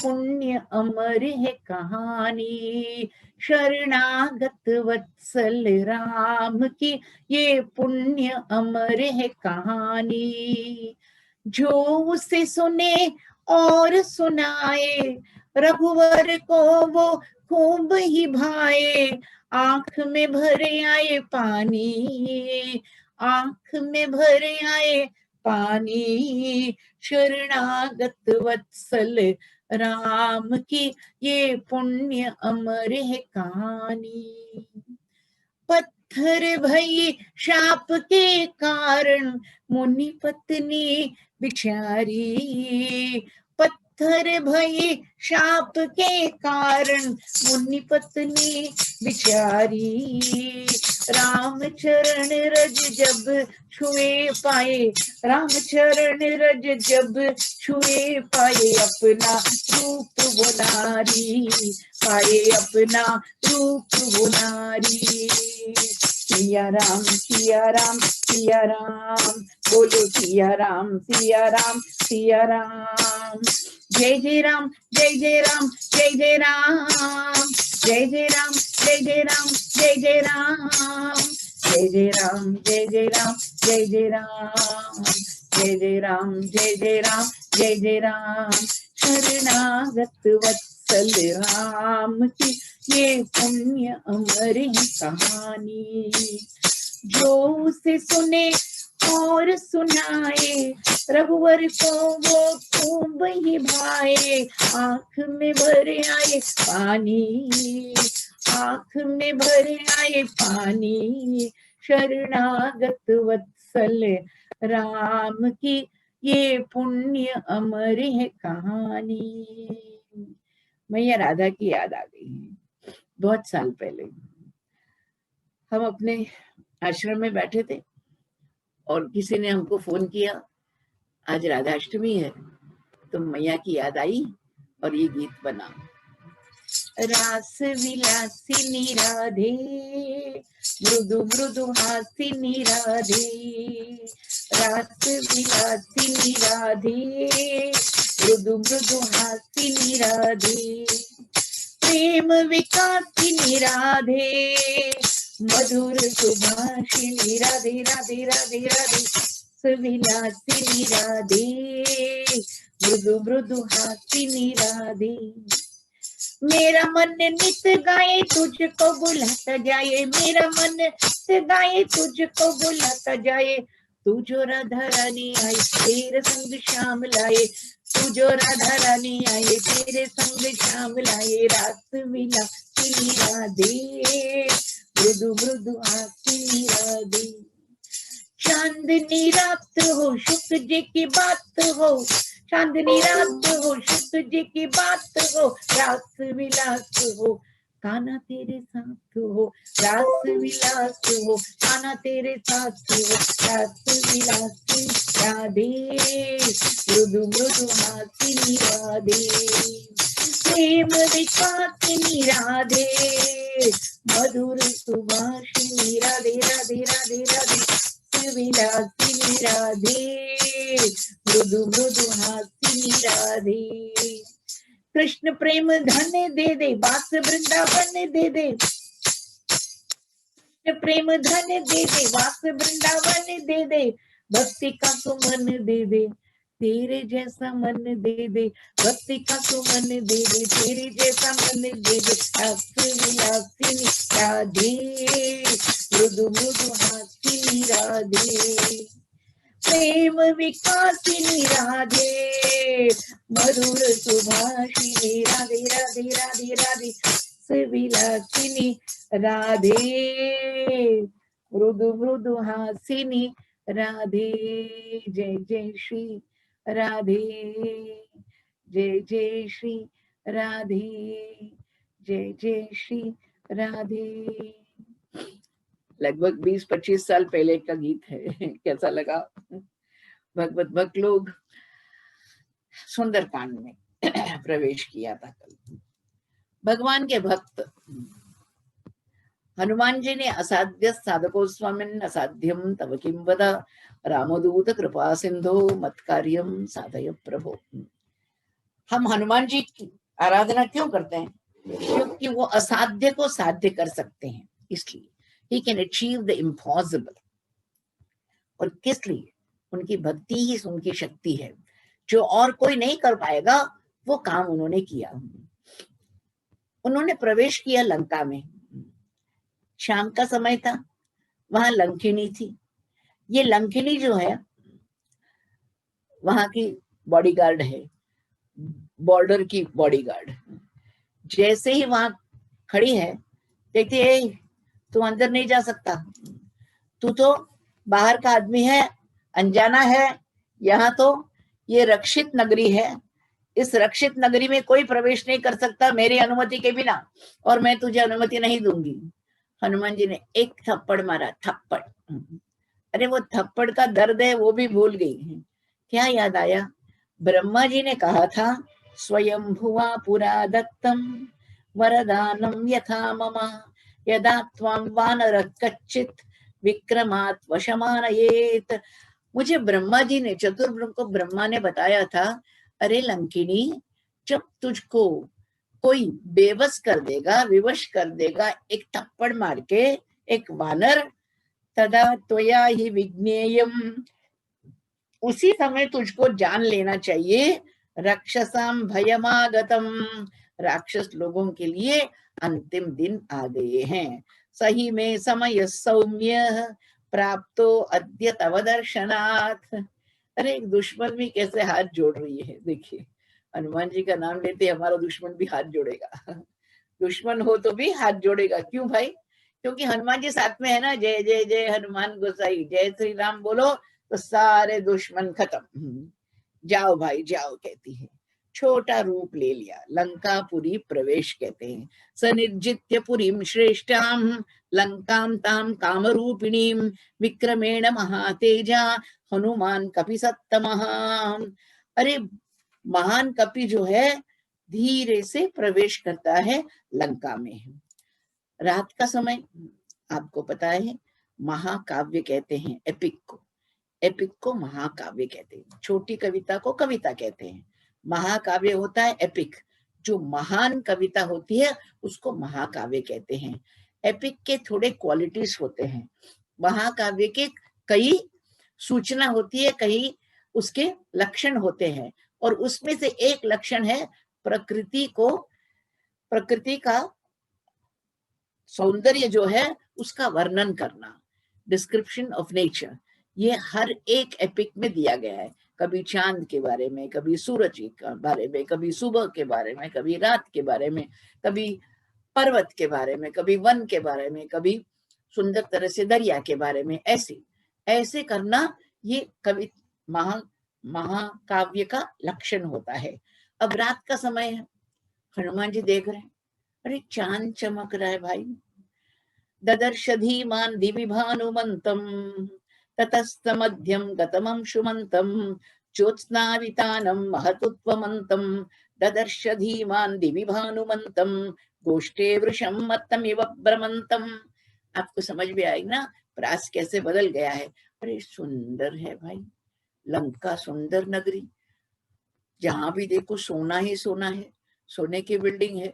पुण्य अमर है कहानी, शरणागत वत्सल राम की ये पुण्य अमर है कहानी। जो उसे सुने और सुनाए, रघुवर को वो खूब ही भाए। आंख में भर आए पानी, आंख में भर आए पानी, शरणागत वत्सल राम की ये पुण्य अमर है कहानी। पत्थर भई शाप के कारण मुनि पत्नी बिचारी, पत्थर भई शाप के कारण मुनि पत्नी बिचारी। राम चरण रज जब छुए पाए, राम चरण रज जब छुए पाए, अपना रूप वो नारी, पाए अपना रूप वो नारी। सिया राम सिया राम सिया राम, बोलो सिया राम सिया राम सिया राम। जय जय राम जय जय राम जय जय राम, जय जय राम जय जय राम जय जय राम, जय जय राम जय जय राम जय जय राम, जय जय राम जय जय राम जय जय राम। शरणागत वत्सल राम की ये पुण्य अमर है कहानी। जो उसे सुने और सुनाए, रघुवर को वो खूब ही भाए। आंख में भर आए पानी, आंख में भर आए पानी, शरणागत वत्सल राम की ये पुण्य अमर है कहानी। मैया राधा की याद आ गई है। बहुत साल पहले हम अपने आश्रम में बैठे थे और किसी ने हमको फोन किया, आज राधाष्टमी है, तो मैया की याद आई और ये गीत बना। रास विलासिनी राधे, मृदु मृदु हासिनी राधे, रास विलासिनी राधे, मृदु मृदु हासिनी राधे, प्रेम विकासिनी राधे, मधुर सुभाषिनी राधे राधे राधे राधे, विलासिनी राधे, मृदु मृदु हासिनी राधे। मेरा मन नित गाए तुझको बुलाता जाए, मेरा मन नित गाए तुझको बुलाता जाए। तू जो राधा रानी आई तेरे संग शाम लाए, तू जो राधा रानी आई तेरे संग शाम लाए। रास विलासिनी राधे, मृदु मृदु हासिनी राधे। चांदनी रात हो शुक्ल जी की बात हो, चांदनी रात हो शुक्ल जी की बात हो, रास विलास हो कान्हा तेरे साथ हो, रास विलास हो कान्हा तेरे साथ हो। रास विलास राधे, मृदु मृदु हासिनी राधे, प्रेम विकासिनी राधे, मधुर सुभाषिनी राधे राधे राधे राधे, विलासिनी राधे, मृदु मृदु हासिनी राधे। कृष्ण प्रेम धन दे दे, बास वृंदावन दे दे, कृष्ण प्रेम धन दे दे, बास वृंदावन दे दे, भक्ति का सुमन दे दे, तेरे जैसा मन दे दे, भक्ति का सुमन दे दे, तेरे जैसा मन दे दे। रास विलासिनी राधे, मृदु मृदु हासिनी राधे, प्रेम विकासिनी राधे, मधुर सुभाषिनी राधे राधे राधे राधे, विलासिनी राधे, मृदु मृदु हासिनी राधे। जय जय श्री राधे, जय जय श्री राधे, जय जय श्री राधे। लगभग 20-25 साल पहले का गीत है। कैसा लगा? भगवत भक्त लोग सुंदरकांड में प्रवेश किया था कल। भगवान के भक्त हनुमान जी ने असाध्य साधको स्वामिन असाध्यम तव किम वद, रामदूत कृपा सिंधो मत्कार्यम साधय प्रभो। हम हनुमान जी की आराधना क्यों करते हैं? क्योंकि वो असाध्य को साध्य कर सकते हैं, इसलिए he can achieve the impossible. और किस लिए? उनकी भक्ति ही उनकी शक्ति है, जो और कोई नहीं कर पाएगा वो काम उन्होंने किया। उन्होंने प्रवेश किया लंका में, शाम का समय था, वहां लंकिनी थी। ये लंकिनी जो है वहां की बॉडीगार्ड है, बॉर्डर की बॉडीगार्ड। जैसे ही वहां खड़ी है, कहती है तू अंदर नहीं जा सकता, तू तो बाहर का आदमी है, अनजाना है, यहाँ तो ये रक्षित नगरी है, इस रक्षित नगरी में कोई प्रवेश नहीं कर सकता मेरी अनुमति के बिना, और मैं तुझे अनुमति नहीं दूंगी। हनुमान जी ने एक थप्पड़ मारा, थप्पड़। अरे वो थप्पड़ का दर्द है वो भी भूल गई। क्या याद आया? ब्रह्मा जी ने कहा था, स्वयं भुवा पुरा दत्तम वरदानम यथा मम यदा त्वं वानर कच्चित विक्रमात् वशमानयेत। मुझे ब्रह्मा जी ने, चतुर्ब्रह्म को ब्रह्मा ने बताया था, अरे लंकिनी, जब तुझको कोई बेबस कर देगा, विवश कर देगा एक थप्पड़ मार के, एक वानर, तदा त्वया ही विज्ञेयम, उसी समय तुझको जान लेना चाहिए, राक्षसाम भयमागतम, राक्षस लोगों के लिए अंतिम दिन आ गए हैं। सही में समय सौम्य प्राप्तो अद्य तव दर्शनाथ। अरे एक दुश्मन भी कैसे हाथ जोड़ रही है, देखिए हनुमान जी का नाम लेते हमारा दुश्मन भी हाथ जोड़ेगा। दुश्मन हो तो भी हाथ जोड़ेगा, क्यों भाई? क्योंकि हनुमान जी साथ में है ना, जय जय जय हनुमान गोसाई, जय श्री राम बोलो तो सारे दुश्मन खत्म। जाओ भाई जाओ, कहती है। छोटा रूप ले लिया, लंकापुरी प्रवेश कहते हैं। सनिर्जित्य पुरीम श्रेष्ठाम लंकाम ताम कामरूपिणीम विक्रमेण महातेजा हनुमान कपि सत्तमः। अरे महान कपि जो है धीरे से प्रवेश करता है लंका में। रात का समय, आपको पता है महाकाव्य कहते हैं एपिक को, एपिक को महाकाव्य कहते हैं, छोटी कविता को कविता कहते हैं। महाकाव्य होता है एपिक, जो महान कविता होती है उसको महाकाव्य कहते हैं। एपिक के थोड़े क्वालिटीज होते हैं, महाकाव्य के कई सूचना होती है, कई उसके लक्षण होते हैं, और उसमें से एक लक्षण है प्रकृति को, प्रकृति का सौंदर्य जो है उसका वर्णन करना, डिस्क्रिप्शन ऑफ नेचर। ये हर एक एपिक में दिया गया है, कभी चांद के बारे में, कभी सूरज के बारे में, कभी सुबह के बारे में, कभी रात के बारे में, कभी पर्वत के बारे में, कभी वन के बारे में, कभी सुंदर तरह से दरिया के बारे में। ऐसे ऐसे करना ये कवि महाकाव्य का लक्षण होता है। अब रात का समय है, हनुमान जी देख रहे हैं, अरे चांद चमक रहा है भाई। ददर्श धीमान दिवि भानुमंतम ततस्तमध्यम गतमं शुमंतम ज्योत्स्नावितानम महतुत्वमंतम ददर्श धीमान दिवि भानुमंतम गोष्ठे वृषम मत्तमिव भ्रमंतम। आपको समझ में आएगी ना प्रास कैसे बदल गया है। अरे सुंदर है भाई, लंका सुंदर नगरी, जहां भी देखो सोना ही सोना है, सोने की बिल्डिंग है,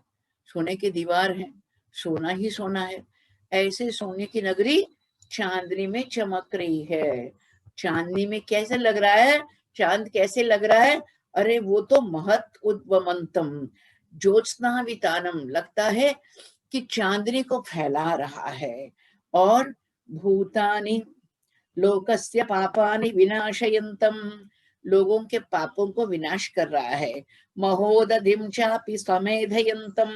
सोने की दीवार है, सोना ही सोना है। ऐसे सोने की नगरी चांदनी में चमक रही है। चांदनी में कैसे लग रहा है, चांद कैसे लग रहा है? अरे वो तो महत उद्वमंतम ज्योत्स्ना वितानम, लगता है कि चांदनी को फैला रहा है। और भूतानि लोकस्य पापानि विनाशयन्तम, लोगों के पापों को विनाश कर रहा है। महोदधिम चापि समेधयन्तम,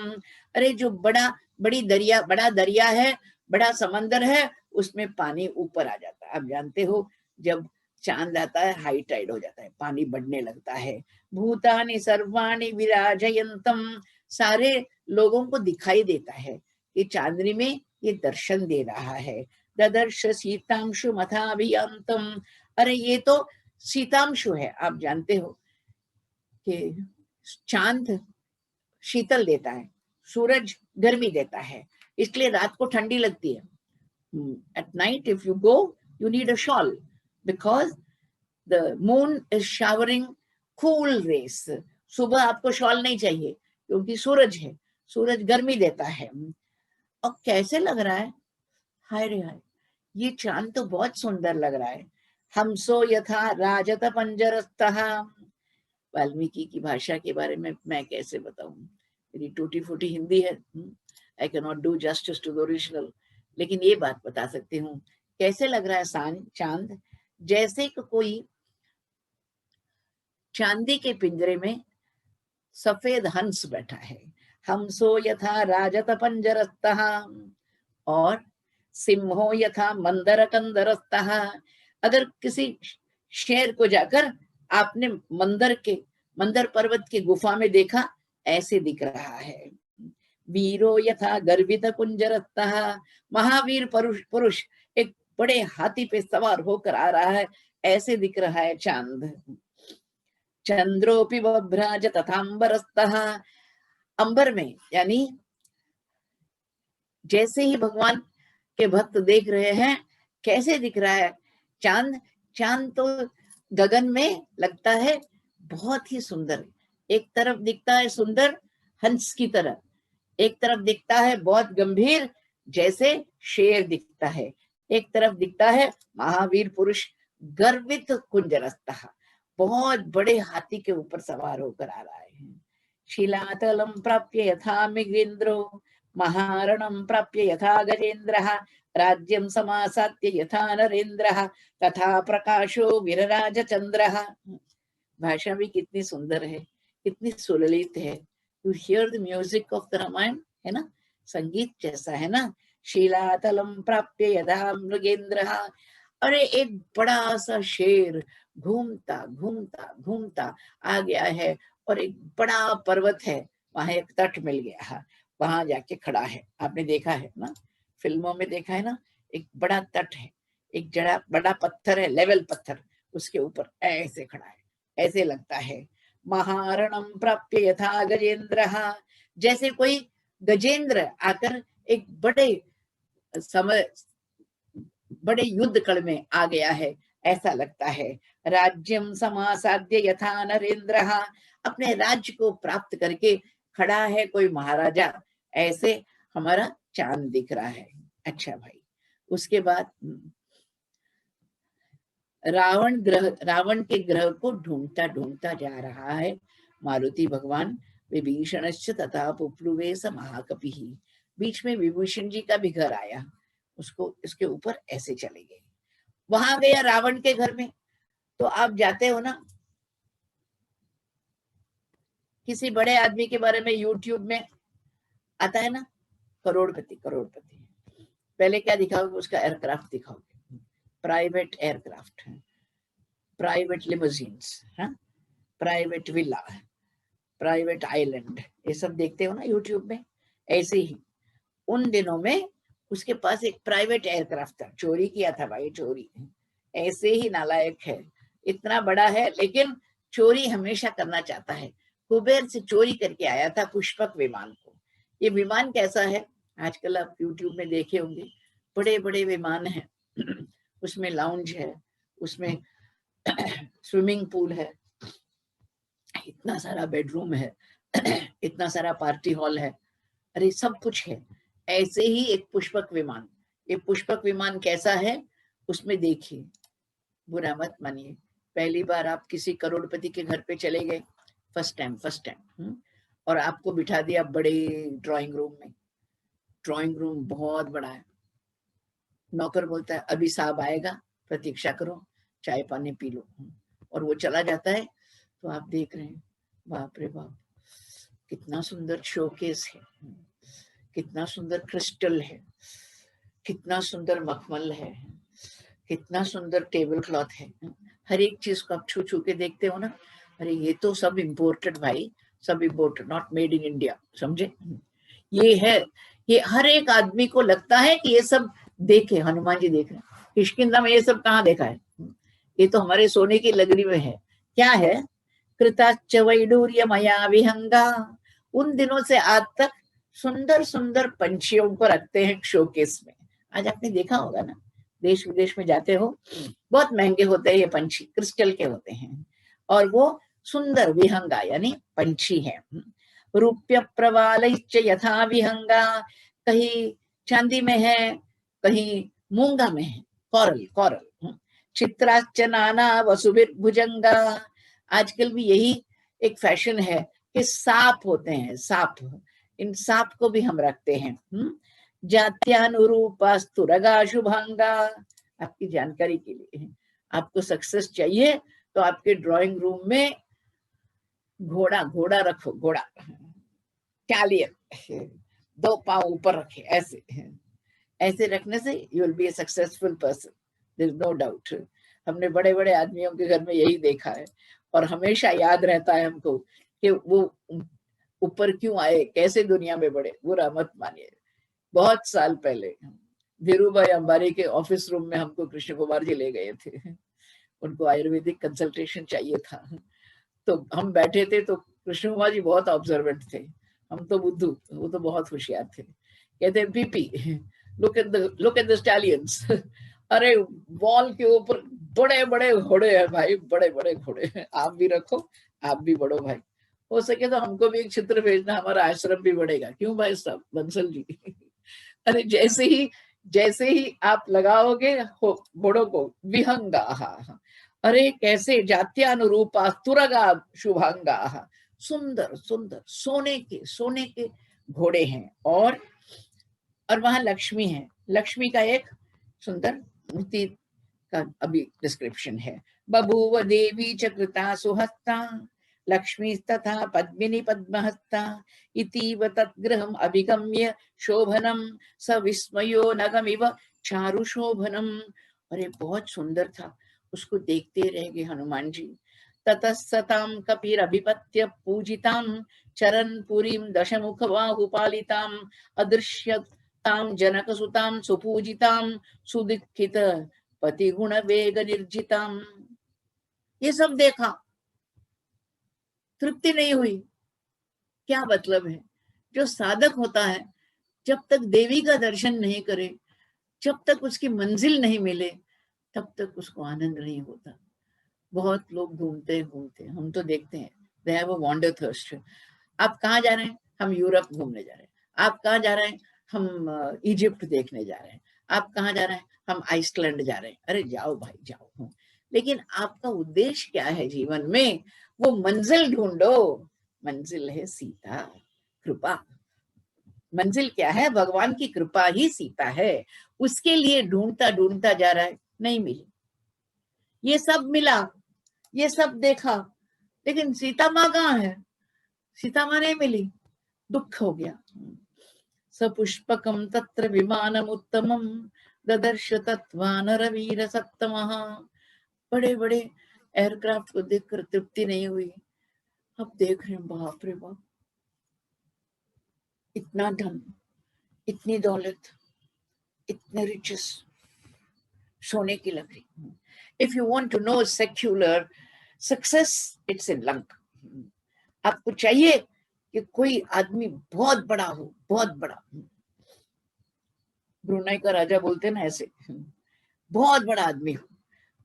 अरे जो बड़ी दरिया, बड़ा दरिया है, बड़ा समंदर है, उसमें पानी ऊपर आ जाता है। आप जानते हो जब चांद आता है हाई टाइड हो जाता है, पानी बढ़ने लगता है। भूतानि सर्वाणि विराजयन्तम, सारे लोगों को दिखाई देता है कि चांदनी में ये दर्शन दे रहा है। ददर्श सीतांशु मथाभियंतम, अरे ये तो सीतांशु है। आप जानते हो कि चांद शीतल देता है, सूरज गर्मी देता है, इसलिए रात को ठंडी लगती है। At night if you go you need a shawl because the moon is showering cool rays, सुबह आपको शॉल नहीं चाहिए क्योंकि सूरज है, सूरज गर्मी देता है। और कैसे लग रहा है, हाय रे हाय, ये चांद तो बहुत सुंदर लग रहा है। हमसो यथा राजत पंजरस्तः। वाल्मीकि की भाषा के बारे में मैं कैसे बताऊं, मेरी टूटी फूटी हिंदी है, I can not do justice to the original, लेकिन ये बात बता सकती हूँ कैसे लग रहा है चांद, जैसे कि कोई चांदी के पिंजरे में सफेद हंस बैठा है। हमसो यथा राजत पंजरस्तः और सिंहो यथा मंदर कंदरस्तः। अगर किसी शेर को जाकर आपने मंदर पर्वत की गुफा में देखा, ऐसे दिख रहा है। वीरो यथा गर्वित कुंजरस्तः। महावीर पुरुष एक बड़े हाथी पे सवार होकर आ रहा है, ऐसे दिख रहा है चांद। चंद्रोपि बभ्राज तथांबरस्तः। अंबर में यानी जैसे ही भगवान के भक्त देख रहे हैं कैसे दिख रहा है चांद। चांद तो गगन में लगता है बहुत ही सुंदर, एक तरफ दिखता है सुंदर हंस की तरह, एक तरफ दिखता है बहुत गंभीर जैसे शेर दिखता है, एक तरफ दिखता है महावीर पुरुष गर्वित कुंजरस्तः, बहुत बड़े हाथी के ऊपर सवार होकर आ रहा है। शिलातलम प्राप्य यथा मृगेन्द्रो महारणं प्राप्य यथा गजेन्द्रः राज्यं समासाद्य यथा नरेन्द्रः तथा प्रकाशो विरराज चंद्रः। भाषा भी कितनी सुंदर है, कितनी सुललित है। You hear the music of the Ramayana, है ना, संगीत जैसा है ना। शिलातलम प्राप्य यथा मृगेन्द्रः, अरे एक बड़ा सा शेर घूमता घूमता घूमता आ गया है और एक बड़ा पर्वत है, वहां एक तट मिल गया है, वहां जाके खड़ा है। आपने देखा है ना, फिल्मों में देखा है ना, एक बड़ा तट है, एक जड़ा बड़ा पत्थर है, लेवल पत्थर, उसके ऊपर ऐसे खड़ा है, ऐसे लगता है। महारणम प्राप्य यथा गजेन्द्रः, जैसे कोई गजेंद्र आकर एक बड़े युद्ध कड़ में आ गया है, ऐसा लगता है। राज्यम समासाद्य यथा नरेन्द्रः, अपने राज्य को प्राप्त करके खड़ा है कोई महाराजा, ऐसे हमारा चांद दिख रहा है। अच्छा भाई, उसके बाद रावण के ग्रह को ढूंढता ढूंढता जा रहा है मारुति भगवान। विभीषणश्च तथा पुप्लुवे स महाकपिः, बीच में विभूषण जी का भी घर आया, उसको इसके ऊपर ऐसे चले गए। वहां गया रावण के घर में, तो आप जाते हो ना, किसी बड़े आदमी के बारे में यूट्यूब में आता है ना, करोड़पति करोड़पति, पहले क्या दिखाओगे, उसका एयरक्राफ्ट दिखाओगे, प्राइवेट एयरक्राफ्ट है, private limousines, private villa, private island, ये सब देखते हो ना यूट्यूब में। ऐसे ही उन दिनों में उसके पास एक प्राइवेट एयरक्राफ्ट था, चोरी किया था भाई, चोरी। ऐसे ही नालायक है, इतना बड़ा है लेकिन चोरी हमेशा करना चाहता है। कुबेर से चोरी करके आया था पुष्पक विमान को। ये विमान कैसा है, आजकल आप यूट्यूब में देखे होंगे, बड़े बड़े विमान हैं, उसमें लाउंज है, उसमें स्विमिंग पूल है, इतना सारा बेडरूम है, इतना सारा पार्टी हॉल है, अरे सब कुछ है। ऐसे ही एक पुष्पक विमान, ये पुष्पक विमान कैसा है उसमें देखिए, बुरा मत मानिए, पहली बार आप किसी करोड़पति के घर पे चले गए, फर्स्ट टाइम, और आपको बिठा दिया बड़े ड्राइंग रूम में, ड्राइंग रूम बहुत बड़ा है, नौकर बोलता है अभी साहब आएगा, प्रतीक्षा करो, चाय पानी पी लो, और वो चला जाता है। तो आप देख रहे हैं, बाप रे बाप, कितना सुंदर शोकेस है, कितना सुंदर क्रिस्टल है, कितना सुंदर मखमल है, कितना सुंदर टेबल क्लॉथ है, हर एक चीज को आप छू छू के देखते हो ना, अरे ये तो सब इम्पोर्टेड भाई, सब imported, not made in India, समझे। ये है, ये हर एक आदमी को लगता है कि ये सब देखे, हनुमान जी देख रहे हैं, किष्किंधा में ये सब कहाँ देखा है, ये तो हमारे सोने की लगरी में है। क्या है, कृताच्च वैडूर्य मया विहंगा, उन दिनों से आज तक सुंदर सुंदर पंछियों को रखते हैं शोकेस में। आज आपने देखा होगा ना, देश विदेश में जाते हो, बहुत महंगे होते हैं ये पंछी, क्रिस्टल के होते हैं, और वो सुंदर विहंगा यानी पंछी है। रूप्य प्रवालैश्च यथा विहंगा, कहीं चांदी में है, कहीं मूंगा में है, कोरल कोरल। चित्राश्च नाना वसुभिर्भुजंगा, आजकल भी यही एक फैशन है कि सांप होते हैं, सांप, इन सांप को भी हम रखते हैं। जात्यानुरूपास्तु रगा शुभांगा, आपकी जानकारी के लिए, आपको सक्सेस चाहिए तो आपके ड्राइंग रूम में घोड़ा घोड़ा रखो, घोड़ा कैलियर, 2 पांव ऊपर रखे, ऐसे ऐसे रखने से you will be a successful person, there is no doubt. हमने बड़े बड़े आदमियों के घर में यही देखा है, और हमेशा याद रहता है हमको कि वो ऊपर क्यों आए, कैसे दुनिया में बढ़े। बुरा मत मानिए, बहुत साल पहले धीरू भाई अंबानी के ऑफिस रूम में हमको कृष्ण कुमार जी ले गए थे, उनको आयुर्वेदिक कंसल्टेशन चाहिए था। तो हम बैठे थे, तो कृष्ण कुमार जी बहुत ऑब्जर्वेंट थे, हम तो बुद्धू, वो तो बहुत होशियार थे। कहते हैं PP look at the stallions. अरे वॉल के ऊपर बड़े बड़े घोड़े हैं भाई, बड़े बड़े घोड़े हैं, आप भी रखो, आप भी बढ़ो भाई, हो सके तो हमको भी एक चित्र भेजना, हमारा आश्रम भी बढ़ेगा। क्यों भाई साहब बंसल जी? अरे जैसे ही आप लगाओगे घोड़ों को विहंगा, अरे कैसे जात्यानुरूपा तुरगा शुभांगा, सुंदर सुंदर सोने के घोड़े हैं। और वहां लक्ष्मी है, लक्ष्मी का एक सुंदर मूर्ति का अभी डिस्क्रिप्शन है। बभूव देवी चकृता सुहस्ता, लक्ष्मी तथा पद्मिनी पद्महस्ता, इतीव तद्गृहम अभिगम्य शोभनम, स विस्मयो नगमिव चारु शोभनम। अरे बहुत सुंदर था, उसको देखते रह गए हनुमान जी। ततस्सतां कपिरभिपत्य पूजितां, चरन् पुरीं दशमुख बाहुपालितां, अदृश्यतां जनकसुतां सुपूजितां, सुदीक्षित पति गुण वेग निर्जितां। ये सब देखा, तृप्ति नहीं हुई। क्या मतलब है? जो साधक होता है, जब तक देवी का दर्शन नहीं करे, जब तक उसकी मंजिल नहीं मिले, तब तक उसको आनंद नहीं होता। बहुत लोग घूमते घूमते, हम तो देखते हैं, they have a wonder thirst. आप कहाँ जा रहे हैं? हम यूरोप घूमने जा रहे हैं। आप कहाँ जा रहे हैं? हम इजिप्ट देखने जा रहे हैं। आप कहाँ जा रहे हैं? हम आइसलैंड जा रहे हैं। अरे जाओ भाई जाओ, लेकिन आपका उद्देश्य क्या है जीवन में? वो मंजिल ढूंढो। मंजिल है सीता, कृपा। मंजिल क्या है? भगवान की कृपा ही सीता है। उसके लिए ढूंढता ढूंढता जा रहा है, नहीं मिली। ये सब मिला, ये सब देखा, लेकिन सीता माँ कहाँ है? सीता माँ नहीं मिली, दुख हो गया। सपुष्पकम तत्र विमानम उत्तमम, ददर्श तत्वानरवीर सत्तमः। बड़े बड़े एयरक्राफ्ट को देखकर तृप्ति नहीं हुई। अब देख रहे हैं, बाप रे बाप, इतना धन, इतनी दौलत, इतने रिचेस, सोने की लकड़ी। If you want to know secular success, it's in luck. आपको चाहिए कि कोई आदमी बहुत बड़ा हो, बहुत बड़ा। ब्रुनाई का राजा बोलते ना ऐसे, बहुत बड़ा आदमी हो,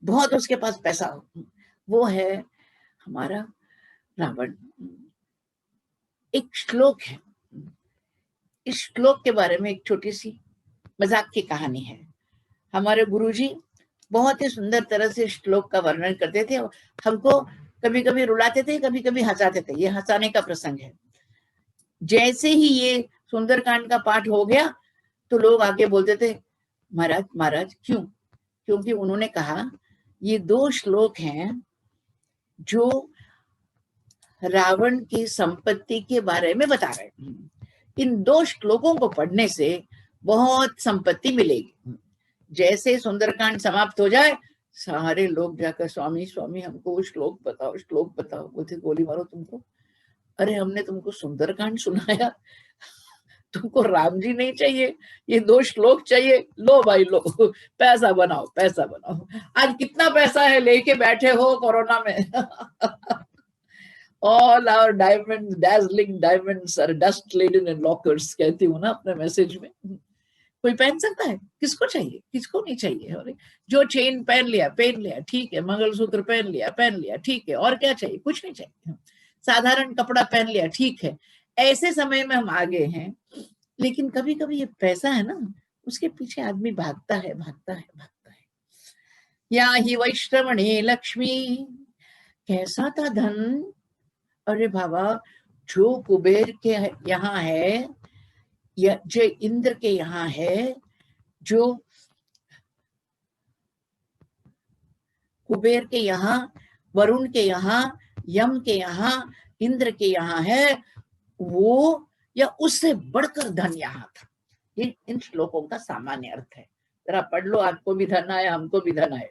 बहुत उसके पास पैसा हो, वो है हमारा रावण। एक श्लोक है, इस श्लोक के बारे में एक छोटी सी मजाक की कहानी है। हमारे गुरुजी बहुत ही सुंदर तरह से श्लोक का वर्णन करते थे, हमको कभी कभी रुलाते थे, कभी कभी हंसाते थे। ये हंसाने का प्रसंग है। जैसे ही ये सुंदरकांड का पाठ हो गया, तो लोग आके बोलते थे, महाराज महाराज क्यों? क्योंकि उन्होंने कहा ये 2 श्लोक हैं जो रावण की संपत्ति के बारे में बता रहे हैं। इन 2 श्लोकों को पढ़ने से बहुत संपत्ति मिलेगी। जैसे सुंदरकांड समाप्त हो जाए, सारे लोग जाकर स्वामी स्वामी हमको वो श्लोक बताओ, श्लोक बताओ। बोलते गोली मारो तुमको। अरे हमने तुमको सुंदरकांड सुनाया, तुमको राम जी नहीं चाहिए, ये 2 श्लोक चाहिए। लो भाई लो, पैसा बनाओ, पैसा बनाओ। आज कितना पैसा है लेके बैठे हो कोरोना में। All our diamonds, dazzling diamonds are dust laden in lockers, कहती हूँ ना अपने मैसेज में। कोई पहन सकता है? किसको चाहिए, किसको नहीं चाहिए? और जो चेन पहन लिया ठीक है, मंगलसूत्र पहन लिया ठीक है, और क्या चाहिए? कुछ नहीं चाहिए। साधारण कपड़ा पहन लिया ठीक है। ऐसे समय में हम आगे हैं, लेकिन कभी कभी ये पैसा है ना, उसके पीछे आदमी भागता है भागता है भागता है। या ही वैश्रवणे लक्ष्मी, कैसा था धन? अरे बाबा, जो कुबेर के यहाँ है या जो इंद्र के यहाँ है, जो कुबेर के यहाँ, वरुण के यहाँ, यम के यहाँ, इंद्र के यहाँ है, वो या उससे बढ़कर धन यहाँ था। ये इन श्लोकों का सामान्य अर्थ है। जरा पढ़ लो, आपको भी धन आए, हमको भी धन आए।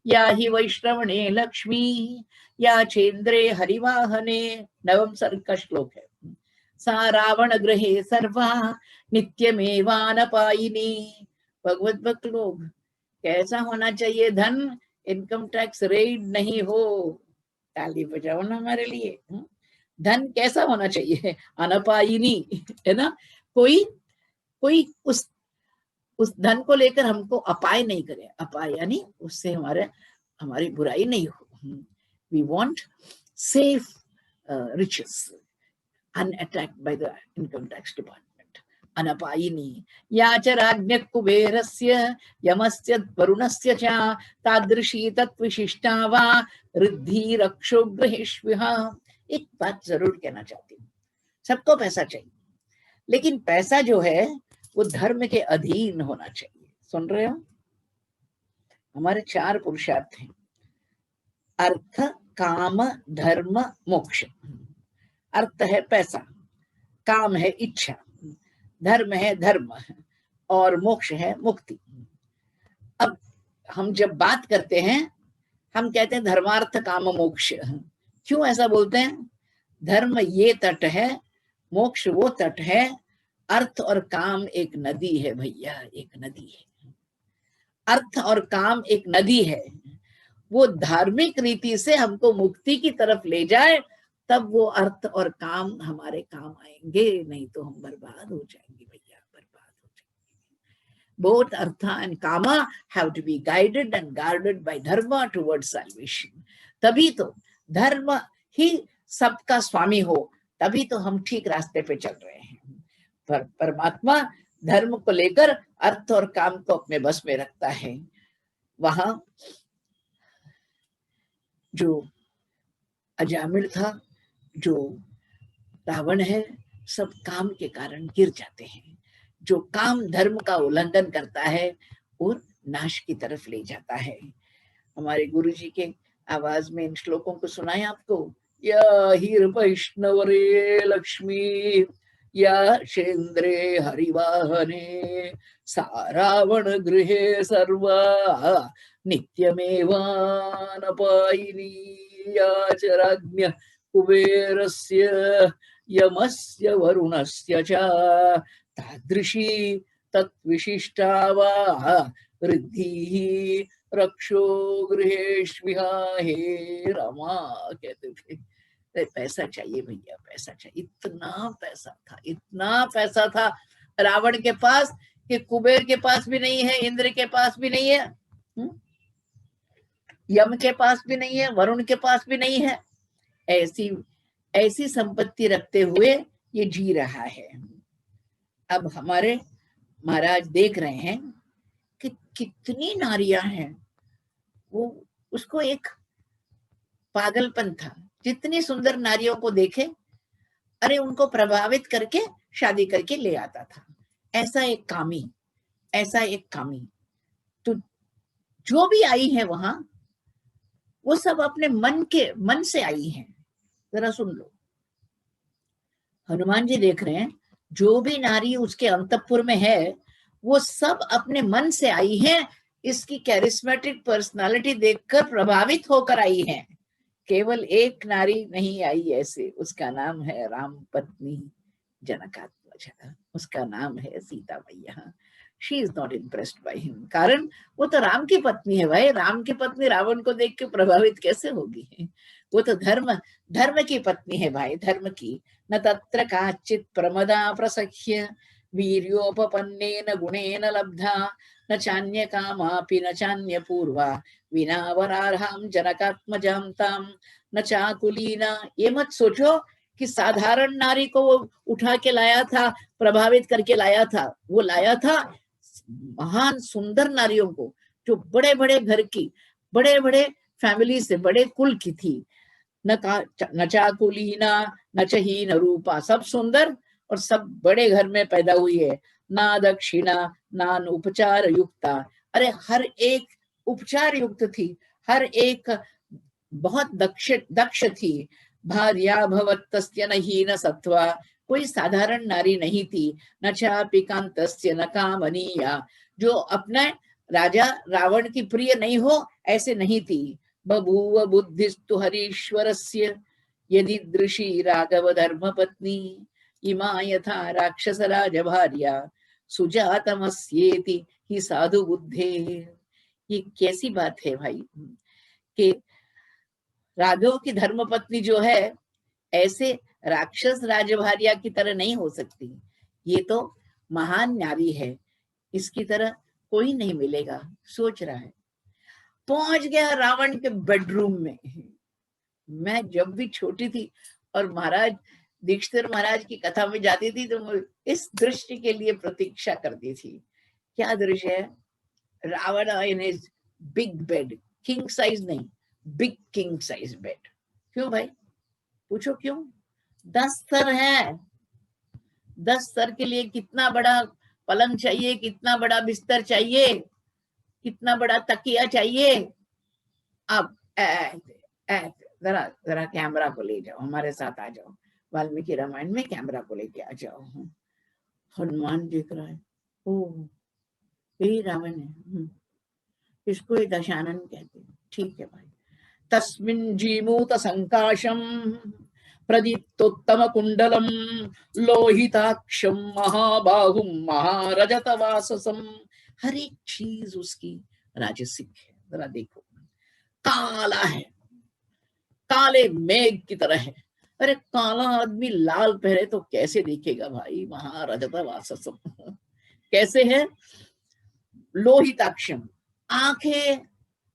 या ही वैष्णवणे लक्ष्मी, या चेन्द्रे हरिवाहने, नवम सर्ग का श्लोक है। सा रावण गृहे सर्वा नित्यमेवानपायिनी। भगवत भक्त लोग, कैसा होना चाहिए धन? इनकम टैक्स रेड नहीं हो। ताली बजाओ ना हमारे लिए। धन कैसा होना चाहिए? अनपायिनी, है ना? कोई उस धन को लेकर हमको अपाय नहीं करे। अपाय यानी उससे हमारी बुराई नहीं हो। We want safe riches, unattacked by the income tax department. अनपायिनी या च राज्ञ कुबेरस्य यमस्य वरुणस्य च तादृशी तत्विशिष्टा वा रिद्धि रक्षो गृहेष्विह। एक बात जरूर कहना चाहती हूँ, सबको पैसा चाहिए, लेकिन पैसा जो है वो धर्म के अधीन होना चाहिए। सुन रहे हो? हमारे 4 पुरुषार्थ हैं, अर्थ, काम, धर्म, मोक्ष। अर्थ है पैसा, काम है इच्छा, धर्म है धर्म, और मोक्ष है मुक्ति। अब हम जब बात करते हैं, हम कहते हैं धर्मार्थ काम मोक्ष। क्यों ऐसा बोलते हैं? धर्म ये तट है, मोक्ष वो तट है, अर्थ और काम एक नदी है भैया, एक नदी है। अर्थ और काम एक नदी है, वो धार्मिक रीति से हमको मुक्ति की तरफ ले जाए, तब वो अर्थ और काम हमारे काम आएंगे, नहीं तो हम बर्बाद हो जाएंगे भैया, बर्बाद हो जाएंगे। Both artha and kama have to be guided and guarded by dharma towards salvation. तभी तो धर्म ही सबका स्वामी हो, तभी तो हम ठीक रास्ते पे चल रहे हैं। पर परमात्मा धर्म को लेकर अर्थ और काम को अपने बस में रखता है। वहां जो अजामिल था, जो रावण है, सब काम के कारण गिर जाते हैं। जो काम धर्म का उल्लंघन करता है वो नाश की तरफ ले जाता है। हमारे गुरुजी के आवाज में इन श्लोकों को सुनाए आपको। या हीर वैष्णवरे लक्ष्मी, या शेन्द्रे हरिवाहने, सा रावण गृहे सर्वा नित्यमेवानपायिनी, या च राज्ञ कुबेरस्य यमस्य वरुणस्य च तादृशी तत्विशिष्टा वा रिद्धिः रक्षो गृहेष्विह। हे रमा, कहते थे पैसा चाहिए भैया, पैसा चाहिए। इतना पैसा था रावण के पास कि कुबेर के पास भी नहीं है, इंद्र के पास भी नहीं है, यम के पास भी नहीं है, वरुण के पास भी नहीं है। ऐसी संपत्ति रखते हुए ये जी रहा है। अब हमारे महाराज देख रहे हैं कि कितनी नारियां हैं। वो उसको एक पागलपन था, जितनी सुंदर नारियों को देखे, अरे उनको प्रभावित करके शादी करके ले आता था। ऐसा एक कामी। तो जो भी आई है वहां, वो सब अपने मन से आई हैं। जरा सुन लो, हनुमान जी देख रहे हैं, जो भी नारी उसके अंतःपुर में है, वो सब अपने मन से आई है। इसकी कैरिस्मेटिक पर्सनालिटी देखकर प्रभावित होकर आई है। केवल एक नारी नहीं आई ऐसे, उसका नाम है राम पत्नी जनकात्मजा, उसका नाम है सीता मैया। She is not impressed by him, कारण वो तो राम की पत्नी है भाई। राम की पत्नी रावण को देख के प्रभावित कैसे होगी? वो तो धर्म की पत्नी है भाई, धर्म की। न तत्र काचित् प्रमदा प्रसख्य वीर्योपपन्नेन गुणेन लब्धा न चान्य कामापि न चान्य पूर्वा विना वरार्हाम जनकात्मजां ताम न चाकुलीना। ये मत सोचो कि साधारण नारी को वो उठा के लाया था, प्रभावित करके लाया था। वो लाया था महान सुंदर नारियों को, जो बड़े बड़े घर की, बड़े बड़े फैमिली से, बड़े कुल की थी। न चाकुलीना न चहीन रूपा, सब सुंदर और सब बड़े घर में पैदा हुई है। ना दक्षिणा ना उपचार युक्ता, अरे हर एक उपचार युक्त थी, हर एक बहुत दक्ष थी। भार्या भवत्तस्य न हीन सत्वा, कोई साधारण नारी नहीं थी। न चापि कांतस्य न कामनीया, जो अपने राजा रावण की प्रिय नहीं हो ऐसे नहीं थी। बभूव बुद्धिस्तु हरीश्वरस्य यदि दृशी राघव धर्म पत्नी इमा यथा राक्षस राज भार्या सुजातमस्येति ही साधु बुद्धे। ये कैसी बात है भाई कि राघव की धर्मपत्नी जो है ऐसे राक्षस राजभार्या की तरह नहीं हो सकती। ये तो महान नारी है, इसकी तरह कोई नहीं मिलेगा, सोच रहा है। पहुंच गया रावण के बेडरूम में। मैं जब भी छोटी थी और महाराज दीक्षितर महाराज की कथा में जाती थी तो मैं इस दृश्य के लिए प्रतीक्षा करती थी। क्या दृश्य है? Ravana in his big bed, king size नहीं, बिग किंग साइज बेड। क्यों भाई? पूछो क्यों? 10 स्तर है। 10 स्तर के लिए कितना बड़ा पलंग चाहिए, कितना बड़ा बिस्तर चाहिए, कितना बड़ा तकिया चाहिए। अब जरा जरा कैमरा को ले जाओ, हमारे साथ आ जाओ, वाल्मीकि रामायण में कैमरा को लेके आ जाओ। हनुमान देख रहा है, ओह यही रावण है, इसको ही दशानन कहते हैं। ठीक है भाई। तस्मिन् जीमूत संकाशम प्रदीप्तोत्तम कुंडलम लोहिताक्षम महाबाहुम महारजत वाससम। हर एक चीज उसकी राजसिक है। जरा देखो, काला है, काले मेघ की तरह है। अरे काला आदमी लाल पहरे तो कैसे दिखेगा भाई? महारजत वाससम कैसे है? लोहिताक्षम, आंखें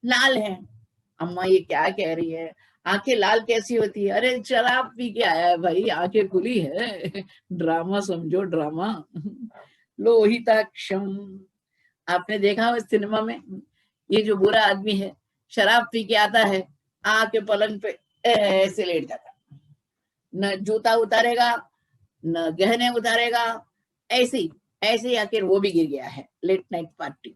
लाल है। अम्मा ये क्या कह रही है? आंखें लाल कैसी होती है? अरे शराब पी के आया है भाई, आंखें खुली है। ड्रामा समझो, ड्रामा। लोहिताक्षम, आपने देखा हो सिनेमा में, ये जो बुरा आदमी है शराब पी के आता है, आके पलंग पे ऐसे लेट जाता, न जूता उतारेगा न गहने उतारेगा, ऐसे ही आखिर वो भी गिर गया है। Late night party.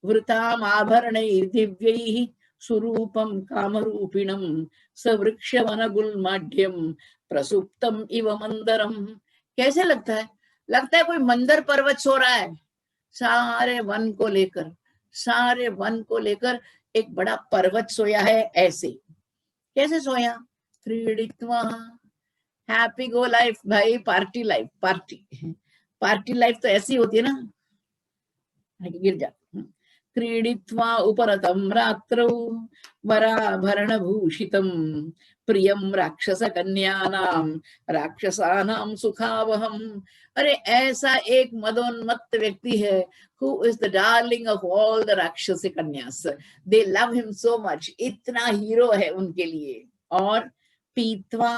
वृताम आभरणैः दिव्यैः सुरूपम कामरूपिणम सवृक्षवन गुल्माढ्यम प्रसुप्तम इव मंदरम। कैसे लगता है? लगता है कोई मंदर पर्वत सो रहा है, सारे वन को लेकर, सारे वन को लेकर एक बड़ा पर्वत सोया है। ऐसे कैसे सोया? क्रीडित्वा, हैप्पी गो लाइफ भाई, पार्टी लाइफ, पार्टी लाइफ तो ऐसी होती है ना, गिर जा। क्रीडित्वा उपरतं रात्रौ वराभरणभूषितं प्रियं राक्षसकन्यानां राक्षसानां सुखावहम। अरे ऐसा एक मदोन्मत्त व्यक्ति है, who is the darling of all the राक्षसी कन्यास। they love him so much, इतना हीरो है उनके लिए। और पीत्वा,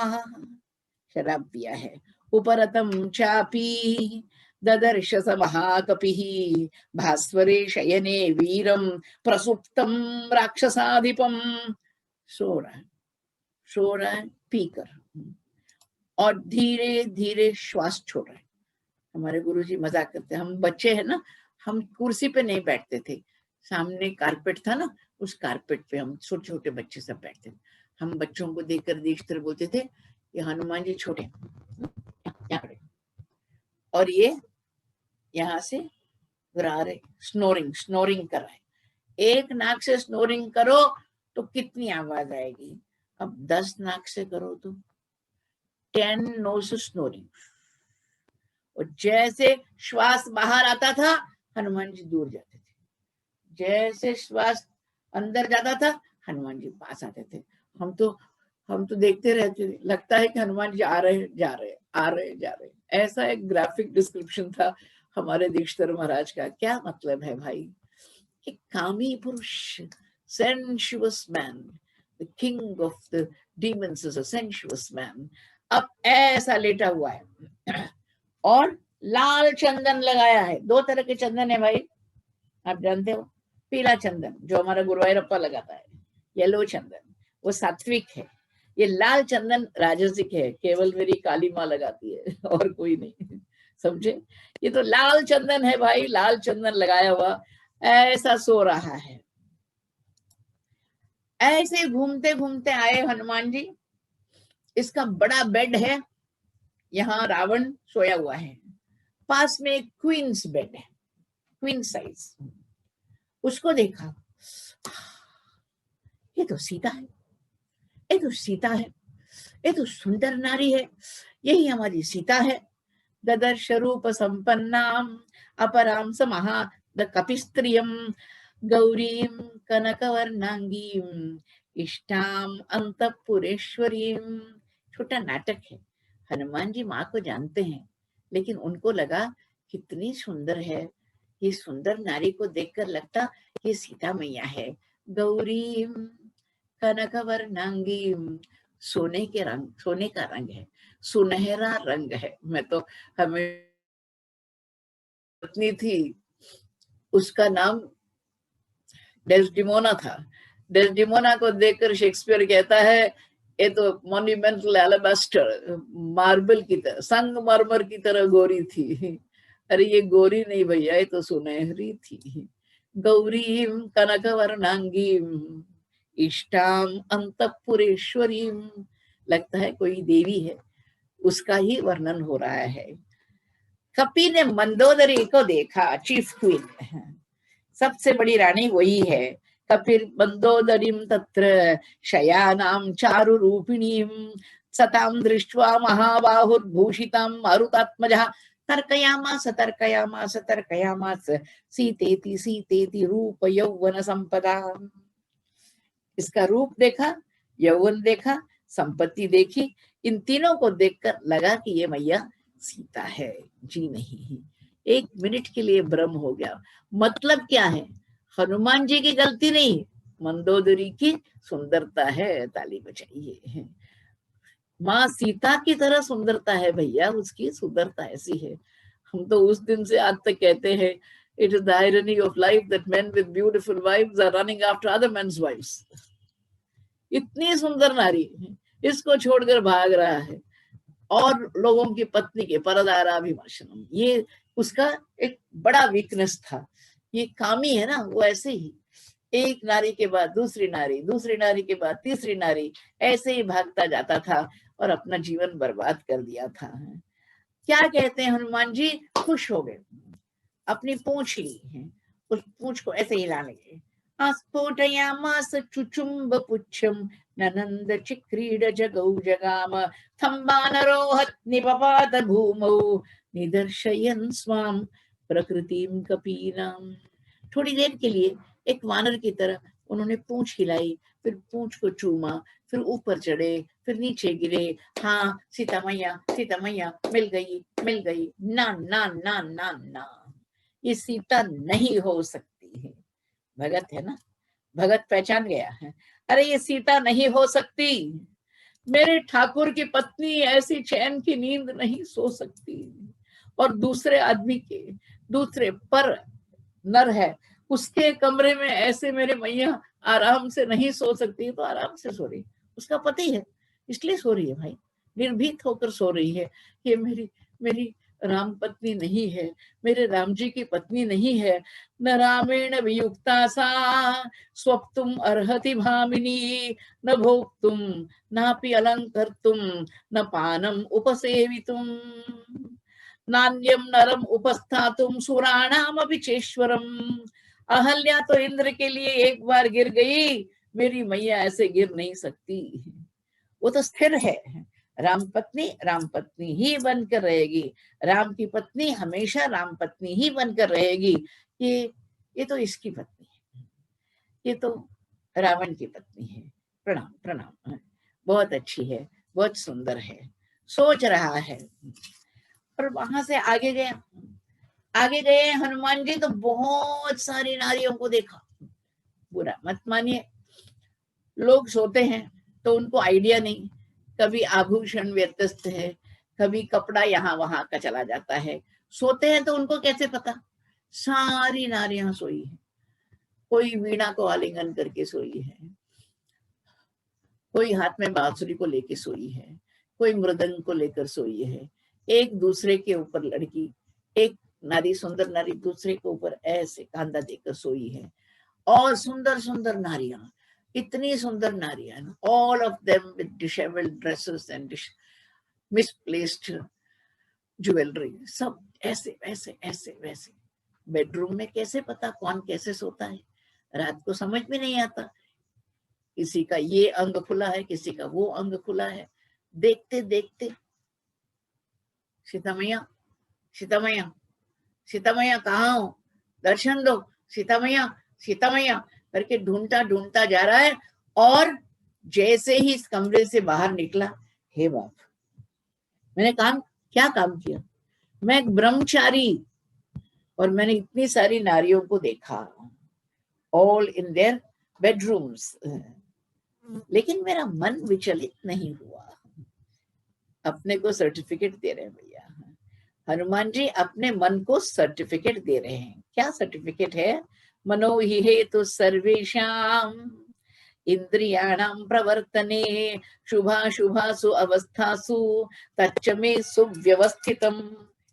शराब पिया है। उपरतं चापी ददर्श स महाकपिः भास्वरे शयने वीरम प्रसुप्तम राक्षसाधिपम। सो रहा है पीकर, और धीरे धीरे श्वास छोड़ रहे। हमारे गुरुजी मजाक करते हैं, हम बच्चे हैं ना, हम कुर्सी पे नहीं बैठते थे, सामने कारपेट था ना, उस कारपेट पे हम छोटे छोटे बच्चे सब बैठते थे। हम बच्चों को देखकर देखते बोलते थे ये हनुमान जी छोटे, और ये यहाँ से रहे, स्नोरिंग कर रहे। एक नाक से स्नोरिंग करो तो कितनी आवाज आएगी? अब 10 नाक से करो तो 10 नोज स्नोरिंग। और जैसे श्वास बाहर आता था हनुमान जी दूर जाते थे, जैसे श्वास अंदर जाता था हनुमान जी पास आते थे। हम तो हम तो देखते रहते थे, लगता है कि हनुमान जी आ रहे जा रहे आ रहे जा रहे। ऐसा एक ग्राफिक डिस्क्रिप्शन था हमारे दीक्षितर महाराज का। क्या मतलब है भाई, एक कामी पुरुष, sensuous man, the king of the demons is a sensuous man, अब ऐसा लेटा हुआ है और लाल चंदन लगाया है। दो तरह के चंदन है भाई, आप जानते हो, पीला चंदन जो हमारा गुरुवायूरप्पा लगाता है, येलो चंदन वो सात्विक है, ये लाल चंदन राजसिक है, केवल मेरी काली माँ लगाती है और कोई नहीं, समझे। ये तो लाल चंदन है भाई, लाल चंदन लगाया हुआ ऐसा सो रहा है। ऐसे घूमते घूमते आए हनुमान जी, इसका बड़ा बेड है, यहाँ रावण सोया हुआ है, पास में एक क्वींस बेड है, क्वीन साइज। उसको देखा, ये तो सीता है, ये तो सीता है, ये तो सुंदर नारी है, यही हमारी सीता है। ददर्श रूप संपन्नाम अपराम समहा द कपिस्त्रियम गौरीम कनकवर्णांगीम इष्टाम अंतपुरेश्वरीम। छोटा नाटक है। हनुमान जी माँ को जानते हैं, लेकिन उनको लगा कितनी सुंदर है, ये सुंदर नारी को देखकर लगता ये सीता मैया है। गौरीम कनकवर्णांगीम, सोने के रंग, सोने का रंग है, सुनहरा रंग है। मैं तो, हमें पत्नी थी, उसका नाम डेस्डिमोना था। डेस्डिमोना को देखकर शेक्सपियर कहता है ये तो मॉन्यूमेंटल एलाबास्टर, मार्बल की तरह, संगमरमर की तरह गोरी थी। अरे ये गोरी नहीं भैया, ये तो सुनहरी थी। गौरीम कनकवर्णांगीम इष्टाम अंतपुरेश्वरीम, लगता है कोई देवी है, उसका ही वर्णन हो रहा है। कपि ने मंदोदरी को देखा, चीफ क्वीन, सबसे बड़ी रानी वही है। कपिर मंदोदरीम तत्र शयानाम चारु रूपिणीम सताम दृष्ट्वा महाबाहुर्भूषिताम मारुतात्मजः तर्कयामास तर्कयामास तर्कयामास सीतेति सीतेति रूप यौवन संपदा। इसका रूप देखा, यौवन देखा, संपत्ति देखी, इन तीनों को देखकर लगा कि ये मैया सीता है, जी नहीं। एक मिनट के लिए भ्रम हो गया। मतलब क्या है, हनुमान जी की गलती नहीं, मंदोदरी की सुंदरता है, ताली बजाइए। माँ सीता की तरह सुंदरता है भैया, उसकी सुंदरता ऐसी है। हम तो उस दिन से आज तक कहते हैं, it is the irony of life that men with beautiful wives are running after other men's wives. इतनी सुंदर नारी इसको छोड़कर भाग रहा है, और लोगों की पत्नी के परदाराभिभाषणम, ये उसका एक बड़ा वीकनेस था। ये कामी है ना, वो ऐसे ही एक नारी के बाद दूसरी नारी, दूसरी नारी के बाद तीसरी नारी, ऐसे ही भागता जाता था और अपना जीवन बर्बाद कर दिया था। क्या कहते हैं हनुमान जी, खुश हो गए, अपनी पूंछ ली है, उस पूंछ को ऐसे हिलाने लगे। आस्फोटयामास चुचुम्ब पुच्छम ननंद चिक्रीड जगौ जगाम थम्बानरोहत निपपात भूमौ निदर्शयन् स्वाम प्रकृतिम कपीनाम। थोड़ी देर के लिए एक वानर की तरह उन्होंने पूंछ हिलाई, फिर पूंछ को चूमा, फिर ऊपर चढ़े, फिर नीचे गिरे। हाँ सीता मैया मिल गई, ना ना ना ना ना, ये सीता नहीं हो सकती है। भगत है ना, भगत पहचान गया है, अरे ये सीता नहीं हो सकती, मेरे ठाकुर की पत्नी ऐसी चैन की नींद नहीं सो सकती, और दूसरे आदमी के, दूसरे पर नर है, उसके कमरे में ऐसे मेरे मैया आराम से नहीं सो सकती। तो आराम से सो रही, उसका पति है इसलिए सो रही है भाई, निर्भीत होकर सो रही है। ये मेरी मेरी राम पत्नी नहीं है, मेरे राम जी की पत्नी नहीं है। न रामेण वियुक्ता सा स्वप्तुम अर्हति भामिनी, न भोक्तुम नापि अलंकर्तुम न पानम उपसेवितुम नान्यम नरम उपस्थातुम सुराणाम अभिचेश्वरम। अहल्या तो इंद्र के लिए एक बार गिर गई, मेरी मैया ऐसे गिर नहीं सकती। वो तो स्थिर है, राम पत्नी ही बनकर रहेगी, राम की पत्नी हमेशा राम पत्नी ही बनकर रहेगी। ये तो इसकी पत्नी है, ये तो रावण की पत्नी है। प्रणाम प्रणाम। बहुत अच्छी है, बहुत सुंदर है, सोच रहा है। और वहां से आगे गए, आगे गए हनुमान जी तो बहुत सारी नारियों को देखा। बुरा मत मानिए, लोग सोते हैं तो उनको आइडिया नहीं, कभी आभूषण व्यत्यस्त है, कभी कपड़ा यहाँ वहां का चला जाता है, सोते हैं तो उनको कैसे पता। सारी नारियां सोई है, कोई वीणा को आलिंगन करके सोई है, कोई हाथ में बांसुरी को लेके सोई है, कोई मृदंग को लेकर सोई है, एक दूसरे के ऊपर लड़की, एक नारी, सुंदर नारी दूसरे के ऊपर ऐसे कांधा देकर सोई है। और सुंदर सुंदर नारियां, इतनी सुंदर नारियां, all of them with dishevelled dresses and misplaced jewellery, सब ऐसे वैसे ऐसे वैसे। बेडरूम में कैसे पता कौन कैसे सोता है, रात को समझ में नहीं आता, किसी का ये अंग खुला है, किसी का वो अंग खुला है। देखते देखते सीता मैया, सीता मैया, सीता मैया कहाँ हो, दर्शन दो, सीता मैया, सीता मैया करके ढूंढता ढूंढता जा रहा है। और जैसे ही इस कमरे से बाहर निकला, हे बाप, मैंने क्या काम किया, मैं एक ब्रह्मचारी, और मैंने इतनी सारी नारियों को देखा, ऑल इन देयर बेडरूम्स, लेकिन मेरा मन विचलित नहीं हुआ। अपने को सर्टिफिकेट दे रहे हैं भैया, हनुमान जी अपने मन को सर्टिफिकेट दे रहे हैं। क्या सर्टिफिकेट है? मनो हि हेतु सर्वेषां इंद्रियाणां प्रवर्तने शुभाशुभासु अवस्थासु तच्च मे सुव्यवस्थितम्।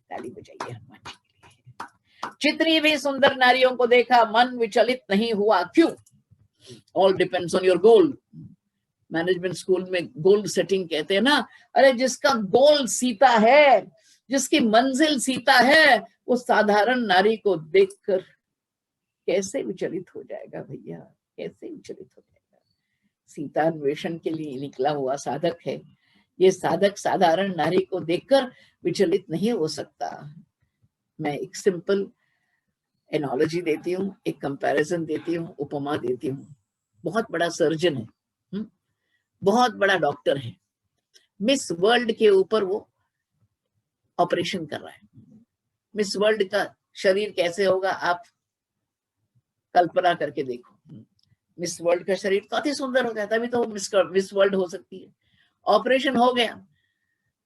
ताली बजाइए हनुमान जी के लिए। जितनी भी सुंदर नारियों को देखा, मन विचलित नहीं हुआ। क्यों? All depends on your goal. Management school में गोल सेटिंग कहते हैं ना। अरे जिसका गोल सीता है, जिसकी मंजिल सीता है, वो साधारण नारी को देखकर कैसे विचलित हो जाएगा भैया, कैसे विचलित हो जाएगा। सीता अन्वेषण के लिए निकला हुआ साधक है, ये साधक साधारण नारी को देखकर विचलित नहीं हो सकता। मैं एक सिंपल एनोलॉजी देती हूँ, एक कंपैरिजन देती हूँ, उपमा देती हूँ। बहुत बड़ा सर्जन है, बहुत बड़ा डॉक्टर है, मिस वर्ल्ड के ऊपर वो ऑपरेशन कर रहा है। मिस वर्ल्ड का शरीर कैसे होगा आप कल्पना करके देखो। मिस वर्ल्ड का शरीर तो अति सुंदर होता है, तभी तो मिस वर्ल्ड हो सकती है। ऑपरेशन हो गया,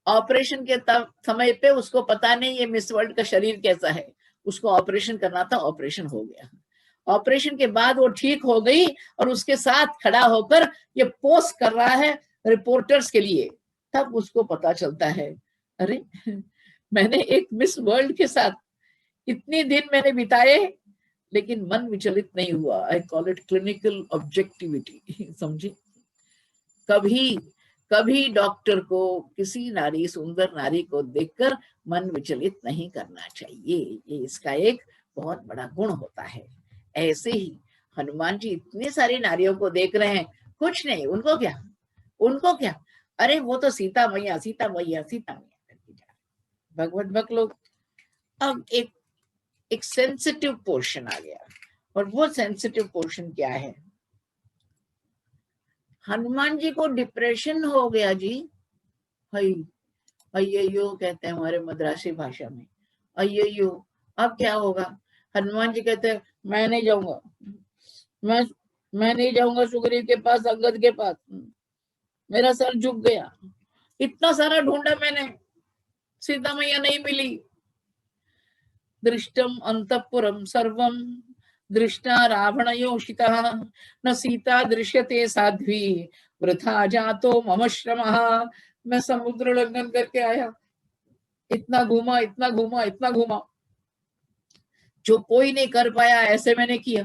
ऑपरेशन के समय पे उसको पता नहीं ये मिस वर्ल्ड का शरीर कैसा है, उसको ऑपरेशन करना था, ऑपरेशन हो गया। ऑपरेशन के बाद वो ठीक हो गई और उसके साथ खड़ा होकर ये पोस्ट कर रहा है रिपोर्टर्स के लिए। तब उसको पता चलता है, अरे मैंने एक मिस वर्ल्ड के साथ इतने दिन मैंने बिताए, लेकिन मन विचलित नहीं हुआ। I call it clinical objectivity. समझे? कभी कभी डॉक्टर को किसी नारी, सुंदर नारी को देखकर मन विचलित नहीं करना चाहिए, ये इसका एक बहुत बड़ा गुण होता है। ऐसे ही हनुमान जी इतनी सारी नारियों को देख रहे हैं, कुछ नहीं, उनको क्या, उनको क्या, अरे वो तो सीता मैया, सीता मैया, सीता मैया करके जा रहे भगवत भक्त लोग। अब एक सेंसिटिव पोर्शन आ गया, और वो सेंसिटिव पोर्शन क्या है? हनुमान जी को डिप्रेशन हो गया जी। अय्यो कहते हैं हमारे मद्रासी भाषा में, अय्यो। अब क्या होगा? हनुमान जी कहते हैं मैं नहीं जाऊंगा, मैं नहीं जाऊंगा सुग्रीव के पास, अंगद के पास, मेरा सर झुक गया, इतना सारा ढूंढा मैंने, सीता मैया नहीं मिली। दृष्टम अंतपुरम सर्वम दृष्टा रावणयोषितः न सीता दृश्यते साध्वी वृथा जातो मम श्रमः। मैं समुद्र लंघन करके आया, इतना घूमा, इतना घूमा, इतना घूमा, जो कोई नहीं कर पाया ऐसे मैंने किया,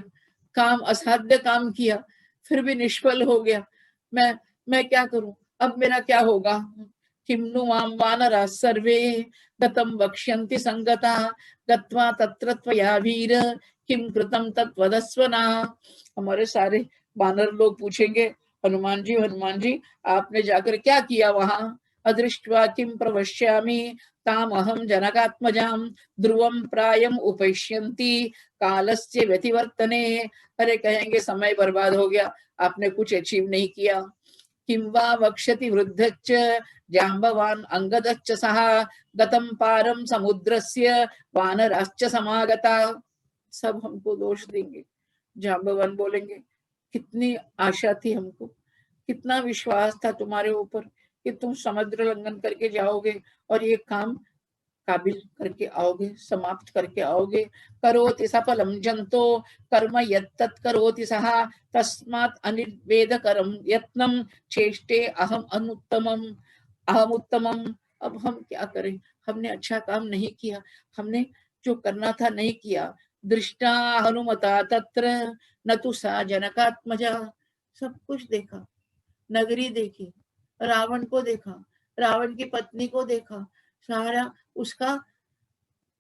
काम, असाध्य काम किया, फिर भी निष्फल हो गया। मैं क्या करूं? अब मेरा क्या होगा? किम नु मां वानरा सर्वे गतम वक्ष्यन्ति संगता गत्वा तत्र त्वया वीर किम कृतम तत्वदस्वना। हमारे सारे वानर लोग पूछेंगे, हनुमान जी, हनुमान जी आपने जाकर क्या किया वहां? अदृष्ट्वा किम प्रवश्यामि ताम अहम जनकात्मजाम ध्रुवम प्रायम उपैष्यन्ति कालस्य व्यतिवर्तने। अरे कहेंगे समय बर्बाद हो गया, आपने कुछ अचीव नहीं किया, किं वा वक्ष्यति वृद्धश्च जाम्बवान् अंगदश्च सः गतं पारं समुद्रस्य वानराश्च समागता। सब हमको दोष देंगे। जाम्बवान बोलेंगे कितनी आशा थी हमको, कितना विश्वास था तुम्हारे ऊपर कि तुम समुद्र लंघन करके जाओगे और ये काम काबिल करके आओगे, समाप्त करके आओगे। करोति सफलम जंतो कर्म यत्तत् करोति सः तस्मात् अनिर्वेदकरम यत्नम चेष्टे अहम अनुत्तमम अहम उत्तमम। अब हम क्या करें, हमने अच्छा काम नहीं किया, हमने जो करना था नहीं किया। दृष्टा हनुमता तत्र न तु सा जनकात्मजा। सब कुछ देखा, नगरी देखी, रावण को देखा, रावण की पत्नी को देखा, सारा उसका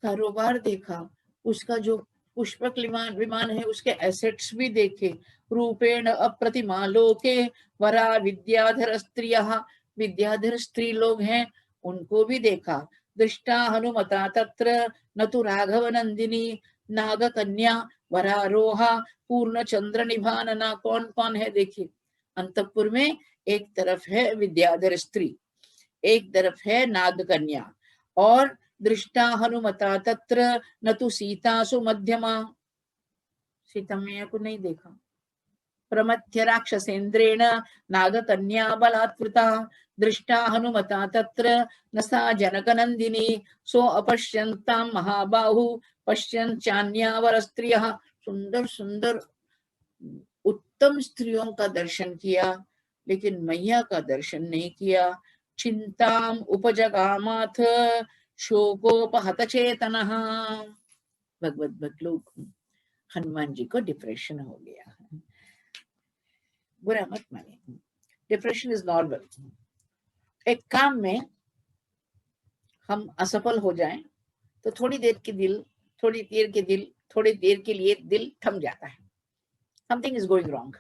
कारोबार देखा, उसका जो पुष्पक विमान है उसके एसेट्स भी देखे। रूपेण अप्रतिमा लोके वरा विद्याधर स्त्रियः, विद्याधर स्त्री लोग हैं उनको भी देखा। दृष्टा हनुमता तत्र न तु राघव नंदिनी नाग कन्या वरारोहा पूर्ण चंद्र निभानना। कौन कौन है देखिए, अंतपुर में एक तरफ है विद्याधर स्त्री, एक तरफ है नाग कन्या। और दृष्टा हनुमता तत्र न तु सीता सुमध्यमा, सीता मैया को नहीं देखा। प्रमथ्य राक्षसेन्द्रेण नाग कन्या बलात्कृता। दृष्टा हनुमता तत्र न सा जनक नंदिनी सो अपश्यन्तां महाबाहु पश्यन् चान्यावर स्त्रियः। सुंदर सुंदर उत्तम स्त्रियों का दर्शन किया लेकिन मैया का दर्शन नहीं किया। चिंताम उपजगामाथ शोकोपहत चेतनः। भगवत भक्त लोग, हनुमान जी को डिप्रेशन हो गया। बुरा मत मानिए, डिप्रेशन इज नॉर्मल। एक काम में हम असफल हो जाएं तो थोड़ी देर के लिए दिल थम जाता है। समथिंग इज गोइंग रॉन्ग,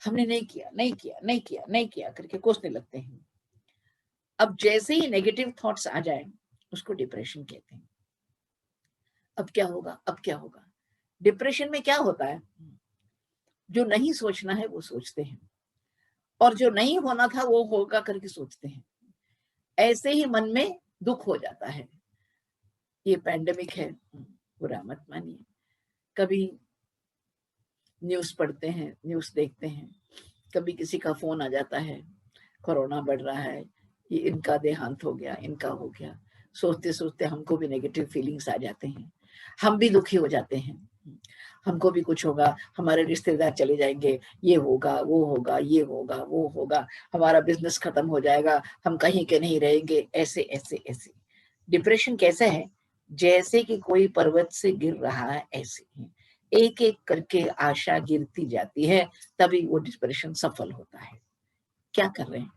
हमने नहीं किया करके कोसने लगते हैं। अब जैसे ही नेगेटिव थॉट्स आ जाए उसको डिप्रेशन कहते हैं। अब क्या होगा। डिप्रेशन में क्या होता है, जो नहीं सोचना है वो सोचते हैं और जो नहीं होना था वो होगा करके सोचते हैं। ऐसे ही मन में दुख हो जाता है। ये पैंडेमिक है, बुरा मत मानिए। कभी न्यूज़ पढ़ते हैं, न्यूज़ देखते हैं, कभी किसी का फोन आ जाता है कोरोना बढ़ रहा है, ये इनका देहांत हो गया, इनका हो गया। सोचते सोचते हमको भी नेगेटिव फीलिंग्स आ जाते हैं, हम भी दुखी हो जाते हैं। हमको भी कुछ होगा, हमारे रिश्तेदार चले जाएंगे, ये होगा वो होगा, ये होगा वो होगा, हमारा बिजनेस खत्म हो जाएगा, हम कहीं के नहीं रहेंगे। ऐसे ऐसे ऐसे डिप्रेशन कैसा है, जैसे कि कोई पर्वत से गिर रहा है, ऐसे एक एक करके आशा गिरती जाती है, तभी वो डिप्रेशन सफल होता है। क्या कर रहे हैं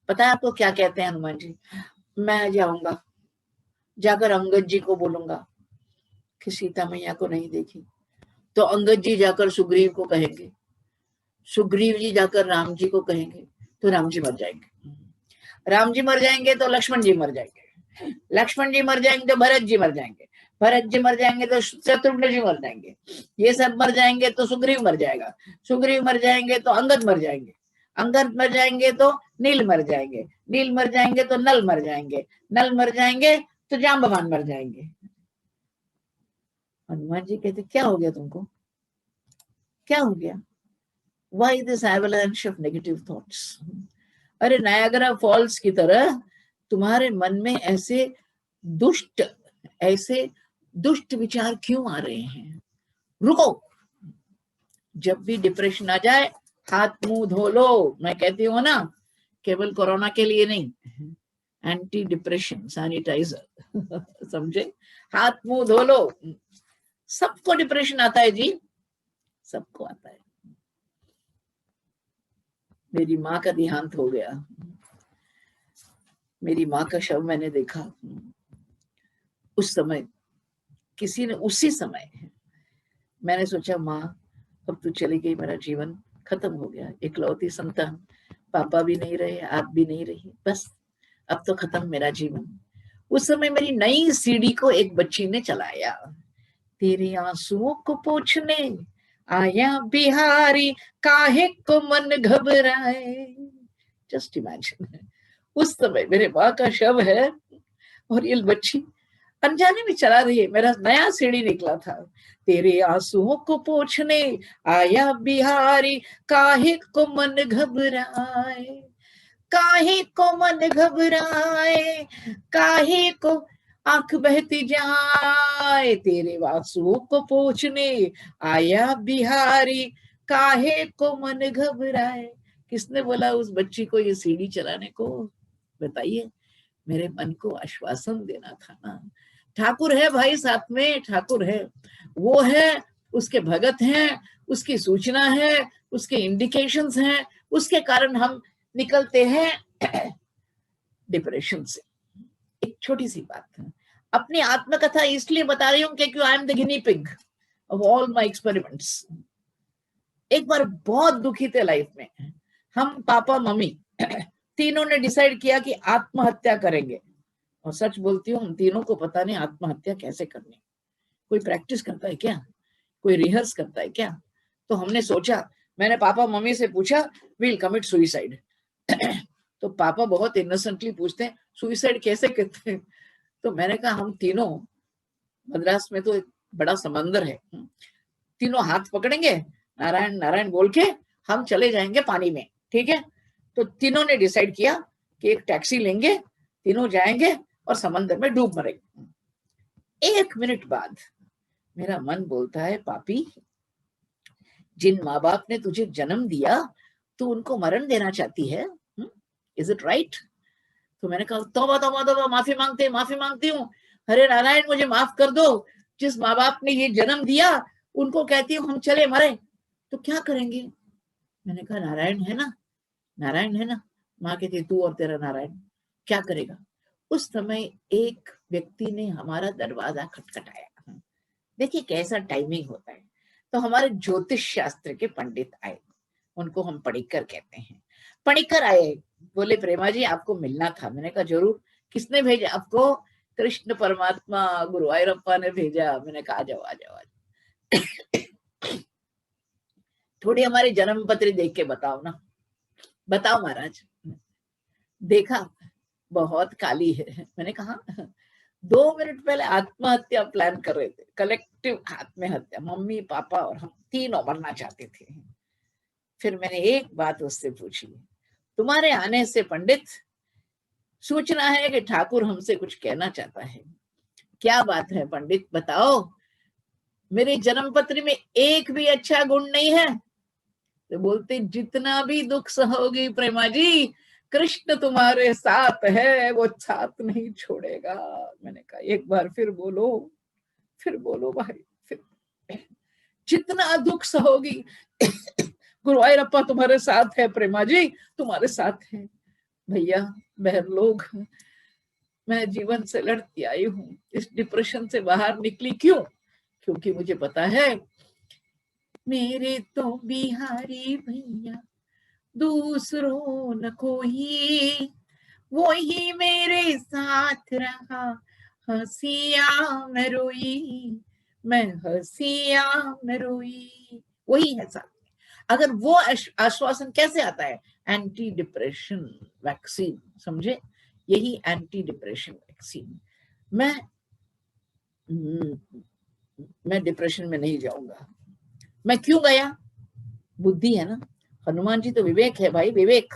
पता है आपको क्या कहते हैं हनुमान जी? मैं जाऊंगा, जाकर अंगद जी को बोलूंगा कि सीता मैया को नहीं देखी, तो अंगद जी जाकर सुग्रीव को कहेंगे, सुग्रीव जी जाकर राम जी को कहेंगे, तो राम जी मर जाएंगे, राम जी मर जाएंगे तो लक्ष्मण जी मर जाएंगे, लक्ष्मण जी मर जाएंगे तो भरत जी मर जाएंगे, भरत जी मर जाएंगे तो शत्रुघ्न जी मर जाएंगे, ये सब मर जाएंगे तो सुग्रीव मर जाएगा, सुग्रीव मर जाएंगे तो अंगद मर जाएंगे, अंगद मर जाएंगे तो नील मर जाएंगे, नील मर जाएंगे तो नल मर जाएंगे, नल मर जाएंगे तो जाम्बवान मर जाएंगे। हनुमान जी कहते क्या हो गया तुमको, क्या हो गया? Why this avalanche of negative thoughts? अरे नायग्रा फॉल्स की तरह तुम्हारे मन में ऐसे दुष्ट विचार क्यों आ रहे हैं? रुको, जब भी डिप्रेशन आ जाए हाथ मुंह धो लो। मैं कहती हूँ ना, केवल कोरोना के लिए नहीं, एंटी डिप्रेशन सैनिटाइजर समझे, हाथ मुंह धो लो। सबको डिप्रेशन आता है जी, सबको आता है। मेरी माँ का देहांत हो गया, मेरी माँ का शव मैंने देखा। उस समय किसी ने, उसी समय मैंने सोचा माँ अब तू चली गई, मेरा जीवन खत्म हो गया, इकलौती संतान, पापा भी नहीं रहे, आप भी नहीं रही, बस अब तो खत्म मेरा जीवन। उस समय मेरी नई सीढ़ी को एक बच्ची ने चलाया, तेरे आंसुओं को पोंछने आया बिहारी, काहे को मन घबराए, जस्ट इमेजिन, उस समय मेरे माँ का शव है और ये बच्ची अनजाने में चला रही है। मेरा नया सीढ़ी निकला था, तेरे आंसुओं को पोंछने आया बिहारी, काहे को मन घबराए, काहे को मन घबराए, काहे को आंख बहती जाए, तेरे आंसुओं को पोंछने आया बिहारी, काहे को मन घबराए। किसने बोला उस बच्ची को ये सीढ़ी चलाने को? बताइए। मेरे मन को आश्वासन देना था ना, ठाकुर है भाई साथ में, ठाकुर है, वो है, उसके भगत हैं, उसकी सूचना है, उसके इंडिकेशंस हैं, उसके कारण हम निकलते हैं डिप्रेशन से। एक छोटी सी बात है, अपनी आत्मकथा इसलिए बता रही हूँ क्योंकि I am the guinea pig of all my experiments. एक बार बहुत दुखी थे लाइफ में, हम पापा मम्मी तीनों ने डिसाइड किया कि आत्महत्या करेंगे। और सच बोलती हूँ, हम तीनों को पता नहीं आत्महत्या कैसे करनी। कोई प्रैक्टिस करता है क्या, कोई रिहर्स करता है क्या? तो हमने सोचा, मैंने पापा मम्मी से पूछा, विल कमिट सुइसाइड। तो पापा बहुत इनोसेंटली पूछते हैं, सुइसाइड कैसे करते हैं? तो मैंने कहा, हम तीनों, मद्रास में तो एक बड़ा समंदर है, तीनों हाथ पकड़ेंगे, नारायण नारायण बोल के हम चले जाएंगे पानी में, ठीक है? तो तीनों ने डिसाइड किया कि एक टैक्सी लेंगे, तीनों जाएंगे और समंदर में डूब मरेंगे। 1 मिनट बाद मेरा मन बोलता है, पापी, जिन माँ बाप ने तुझे जन्म दिया तो उनको मरण देना चाहती है, इज इट राइट? तो मैंने कहा, तौबा तौबा तौबा, माफी मांगती हूँ, हरे नारायण मुझे माफ कर दो। जिस माँ बाप ने ये जन्म दिया उनको कहती हूँ हम चले मरे तो क्या करेंगे? मैंने कहा, नारायण है ना, नारायण है ना। माँ कहती, तू और तेरा नारायण क्या करेगा? उस समय एक व्यक्ति ने हमारा दरवाजा खटखटाया। देखिए कैसा टाइमिंग होता है। तो हमारे ज्योतिष शास्त्र के पंडित आए, उनको हम पढ़िकर कहते हैं। पढ़िकर आए, बोले, प्रेमा जी आपको मिलना था। मैंने कहा, जरूर। किसने भेजा आपको? कृष्ण परमात्मा गुरुवायूरप्पा ने भेजा। मैंने कहा, आ जाओ आ जाओ आ जाओ। थोड़ी हमारी जन्म पत्री देख के बताओ ना, बताओ महाराज। देखा, बहुत काली है। मैंने कहा, 2 मिनट पहले आत्महत्या प्लान कर रहे थे, कलेक्टिव आत्महत्या, मम्मी पापा और हम तीनों मरना चाहते थे। फिर मैंने एक बात उससे पूछी, तुम्हारे आने से पंडित सूचना है कि ठाकुर हमसे कुछ कहना चाहता है। क्या बात है पंडित, बताओ। मेरी जन्मपत्री में एक भी अच्छा गुण नहीं है। तो बोलते, जितना भी दुख सहोगी प्रेमा जी, कृष्ण तुम्हारे साथ है, वो साथ नहीं छोड़ेगा। मैंने कहा, एक बार फिर बोलो भाई, फिर। जितना दुख सहोगी गुरुवायूरप्पा तुम्हारे साथ है, प्रेमा जी तुम्हारे साथ है। भैया बहन लोग, मैं जीवन से लड़ती आई हूँ, इस डिप्रेशन से बाहर निकली क्यों? क्योंकि मुझे पता है, मेरे तो बिहारी भैया दूसरों न कोई, वो ही मेरे साथ रहा, हंसिया मैं रोई, मैं हंसिया मैं रोई, वही है साथ। अगर वो आश्वासन कैसे आता है? एंटी डिप्रेशन वैक्सीन, समझे? यही एंटी डिप्रेशन वैक्सीन। मैं डिप्रेशन में नहीं जाऊंगा। मैं क्यों गया? बुद्धि है ना। हनुमान जी तो विवेक है भाई, विवेक।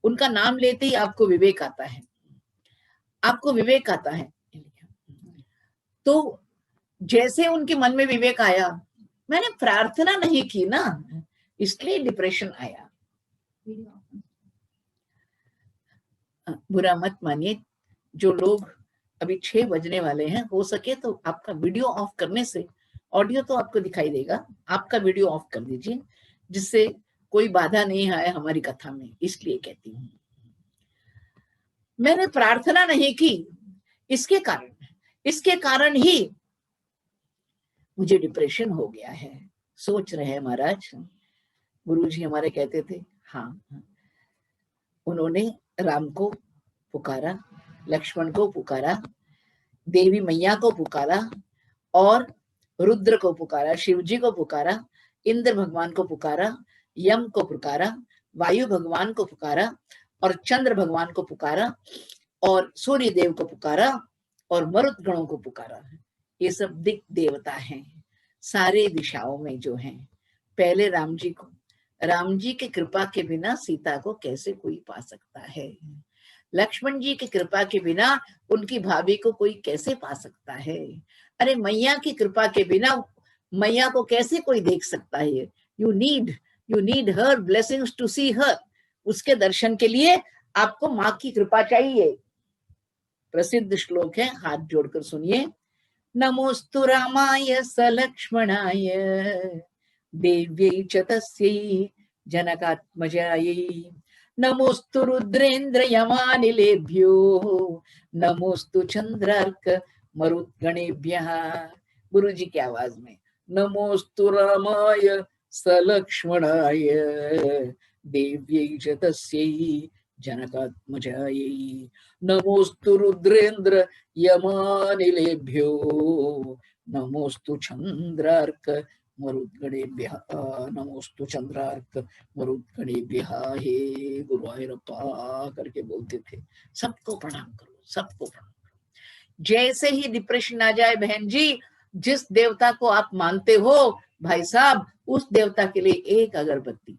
उनका नाम लेते ही आपको विवेक आता है, आपको विवेक आता है। तो जैसे उनके मन में विवेक आया, मैंने प्रार्थना नहीं की ना, इसलिए डिप्रेशन आया। बुरा मत मानिए, जो लोग अभी 6 बजने वाले हैं, हो सके तो आपका वीडियो ऑफ करने से, ऑडियो तो आपको दिखाई देगा, आपका वीडियो ऑफ कर दीजिए, जिससे कोई बाधा नहीं आए हमारी कथा में। इसलिए कहती हूँ, मैंने प्रार्थना नहीं की, इसके कारण ही मुझे डिप्रेशन हो गया है। सोच रहे हैं महाराज, गुरुजी हमारे कहते थे, हाँ, उन्होंने राम को पुकारा, लक्ष्मण को पुकारा, देवी मैया को पुकारा, और रुद्र को पुकारा, शिवजी को पुकारा, इंद्र भगवान को पुकारा, यम को पुकारा, वायु भगवान को पुकारा, और चंद्र भगवान को पुकारा और सूर्य देव को पुकारा और मरुत गणों को पुकारा। ये सब दिक देवता हैं सारे दिशाओं में जो हैं। पहले राम जी की कृपा के बिना सीता को कैसे कोई पा सकता है? लक्ष्मण जी की कृपा के बिना उनकी भाभी को कोई कैसे पा सकता है? अरे मैया की कृपा के बिना मैया को कैसे कोई देख सकता है? You need her blessings to see her. उसके दर्शन के लिए आपको माँ की कृपा चाहिए। प्रसिद्ध श्लोक है, हाथ जोड़कर सुनिए। नमोस्तु रामाय सलक्ष्मणाय देव्यै च तस्यै जनकात्मजायै नमोस्तु रुद्रेन्द्र यमानिलेभ्यो नमोस्तु चंद्रार्क मरुद्गणेभ्यः। गुरु जी की आवाज में, नमोस्तु रामाय सलक्ष्मणाय देव्यै च तस्यै जनकात्मजायै नमोस्तु रुद्रेन्द्र यमानिलेभ्यो नमोस्तु चंद्रार्क मरुद्गणेभ्यः नमोस्तु चंद्रार्क मरुद्गणेभ्यः। हे गुरुवायूरप्पा करके बोलते थे। सबको प्रणाम करो, सबको प्रणाम करो। जैसे ही डिप्रेशन आ जाए बहन जी, जिस देवता को आप मानते हो भाई साहब, उस देवता के लिए एक अगरबत्ती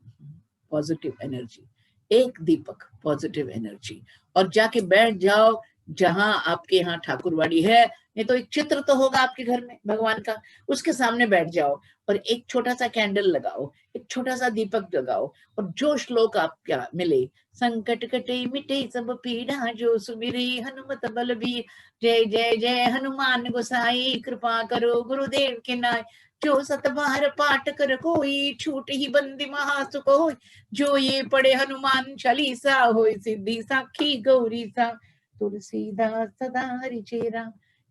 पॉजिटिव एनर्जी, एक दीपक पॉजिटिव एनर्जी, और जाके बैठ जाओ जहां आपके यहाँ ठाकुरवाड़ी है, नहीं तो एक चित्र तो होगा आपके घर में भगवान का, उसके सामने बैठ जाओ और एक छोटा सा कैंडल लगाओ, एक छोटा सा दीपक लगाओ, और जो श्लोक आपको मिले, संकट कटे मिटे सब पीड़ा जो सुमिरे हनुमत बलबीर, जय जय जय हनुमान गोसाई कृपा करो गुरुदेव के नाय, जो सत बार पाठ कर कोई छूट ही बंदी महासुख होय, जो ये पढ़े हनुमान चालीसा होय सिद्धि साखी गौरी सा, तुलसीदास सदा हरिचेरा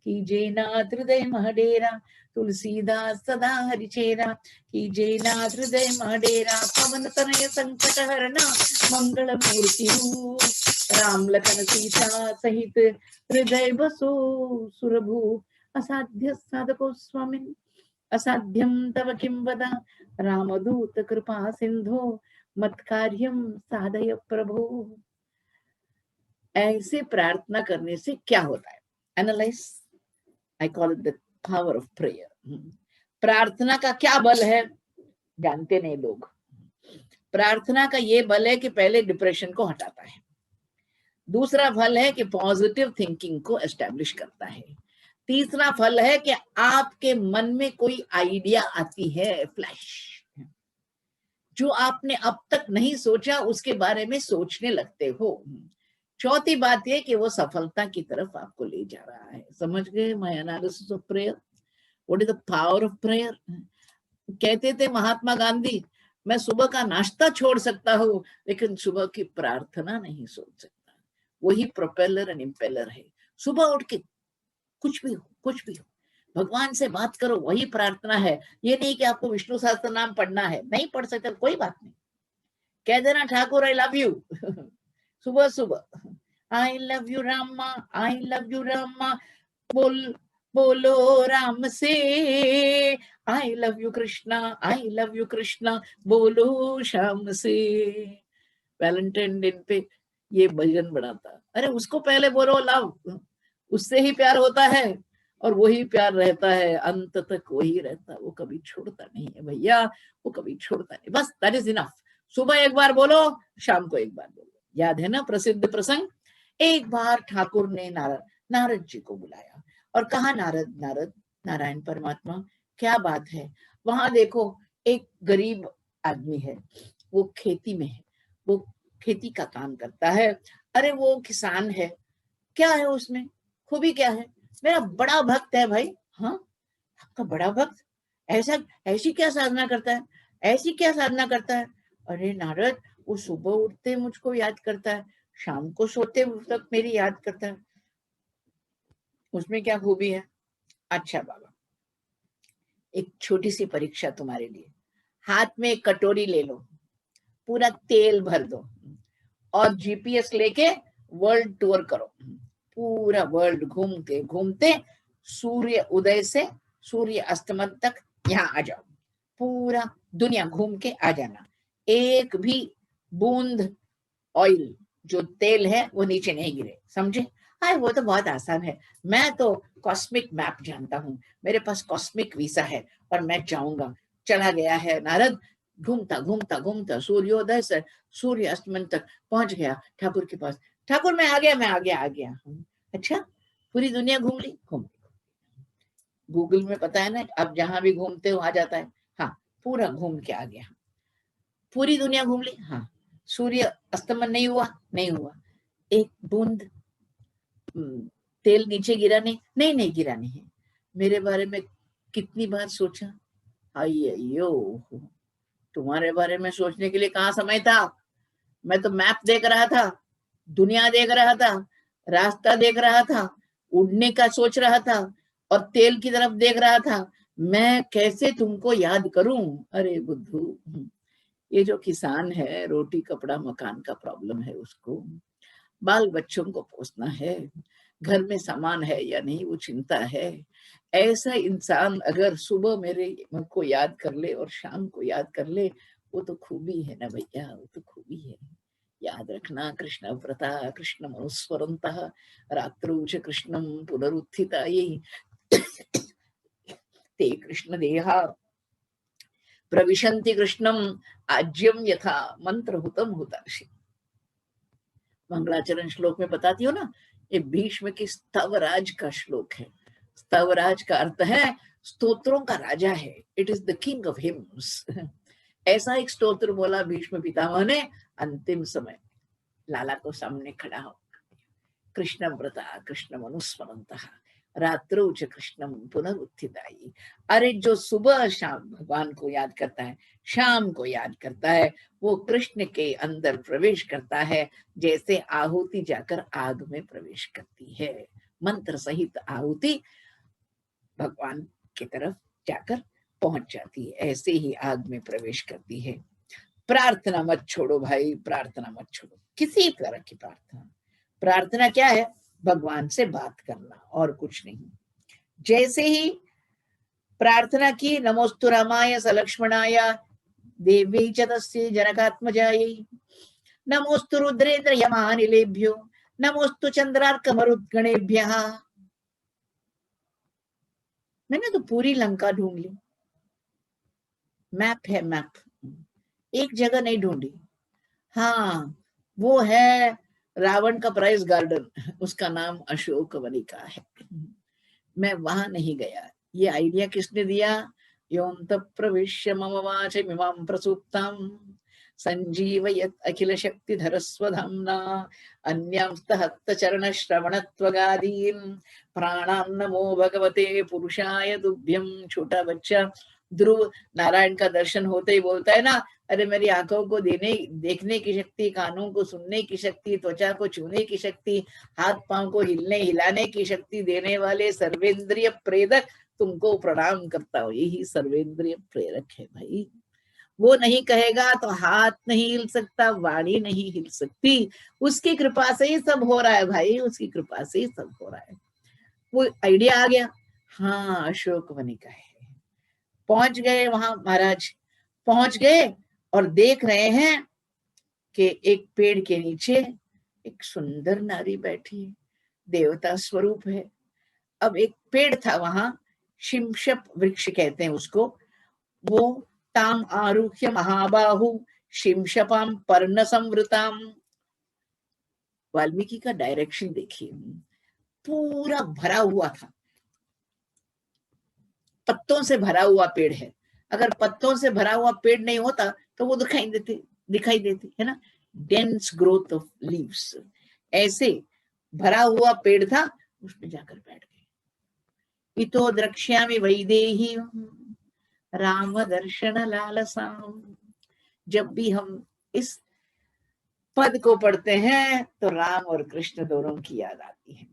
कीजे नाथ हृदय महडेरा, तुलसीदास सदा हरिचेरा कीजे नाथ हृदय महडेरा, पवन तनय संकट हरना मंगल मूर्ति राम लखन सीता सहित हृदय बसो सुरभु, असाध्य साधको स्वामिन असाध्यम तव किं वदा, रामदूत कृपा सिंधो मत कार्यम साधय प्रभु। ऐसे प्रार्थना करने से क्या होता है? Analyse, I call it the power of prayer. प्रार्थना का क्या बल है जानते नहीं लोग। प्रार्थना का ये बल है कि पहले डिप्रेशन को हटाता है, दूसरा फल है कि पॉजिटिव थिंकिंग को एस्टैब्लिश करता है, तीसरा फल है कि आपके मन में कोई आइडिया आती है, फ्लैश, जो आपने अब तक नहीं सोचा उसके बारे में सोचने लगते हो। चौथी बात यह कि वो सफलता की तरफ आपको ले जा रहा है। समझ गए my analysis of prayer? What is the power of prayer? कहते थे महात्मा गांधी, मैं सुबह का नाश्ता छोड़ सकता हूँ लेकिन सुबह की प्रार्थना नहीं छोड़ सकता। वही प्रोपेलर एंड इम्पेलर है। सुबह उठ के कुछ भी हो भगवान से बात करो, वही प्रार्थना है। ये नहीं कि आपको विष्णु सहस्त्र नाम पढ़ना है, नहीं पढ़ सकते कोई बात नहीं, कह देना ठाकुर आई लव यू सुबह सुबह I love you Rama, I love you Rama, बोलो राम से, I love you Krishna, I love you Krishna, बोलो शाम से। वैलेंटाइन दिन पे ये भजन बनाता, अरे उसको पहले बोलो लव, उससे ही प्यार होता है और वही प्यार रहता है, अंत तक वही रहता, वो कभी छोड़ता नहीं है भैया, वो कभी छोड़ता नहीं। बस दैट इज इनफ। सुबह एक बार बोलो, शाम को एक बार बोलो। याद है ना प्रसिद्ध प्रसंग? एक बार ठाकुर ने नारद जी को बुलाया और कहा, नारद नारायण परमात्मा क्या बात है, वहां देखो एक गरीब आदमी है, वो खेती में है, वो खेती का काम करता है, अरे वो किसान है, क्या है उसमें खूबी क्या है? मेरा बड़ा भक्त है भाई। हाँ, आपका बड़ा भक्त ऐसी क्या साधना करता है, ऐसी क्या साधना करता है? अरे नारद, वो सुबह उठते मुझको याद करता है, शाम को सोते तक मेरी याद करता है, उसमें क्या खूबी है? अच्छा बाबा, एक छोटी सी परीक्षा तुम्हारे लिए, हाथ में एक कटोरी ले लो, पूरा तेल भर दो और जीपीएस लेके वर्ल्ड टूर करो, पूरा वर्ल्ड घूमते घूमते सूर्य उदय से सूर्य अस्तमन तक यहाँ आ जाओ, पूरा दुनिया घूम के आ जाना, एक भी बूंद ऑयल जो तेल है वो नीचे नहीं गिरे, समझे? हाँ, वो तो बहुत आसान है। मैं तो कॉस्मिक मैप जानता हूँ, मेरे पास कॉस्मिक वीसा है और मैं जाऊंगा। चला गया है नारद, घूमता घूमता घूमता सूर्योदय से सूर्य अस्तमन तक पहुंच गया ठाकुर के पास। ठाकुर मैं आ गया, मैं आ गया। अच्छा, पूरी दुनिया घूम ली? घूम, गूगल में पता है ना, अब जहां भी घूमते हो आ जाता है। हाँ, पूरा घूम के आ गया, पूरी दुनिया घूम ली। हाँ, सूर्य अस्तमन नहीं हुआ? नहीं हुआ। एक बूंद तेल नीचे गिरा नहीं? नहीं नहीं, गिरा नहीं है। मेरे बारे में कितनी बार सोचा? अयो, तुम्हारे बारे में सोचने के लिए कहाँ समय था? मैं तो मैप देख रहा था, दुनिया देख रहा था, रास्ता देख रहा था, उड़ने का सोच रहा था और तेल की तरफ देख रहा था। मैं कैसे तुमको याद करूं? अरे बुद्धू, ये जो किसान है, रोटी कपड़ा मकान का प्रॉब्लम है उसको, बाल बच्चों को पोसना है, घर में सामान है या नहीं वो चिंता है। ऐसा इंसान अगर सुबह मेरे को याद कर ले और शाम को याद कर ले, वो तो खूबी है ना भैया, वो तो खूबी है। याद रखना, कृष्ण व्रता कृष्ण मनुस्मरंत रात्रौ च कृष्णं पुनरुत्थिता ये ते कृष्ण देहा प्रविशन्ति कृष्णम आज्यम यथा मंत्र हुतम हुताशि। मंगलाचरण श्लोक में बताती हो ना, ये भीष्म की स्तवराज का श्लोक है। स्तवराज का अर्थ है स्तोत्रों का राजा है, it is the king of hymns. ऐसा एक स्तोत्र बोला भीष्म पितामह ने अंतिम समय, लाला को सामने खड़ा हो, कृष्ण व्रता कृष्ण मनुस्मरंत रात्रौ च कृष्णम पुनरुत्थिताई। अरे जो सुबह शाम भगवान को याद करता है, शाम को याद करता है, वो कृष्ण के अंदर प्रवेश करता है, जैसे आहुति जाकर आग में प्रवेश करती है। मंत्र सहित आहुति भगवान की तरफ जाकर पहुंच जाती है, ऐसे ही आग में प्रवेश करती है। प्रार्थना मत छोड़ो भाई, प्रार्थना मत छोड़ो, किसी तरह की प्रार्थना। प्रार्थना क्या है? भगवान से बात करना और कुछ नहीं। जैसे ही प्रार्थना की, नमोस्तु रामाय सलक्ष्मणाय देवी च तस्यै जनकात्मजायै, नमोस्तु रुद्रेन्द्र यमानिलेभ्यो, नमोस्तु चंद्रार्क मरुद्गणेभ्यः। मैंने तो पूरी लंका ढूंढ ली, मैप है मैप, एक जगह नहीं ढूंढी। हाँ, वो है रावण का प्राइस गार्डन, उसका नाम अशोक वनिका है, मैं वहां नहीं गया। ये आइडिया किसने दिया? योऽन्तः प्रविश्य मम वाचमिमां प्रसूप्तां संजीवयत् अखिल शक्तिधर स्वधाम्ना अन्यांस्तहस्तचरणश्रवणत्वगादीन् प्राणान् नमो भगवते पुरुषाय तुभ्यं। छोटा बच्चा ध्रुव नारायण का दर्शन होते ही बोलता है ना, अरे मेरी आंखों को देखने की शक्ति, कानों को सुनने की शक्ति, त्वचा को छूने की शक्ति, हाथ पांव को हिलने हिलाने की शक्ति देने वाले सर्वेंद्रिय प्रेरक तुमको प्रणाम करता हूं। यही सर्वेंद्रिय प्रेरक है भाई। वो नहीं कहेगा तो हाथ नहीं हिल सकता, वाणी नहीं हिल सकती, उसकी कृपा से ही सब हो रहा है भाई, उसकी कृपा से ही सब हो रहा है। वो आइडिया आ गया। हाँ, अशोक वनिका है। पहुंच गए वहां महाराज, पहुंच गए और देख रहे हैं कि एक पेड़ के नीचे एक सुंदर नारी बैठी है, देवता स्वरूप है। अब एक पेड़ था वहां, शिमशप वृक्ष कहते हैं उसको, वो ताम आरुह्य महाबाहु शिमशपाम पर्ण संवृताम। वाल्मीकि का डायरेक्शन देखिए, पूरा भरा हुआ था, पत्तों से भरा हुआ पेड़ है। अगर पत्तों से भरा हुआ पेड़ नहीं होता तो वो दिखाई देती है ना, डेंस ग्रोथ ऑफ लीव्स। ऐसे भरा हुआ पेड़ था, उसमें जाकर बैठ गए। इतो द्रक्ष्यामि वैदेही राम दर्शन लालसाम। जब भी हम इस पद को पढ़ते हैं तो राम और कृष्ण दोनों की याद आती है।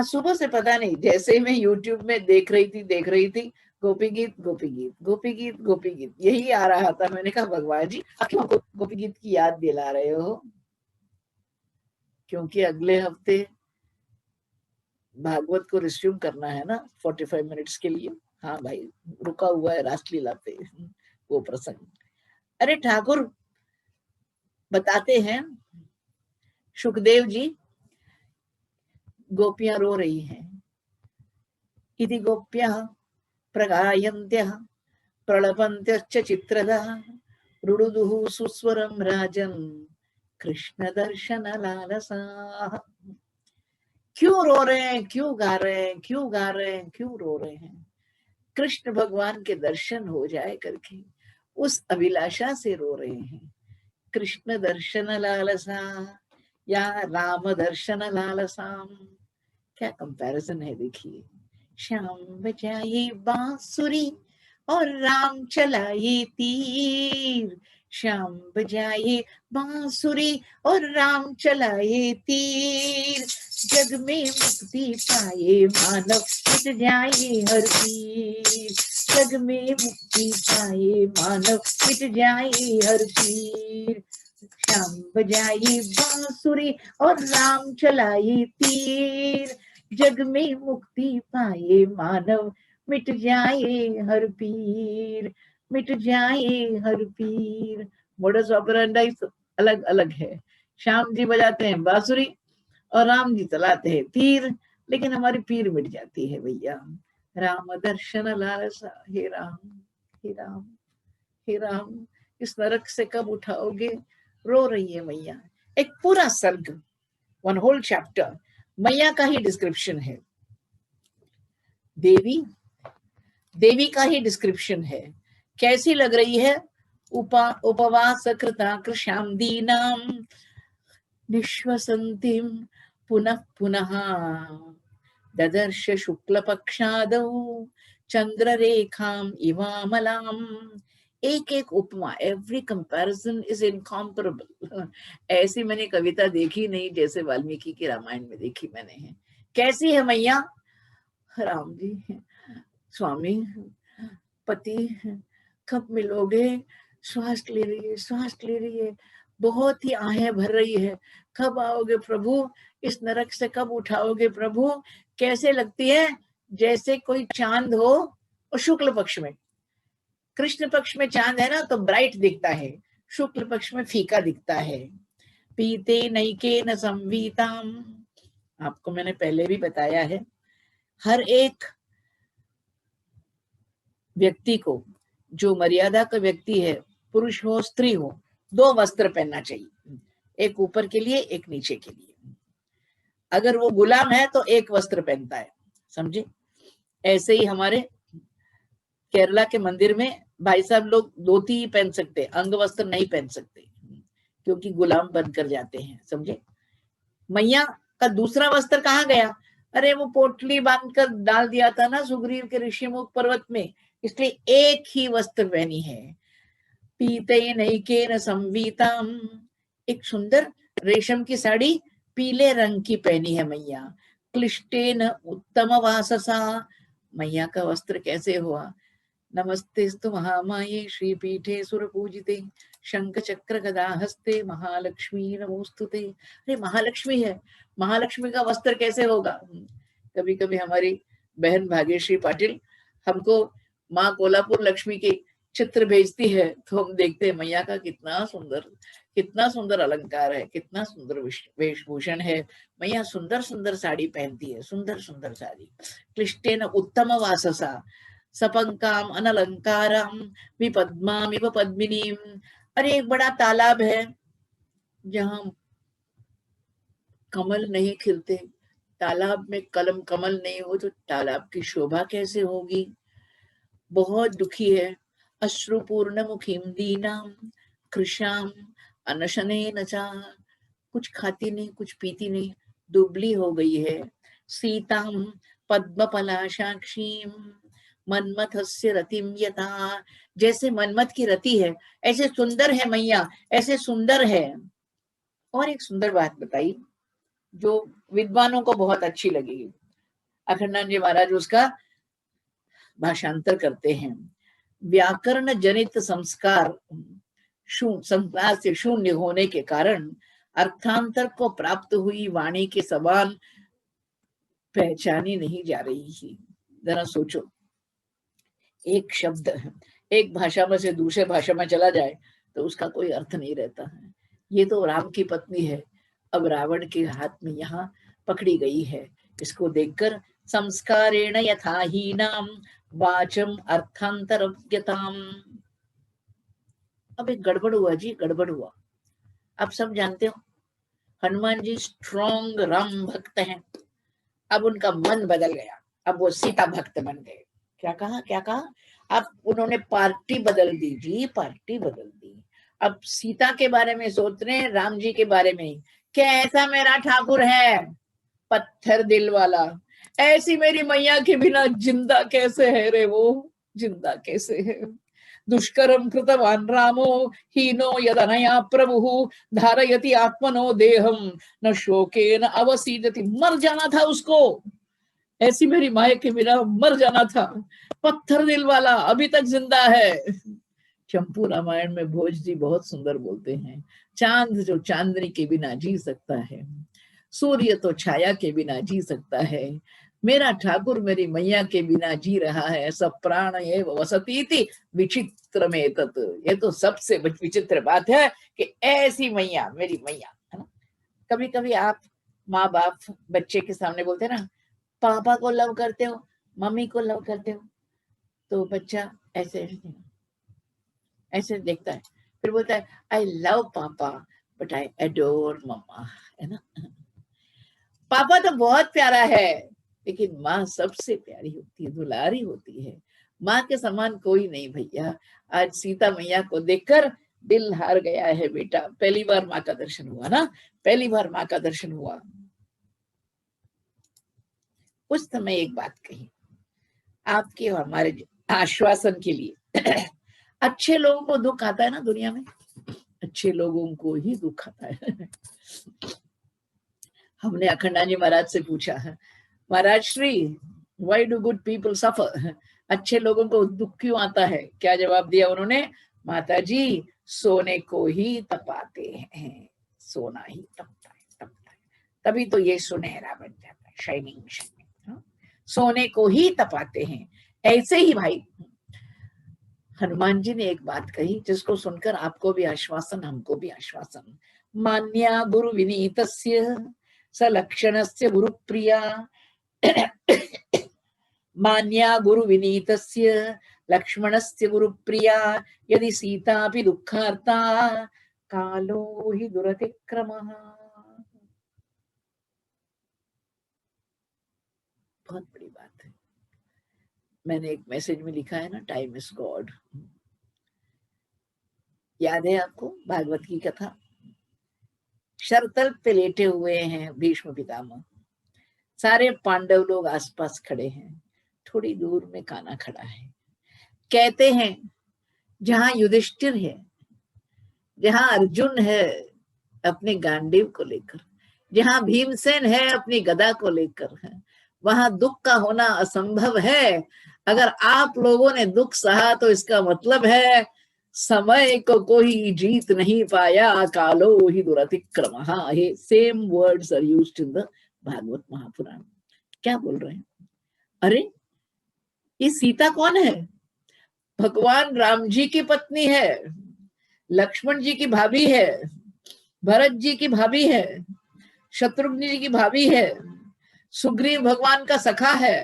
सुबह से पता नहीं, जैसे मैं यूट्यूब में देख रही थी गोपी गीत गोपी गीत गोपी गीत गोपी गीत, यही आ रहा था। मैंने कहा भगवान जी आप क्यों गोपी गीत की याद दिला रहे हो? क्योंकि अगले हफ्ते भागवत को रिज्यूम करना है ना 45 मिनट्स के लिए। हाँ भाई, रुका हुआ है रासलीला पे वो प्रसंग। अरे ठाकुर बताते हैं सुखदेव जी, गोपियां रो रही हैं। इति गोप्यः प्रगायन्त्यः प्रलपन्त्यश्च चित्रदः रुरुदुः सुस्वरं राजन् कृष्ण दर्शन लालसाः। क्यों रो रहे हैं, क्यों गा रहे हैं, क्यों गा रहे हैं, क्यों रो रहे हैं? कृष्ण भगवान के दर्शन हो जाए करके उस अभिलाषा से रो रहे हैं। कृष्ण दर्शन लालसा या राम दर्शन लालसाम, क्या कंपैरिजन है देखिए। श्याम बजाए बांसुरी और राम चलाए तीर, श्याम बजाए बांसुरी और राम चलाए तीर, जग में मुक्ति पाए मानव मिट जाए हर पीर, जग में मुक्ति पाए मानव मिट जाए हर पीर, श्याम बजाए बांसुरी और राम चलाए तीर, जग में मुक्ति पाए मानव मिट जाए हर पीर, मिट जाए हर पीर। मोडस ऑपरेंडी अलग अलग है। श्याम जी बजाते हैं बांसुरी और राम जी चलाते हैं तीर, लेकिन हमारी पीर मिट जाती है भैया। राम दर्शन लालसा, हे राम, हे राम, हे राम, इस नरक से कब उठाओगे? रो रही है मैया। एक पूरा सर्ग, वन होल चैप्टर मैया का ही डिस्क्रिप्शन है। देवी, देवी का ही डिस्क्रिप्शन है। कैसी लग रही है? उपवास कृता कृशाम दीनाम निश्वसंतीम पुनः पुनः ददर्श शुक्ल पक्षादौ चंद्ररेखाम इवामलाम। एक एक उपमा, एवरी कंपैरिजन इज इनकॉम्परेबल। ऐसी मैंने कविता देखी नहीं जैसे वाल्मीकि की रामायण में देखी मैंने है। कैसी है मैया? राम जी, स्वामी, पति, कब मिलोगे? श्वास ले रही है, श्वास ले रही है, बहुत ही आहें भर रही है। कब आओगे प्रभु? इस नरक से कब उठाओगे प्रभु? कैसे लगती है? जैसे कोई चांद हो और शुक्ल पक्ष में। कृष्ण पक्ष में चांद है ना तो ब्राइट दिखता है, शुक्ल पक्ष में फीका दिखता है। पीते नैके न संवीताम, आपको मैंने पहले भी बताया है, हर एक व्यक्ति को, जो मर्यादा का व्यक्ति है, पुरुष हो स्त्री हो, 2 वस्त्र पहनना चाहिए, एक ऊपर के लिए एक नीचे के लिए। अगर वो गुलाम है तो 1 वस्त्र पहनता है, समझे? ऐसे ही हमारे केरला के मंदिर में भाई साहब लोग धोती ही पहन सकते, अंग वस्त्र नहीं पहन सकते, क्योंकि गुलाम बनकर जाते हैं, समझे? मैया का दूसरा वस्त्र कहाँ गया? अरे वो पोटली बांधकर डाल दिया था ना सुग्रीव के ऋषिमुख पर्वत में, इसलिए एक ही वस्त्र पहनी है। पीते नैके न संवीताम, एक सुंदर रेशम की साड़ी पीले रंग की पहनी है मैया। क्लिष्टे न उत्तम वाससा, मैया का वस्त्र कैसे हुआ? नमस्तेस्तु महामाये श्रीपीठे सुरपूजिते शंख चक्र गदा हस्ते महालक्ष्मी नमोस्तुते। अरे महालक्ष्मी है, महालक्ष्मी का वस्त्र कैसे होगा? कभी कभी हमारी बहन भाग्यश्री पाटिल हमको माँ कोल्हापुर लक्ष्मी के चित्र भेजती है, तो हम देखते हैं मैया का कितना सुंदर अलंकार है, कितना सुंदर वेशभूषण है। मैया सुंदर सुंदर साड़ी पहनती है, सुंदर सुंदर साड़ी। क्लिष्टेन उत्तम वाससा सपंकाम अनलंकारम विपद्मामिव पद्मिनीम। अरे एक बड़ा तालाब है जहां कमल नहीं खिलते, तालाब में कमल नहीं हो तो तालाब की शोभा कैसे होगी? बहुत दुखी है। अश्रुपूर्ण मुखीम दीनाम कृशाम अनशने नचा, कुछ खाती नहीं, कुछ पीती नहीं, दुबली हो गई है। सीताम पद्म पलाशाक्षीम मनमथस्य रतिम यथा, जैसे मनमथ की रति है ऐसे सुंदर है मैया, ऐसे सुंदर है। और एक सुंदर बात बताई जो विद्वानों को बहुत अच्छी लगेगी। अखंडानंद जी महाराज उसका भाषांतर करते हैं। व्याकरण जनित संस्कार से शून्य होने के कारण अर्थांतर को प्राप्त हुई वाणी के समान पहचानी नहीं जा रही थी। जरा सोचो, एक शब्द एक भाषा में से दूसरे भाषा में चला जाए तो उसका कोई अर्थ नहीं रहता है। ये तो राम की पत्नी है, अब रावण के हाथ में यहाँ पकड़ी गई है। इसको देखकर संस्कारेण यथा हीनाम वाचम अर्थांतरज्ञताम। अब एक गड़बड़ हुआ जी, गड़बड़ हुआ। आप सब जानते हो हनुमान जी स्ट्रॉन्ग राम भक्त हैं। अब उनका मन बदल गया, अब वो सीता भक्त बन गए। क्या कहा, क्या कहा? अब उन्होंने पार्टी बदल दी जी, पार्टी बदल दी। अब सीता के बारे में सोच रहे हैं, राम जी के बारे में। कैसा मेरा ठाकुर है, पत्थर दिल वाला, ऐसी मेरी मैया के बिना जिंदा कैसे है रे वो, जिंदा कैसे है। दुष्करम कृतवान रामो हीनो यदनया प्रभु धारयति आत्मनो देहम न शोकेन अवसीदति। मर जाना था उसको, ऐसी मेरी माए के बिना मर जाना था। पत्थर दिल वाला अभी तक जिंदा है। चंपू रामायण में भोज जी बहुत सुंदर बोलते हैं, चांद जो चांदनी के बिना जी सकता है, सूर्य तो छाया के बिना जी सकता है, मेरा ठाकुर मेरी मैया के बिना जी रहा है। सब प्राण एव वसतीति विचित्र में तत्। ये तो सबसे विचित्र बात है कि ऐसी मैया मेरी मैया है ना। कभी कभी आप माँ बाप बच्चे के सामने बोलते हैं ना, पापा को लव करते हो, मम्मी को लव करते हो, तो बच्चा ऐसे ऐसे देखता है, फिर बोलता है आई लव पापा बट आई एडोर मम्मा, है ना। पापा तो बहुत प्यारा है, लेकिन माँ सबसे प्यारी होती है, दुलारी होती है। माँ के समान कोई नहीं भैया। आज सीता मैया को देखकर दिल हार गया है बेटा। पहली बार माँ का दर्शन हुआ ना, पहली बार माँ का दर्शन हुआ। उस समय एक बात कही आपके और हमारे आश्वासन के लिए। अच्छे लोगों को दुख आता है ना दुनिया में, अच्छे लोगों को ही दुख आता है। हमने अखंडाजी महाराज से पूछा है, Maharaj Shri why do good people suffer, अच्छे लोगों को दुख क्यों आता है? क्या जवाब दिया उन्होंने? माता जी सोने को ही तपाते हैं, सोना ही तपता है, तभी तो ये सुनहरा बन जाता है, शाइनिंग शाइनिंग। सोने को ही तपाते हैं। ऐसे ही भाई हनुमान जी ने एक बात कही जिसको सुनकर आपको भी आश्वासन, हमको भी आश्वासन। मान्या गुरु विनीतस्य सलक्षणस्य गुरु प्रिया। मान्या गुरु विनीतस्य लक्ष्मणस्य गुरु प्रिया यदि सीता भी दुखार्ता कालो ही दुरतिक्रमः। बहुत बड़ी बात है। मैंने एक मैसेज में लिखा है ना, टाइम इज गॉड। याद है आपको भागवत की कथा? शरतल पे लेटे हुए हैं भीष्म पितामह, सारे पांडव लोग आसपास खड़े हैं, थोड़ी दूर में कान्हा खड़ा है। कहते हैं जहां युधिष्ठिर है, जहां अर्जुन है अपने गांडीव को लेकर, जहां भीमसेन है अपनी गदा को लेकर है, वहां दुख का होना असंभव है। अगर आप लोगों ने दुख सहा तो इसका मतलब है समय को कोई जीत नहीं पाया, कालो ही दुरतिक्रमः। ये same words are used in the Bhagavata Mahapurana. क्या बोल रहे हैं? अरे ये सीता कौन है? भगवान राम जी की पत्नी है, लक्ष्मण जी की भाभी है, भरत जी की भाभी है, शत्रुघ्न जी की भाभी है, सुग्रीव भगवान का सखा है,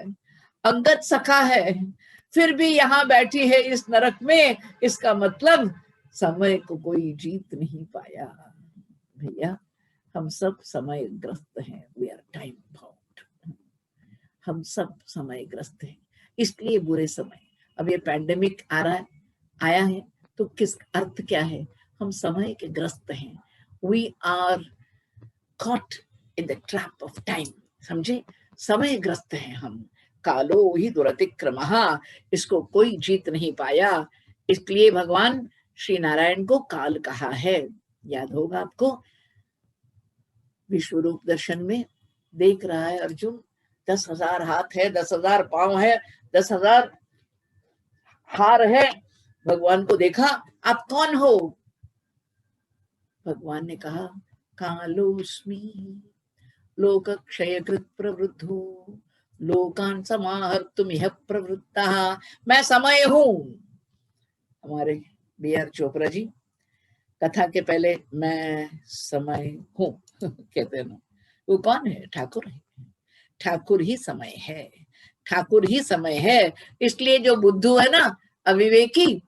अंगद सखा है, फिर भी यहाँ बैठी है इस नरक में। इसका मतलब समय को कोई जीत नहीं पाया। भैया हम सब समय ग्रस्त हैं, वी आर टाइम बाउंड। हम सब समय ग्रस्त हैं, इसलिए बुरे समय। अब ये पैंडेमिक आ रहा है, आया है, तो किस अर्थ क्या है? हम समय के ग्रस्त हैं। We are caught in the trap of time, समझे? समय ग्रस्त हैं हम। कालो ही दुरतिक्रमः, इसको कोई जीत नहीं पाया। इसलिए भगवान श्री नारायण को काल कहा है। याद होगा आपको विश्व रूप दर्शन में देख रहा है अर्जुन, 10,000 हाथ है, 10,000 पांव है, 10,000 हार है। भगवान को देखा, आप कौन हो? भगवान ने कहा कालोस्मि लोक क्षयकृत प्रवृद्धो लोकान समाहर्तुमिह प्रवृत्तः। मैं समय हूं। हमारे बी आर चोपड़ा जी कथा के पहले मैं समय हूं, कहते हैं ना, वो कौन है? ठाकुर है। ठाकुर ही समय है, ठाकुर ही समय है। इसलिए जो बुद्धू है ना, अविवेकी,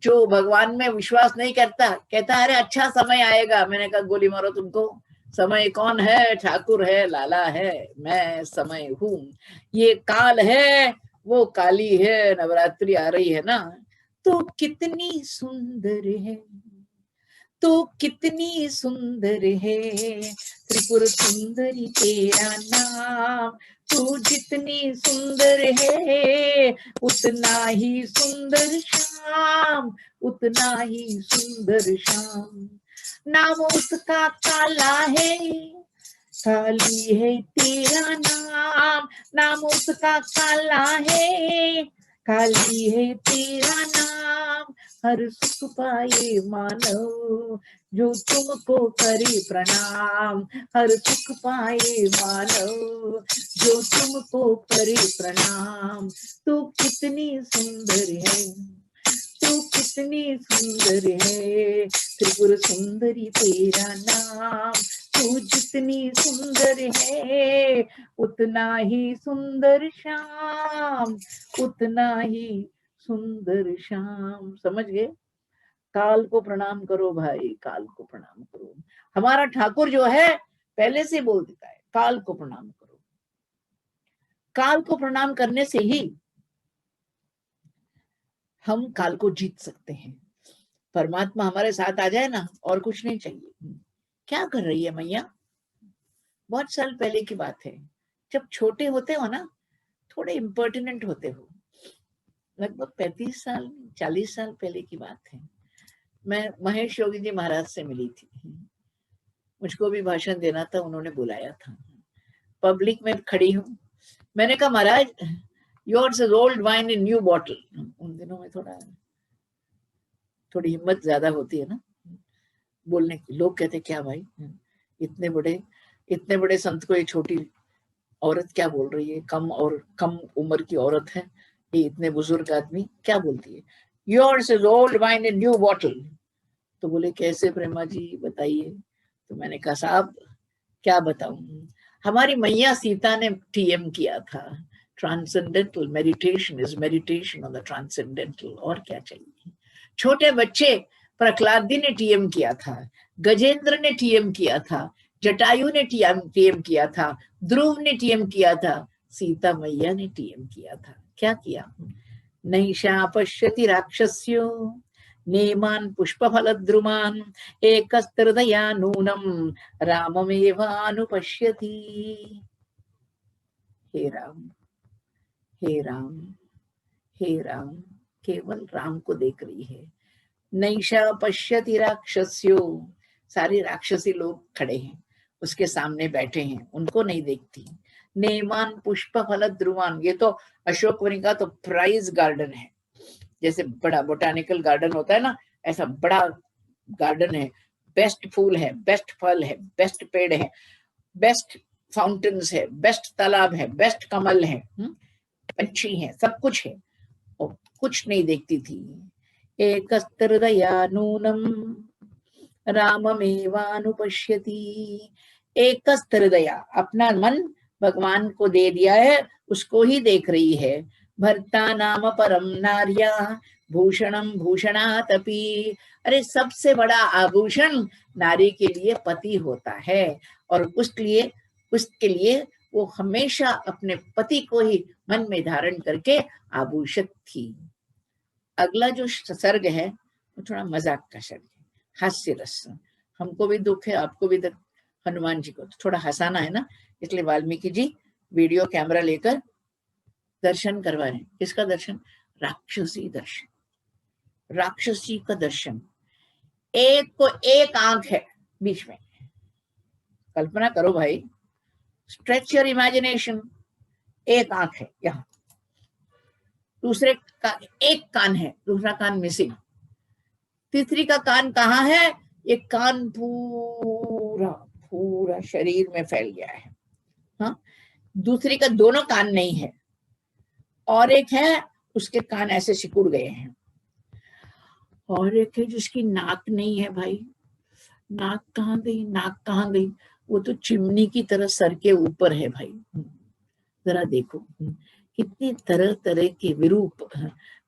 जो भगवान में विश्वास नहीं करता, कहता है अरे अच्छा समय आएगा। मैंने कहा गोली मारो तुमको, समय कौन है? ठाकुर है, लाला है, मैं समय हूं। ये काल है, वो काली है। नवरात्रि आ रही है ना, तो कितनी सुंदर है, तो कितनी सुंदर है त्रिपुर सुंदरी तेरा नाम। तू जितनी सुंदर है उतना ही सुंदर श्याम, उतना ही सुंदर श्याम। नाम उसका काला है, काली है तेरा नाम। नाम उसका काला है, काली है तेरा नाम। हर सुख पाए मानव जो तुमको करे प्रणाम। हर सुख पाए मानव जो तुमको करे प्रणाम। तू कितनी सुंदर है, तू कितनी सुंदर है त्रिपुर सुंदरी तेरा नाम। तू जितनी सुंदर है उतना ही सुंदर श्याम, उतना ही सुंदर श्याम। समझ गए? काल को प्रणाम करो भाई, काल को प्रणाम करो। हमारा ठाकुर जो है पहले से बोल देता है काल को प्रणाम करो। काल को प्रणाम करने से ही हम काल को जीत सकते हैं। परमात्मा हमारे साथ आ जाए ना, और कुछ नहीं चाहिए। क्या कर रही है मैया? बहुत साल पहले की बात है, जब छोटे होते हो ना, थोड़े इम्पर्टिनेंट होते हो, लगभग 35 साल 40 साल पहले की बात है। मैं महेश योगी जी महाराज से मिली थी, मुझको भी भाषण देना था, उन्होंने बुलाया था। पब्लिक में खड़ी हूँ, मैंने कहा Maharaj yours is old wine in new bottle. उन दिनों में थोड़ी हिम्मत ज्यादा होती है ना बोलने की। लोग कहते क्या भाई, इतने बड़े संत को ये छोटी औरत क्या बोल रही है, कम उम्र की औरत है ये, इतने बुजुर्ग आदमी क्या बोलती है? Yours is old wine in new bottle. तो बोले कैसे प्रेमा जी बताइए। तो मैंने कहा साहब क्या बताऊं, हमारी मैया सीता ने टीएम किया था, transcendental meditation is meditation on the transcendental. और क्या चाहिए? छोटे बच्चे प्रहलादी ने टीएम किया था, गजेंद्र ने टीएम किया था, जटायु ने टीएम किया था, ध्रुव ने टीएम किया था, सीता मैया ने टीएम किया था। क्या किया? नैषा पश्यति राक्षस्यो नेमान् पुष्पफलद्रुमान् एकस्त्रदया नूनं राममेवानुपश्यति। हे राम, हे राम, हे राम, केवल राम को देख रही है। नैषा पश्यति राक्षस्यो, सारे राक्षसी लोग खड़े हैं, उसके सामने बैठे हैं, उनको नहीं देखती। नेमान पुष्प फल ध्रुवान, ये तो अशोकवनी का तो प्राइज गार्डन है, जैसे बड़ा बोटानिकल गार्डन होता है ना, ऐसा बड़ा गार्डन है। बेस्ट फूल है, बेस्ट फल है, बेस्ट पेड़ है, बेस्ट फाउंटेन्स है, बेस्ट तालाब है, बेस्ट कमल है, पंछी है, सब कुछ है, और कुछ नहीं देखती थी। एकस्त्रदया नूनम राममेवानुपश्यति। एकस्त्रदया, अपना मन भगवान को दे दिया है, उसको ही देख रही है। भर्ता नाम परम नार्या भूषणम भूषणातपि। अरे सबसे बड़ा आभूषण नारी के लिए पति होता है, और उसके लिए वो हमेशा अपने पति को ही मन में धारण करके आभूषित थी। अगला जो सर्ग है वो थोड़ा मजाक का सर्ग है, हास्य रस। हमको भी दुख है, आपको भी दुख, हनुमान जी को तो थोड़ा हंसाना है ना, इसलिए वाल्मीकि जी वीडियो कैमरा लेकर दर्शन करवा रहे हैं। किसका दर्शन? राक्षसी दर्शन, राक्षसी का दर्शन। एक को एक आंख है बीच में, कल्पना करो भाई, स्ट्रेच योर इमेजिनेशन। एक आंख है यहाँ, दूसरे का एक कान है, दूसरा कान मिसिंग, तीसरी का कान कहाँ है? ये कान पूरा पूरा शरीर में फैल गया है। हाँ, दूसरी का दोनों कान नहीं है, और एक है उसके कान ऐसे सिकुड़ गए हैं, और एक है जिसकी नाक नहीं है भाई। नाक कहाँ गई, नाक कहाँ गई? वो तो चिमनी की तरह सर के ऊपर है भाई। जरा देखो कितनी तरह तरह के विरूप,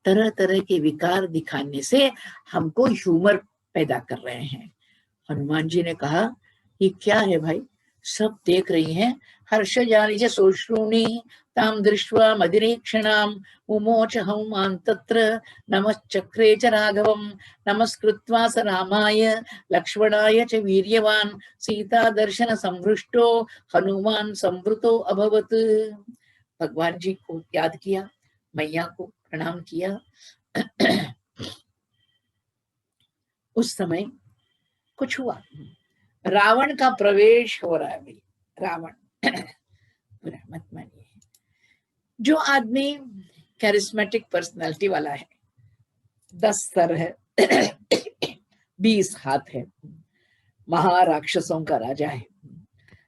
तरह तरह के विकार दिखाने से हमको ह्यूमर पैदा कर रहे हैं। हनुमान जी ने कहा ये क्या है भाई, सब देख रही हैं। हर्ष जानी च सोश्रूणी ताम दृष्ट्वा मदिरेक्षणाम उमोच हनुमान तत्र नमश्चक्रे च राघवम नमस्कृत्वा स रामाय लक्ष्मणाय च वीर्यवान सीता दर्शन संहृष्टो हनुमान संवृतो अभवत। भगवान जी को याद किया, मैया को प्रणाम किया। उस समय कुछ हुआ, रावण का प्रवेश हो रहा है भाई। रावण बुरा मत मानिए। जो आदमी कैरिस्मेटिक पर्सनालिटी वाला है, 10 सर है, 20 हाथ है, महाराक्षसों का राजा है,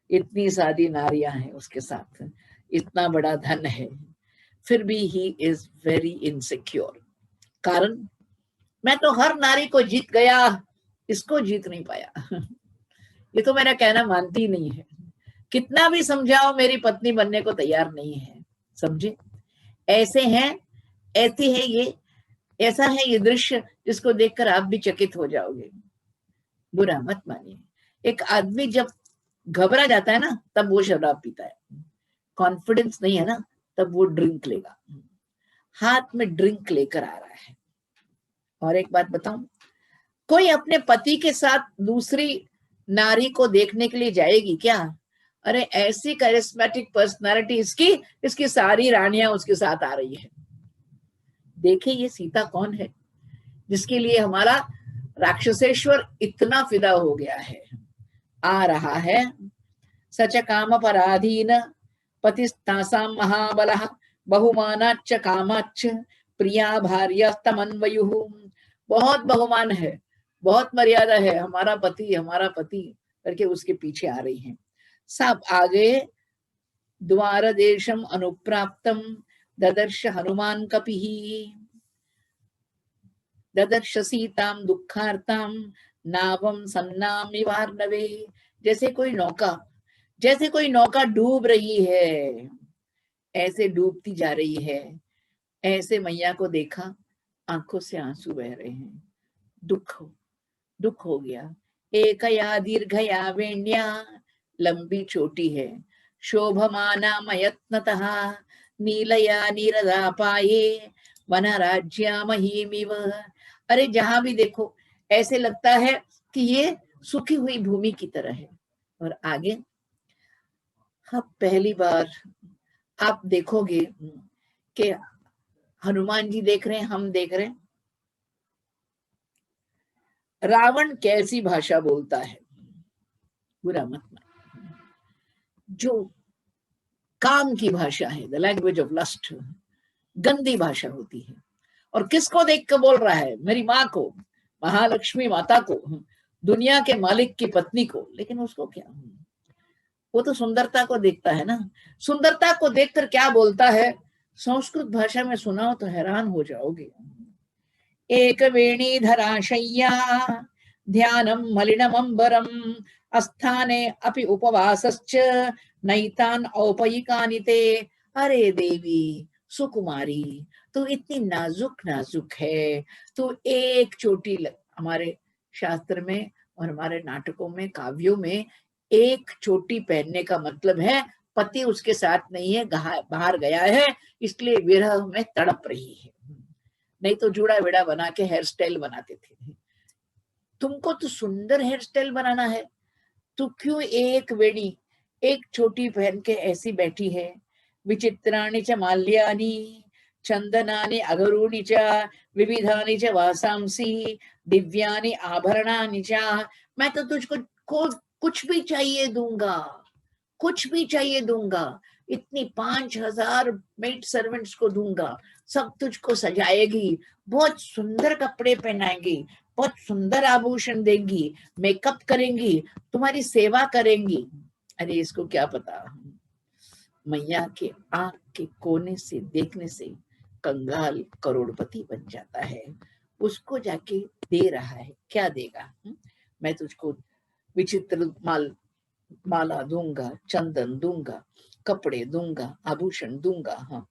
इतनी सारी नारियां हैं उसके साथ, इतना बड़ा धन है, फिर भी ही इज वेरी इनसिक्योर। कारण मैं तो हर नारी को जीत गया, इसको जीत नहीं पाया। ये तो मेरा कहना मानती नहीं है, कितना भी समझाओ मेरी पत्नी बनने को तैयार नहीं है। समझे, ऐसे हैं, ऐसी है ये, ऐसा है ये दृश्य जिसको देखकर आप भी चकित हो जाओगे। बुरा मत मानिए। एक आदमी जब घबरा जाता है ना, तब वो शराब पीता है। कॉन्फिडेंस नहीं है ना, तब वो ड्रिंक लेगा। हाथ में ड्रिंक लेकर आ रहा है। और एक बात बताऊं, कोई अपने पति के साथ दूसरी नारी को देखने के लिए जाएगी क्या? अरे ऐसी करिस्मेटिक पर्सनालिटी इसकी, इसकी सारी रानियां उसके साथ आ रही है। देखिए ये सीता कौन है जिसके लिए हमारा राक्षसेश्वर इतना फिदा हो गया है। आ रहा है, सच काम पराधीन पतिस्तासाम महाबलः बहुमानाच्च कामाच्च प्रिया भार्यास्तमन्वयुः। बहुत बहुमान है, बहुत मर्यादा है, हमारा पति करके उसके पीछे आ रही हैं। सब आगे द्वार देशम अनुप्राप्तम ददर्श हनुमान कपिः ददर्श सीताम दुखार्ताम नावम सन्नामिवार्णवे। जैसे कोई नौका डूब रही है, ऐसे डूबती जा रही है। ऐसे मैया को देखा, आंखों से आंसू बह रहे हैं। दुख हो गया। एकया दीर्घया वेण्या, लंबी चोटी है, शोभमाना मयत्नतः नीलया नीरदा पाये वन राज्या महीमिव। अरे जहां भी देखो ऐसे लगता है कि ये सूखी हुई भूमि की तरह है। और आगे पहली बार आप देखोगे कि हनुमान जी देख रहे हैं, हम देख रहे हैं, रावण कैसी भाषा बोलता है। बुरा मत मान, जो काम की भाषा है, द लैंग्वेज ऑफ लस्ट, गंदी भाषा होती है। और किसको देख कर बोल रहा है? मेरी माँ को, महालक्ष्मी माता को, दुनिया के मालिक की पत्नी को। लेकिन उसको क्या, वो तो सुंदरता को देखता है ना। सुंदरता को देखकर क्या बोलता है, संस्कृत भाषा में सुनाओ तो हैरान हो जाओगे। एक वेणीधरा शय्या ध्यानम मलिनमंबरम अस्थाने अपि उपवासश्च नैतान औपयिकानि ते। अरे देवी सुकुमारी, तू इतनी नाजुक है, तू एक चोटी हमारे शास्त्र में और हमारे नाटकों में, काव्यों में एक चोटी पहनने का मतलब है पति उसके साथ नहीं है, बाहर गया है, इसलिए विरह में तड़प रही है। नहीं तो जुड़ा विड़ा बना के हेयर स्टाइल बनाते थे। तुमको तो सुंदर हेयर स्टाइल बनाना है, तू क्यों एक वेणी, एक चोटी पहन के ऐसी बैठी है। विचित्राणि च माल्यानि चंदनानि अगरूणि च विविधानि च वासांसी दिव्यानि आभरणानि च। मैं तो तुझको कुछ भी चाहिए दूंगा, कुछ भी चाहिए दूंगा, इतनी 5000 मेड सर्वेंट्स को दूंगा, सब तुझको सजाएगी, बहुत सुंदर कपड़े पहनाएंगी, बहुत सुंदर आभूषण देंगी, मेकअप करेंगी, तुम्हारी सेवा करेंगी। अरे इसको क्या पता, मैया के आंख के कोने से देखने से कंगाल करोड़पति बन जाता है। उसको जाके दे रहा है, क्या देगा? मैं तुझको विचित्र माल माला दूंगा, चंदन दूंगा, कपड़े दूंगा, आभूषण दूंगा। हाँ,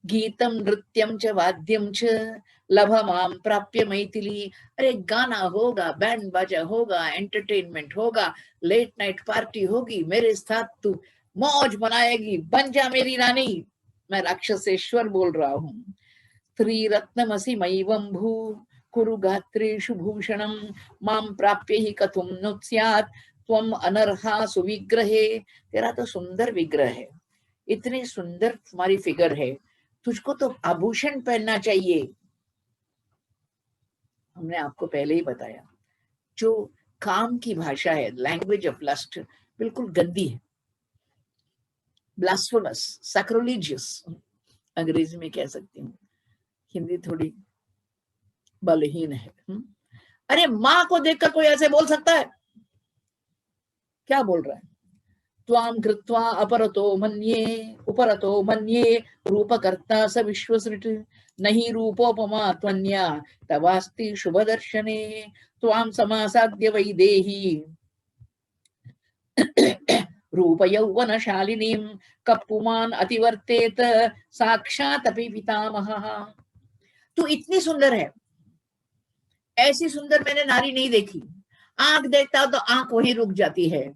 गीतम नृत्यम च वाद्यम च लभ माम प्राप्य मैथिली। अरे गाना होगा, बैंड बाजा होगा, एंटरटेनमेंट होगा, लेट नाइट पार्टी होगी, मेरे साथ तू मौज मनाएगी, बन जा मेरी रानी। मैं राक्षसेश्वर बोल रहा हूँ। त्रिरत्नमसि मैवं भू कुरु गात्रेषु भूषणं माम प्राप्य ही कथुम नु स्यात् त्वम अनर्हा सुविग्रहे। तेरा तो सुंदर विग्रह है, इतनी सुंदर तुम्हारी फिगर है, तुझको तो आभूषण पहनना चाहिए। हमने आपको पहले ही बताया, जो काम की भाषा है, लैंग्वेज ऑफ लस्ट, बिल्कुल गंदी है, ब्लास्फेमस, सैक्रिलेजियस अंग्रेजी में कह सकती हूँ, हिंदी थोड़ी बलहीन है। अरे माँ को देखकर कोई ऐसे बोल सकता है? क्या बोल रहा है? त्वां कृत्वा अपरतो मन्ये उपरतो मन्ये रूपकर्ता स विश्वसृट् नहि रूपोपमा त्वन्या तवास्ति शुभदर्शने त्वां समासाद्य वैदेही रूपयौवनशालिनीं कप्पुमान् अतिवर्तेत साक्षात् अपि पितामहः। तू इतनी सुंदर है, ऐसी सुंदर मैंने नारी नहीं देखी। आंख देखता हो तो आंख वहीं रुक जाती है,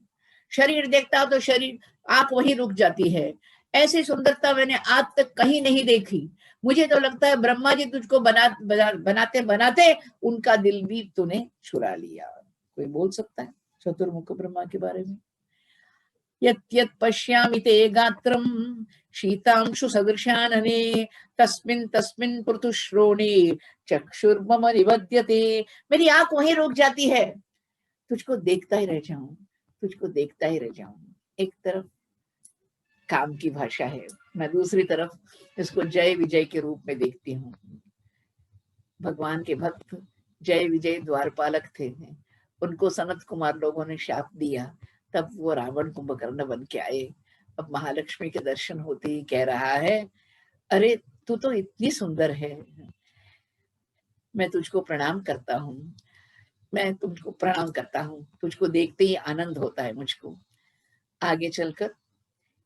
शरीर देखता हो तो शरीर आंख वहीं रुक जाती है। ऐसी सुंदरता मैंने आज तक कहीं नहीं देखी। मुझे तो लगता है ब्रह्मा जी तुझको बनाते बनाते उनका दिल भी तूने चुरा लिया। कोई बोल सकता है चतुर्मुख ब्रह्मा के बारे में? यत् यत् पश्यामि ते गात्रं शीतांशु सदृशानने तस्मिन् तस्मिन् पृथुश्रोणे चक्षुर्मम निबध्यते। मेरी आंख वहीं रुक जाती है, तुझको देखता ही रह जाऊं, तुझको देखता ही रह जाऊं। एक तरफ काम की भाषा है, मैं दूसरी तरफ इसको जय विजय के रूप में देखती हूँ। भगवान के भक्त जय विजय द्वारपालक थे, उनको सनत कुमार लोगों ने शाप दिया, तब वो रावण कुंभकर्ण बन के आए। अब महालक्ष्मी के दर्शन होते ही कह रहा है, अरे तू तो इतनी सुंदर है, मैं तुझको प्रणाम करता हूँ, मैं तुमको प्रणाम करता हूँ, तुझको देखते ही आनंद होता है मुझको। आगे चलकर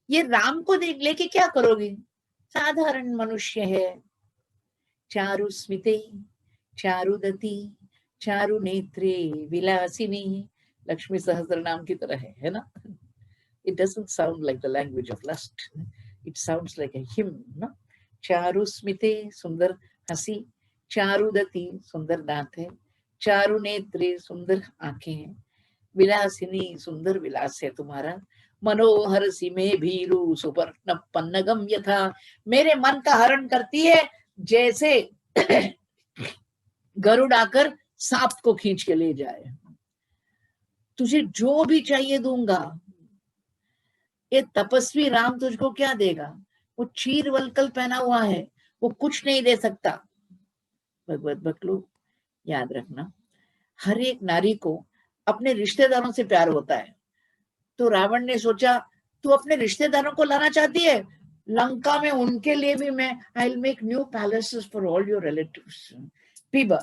ये राम को देख लेके क्या करोगे? साधारण मनुष्य है, चारु स्मिते चारुदती चारु नेत्रे विलासिनी, लक्ष्मी सहस्त्र नाम की तरह है ना? It doesn't sound like the language of lust. It sounds like a hymn, no? चारु स्मिते, सुंदर हंसी, चारुदती, सुंदर दांत है, चारु नेत्रे, सुंदर आंखें हैं, विलासिनी, सुंदर विलास है तुम्हारा, मनोहर सी में भीरु सुपर्ण पन्नगम यथा, मेरे मन का हरण करती है जैसे गरुड़ आकर सांप को खींच के ले जाए। तुझे जो भी चाहिए दूंगा। ये तपस्वी राम तुझको क्या देगा? वो चीर वलकल पहना हुआ है, वो कुछ नहीं दे सकता। भगवत भक्त लोग याद रखना, हर एक नारी को अपने रिश्तेदारों से प्यार होता है। तो रावण ने सोचा तू अपने रिश्तेदारों को लाना चाहती है, लंका में उनके लिए भी मैं I will make new palaces for all your relatives. पिब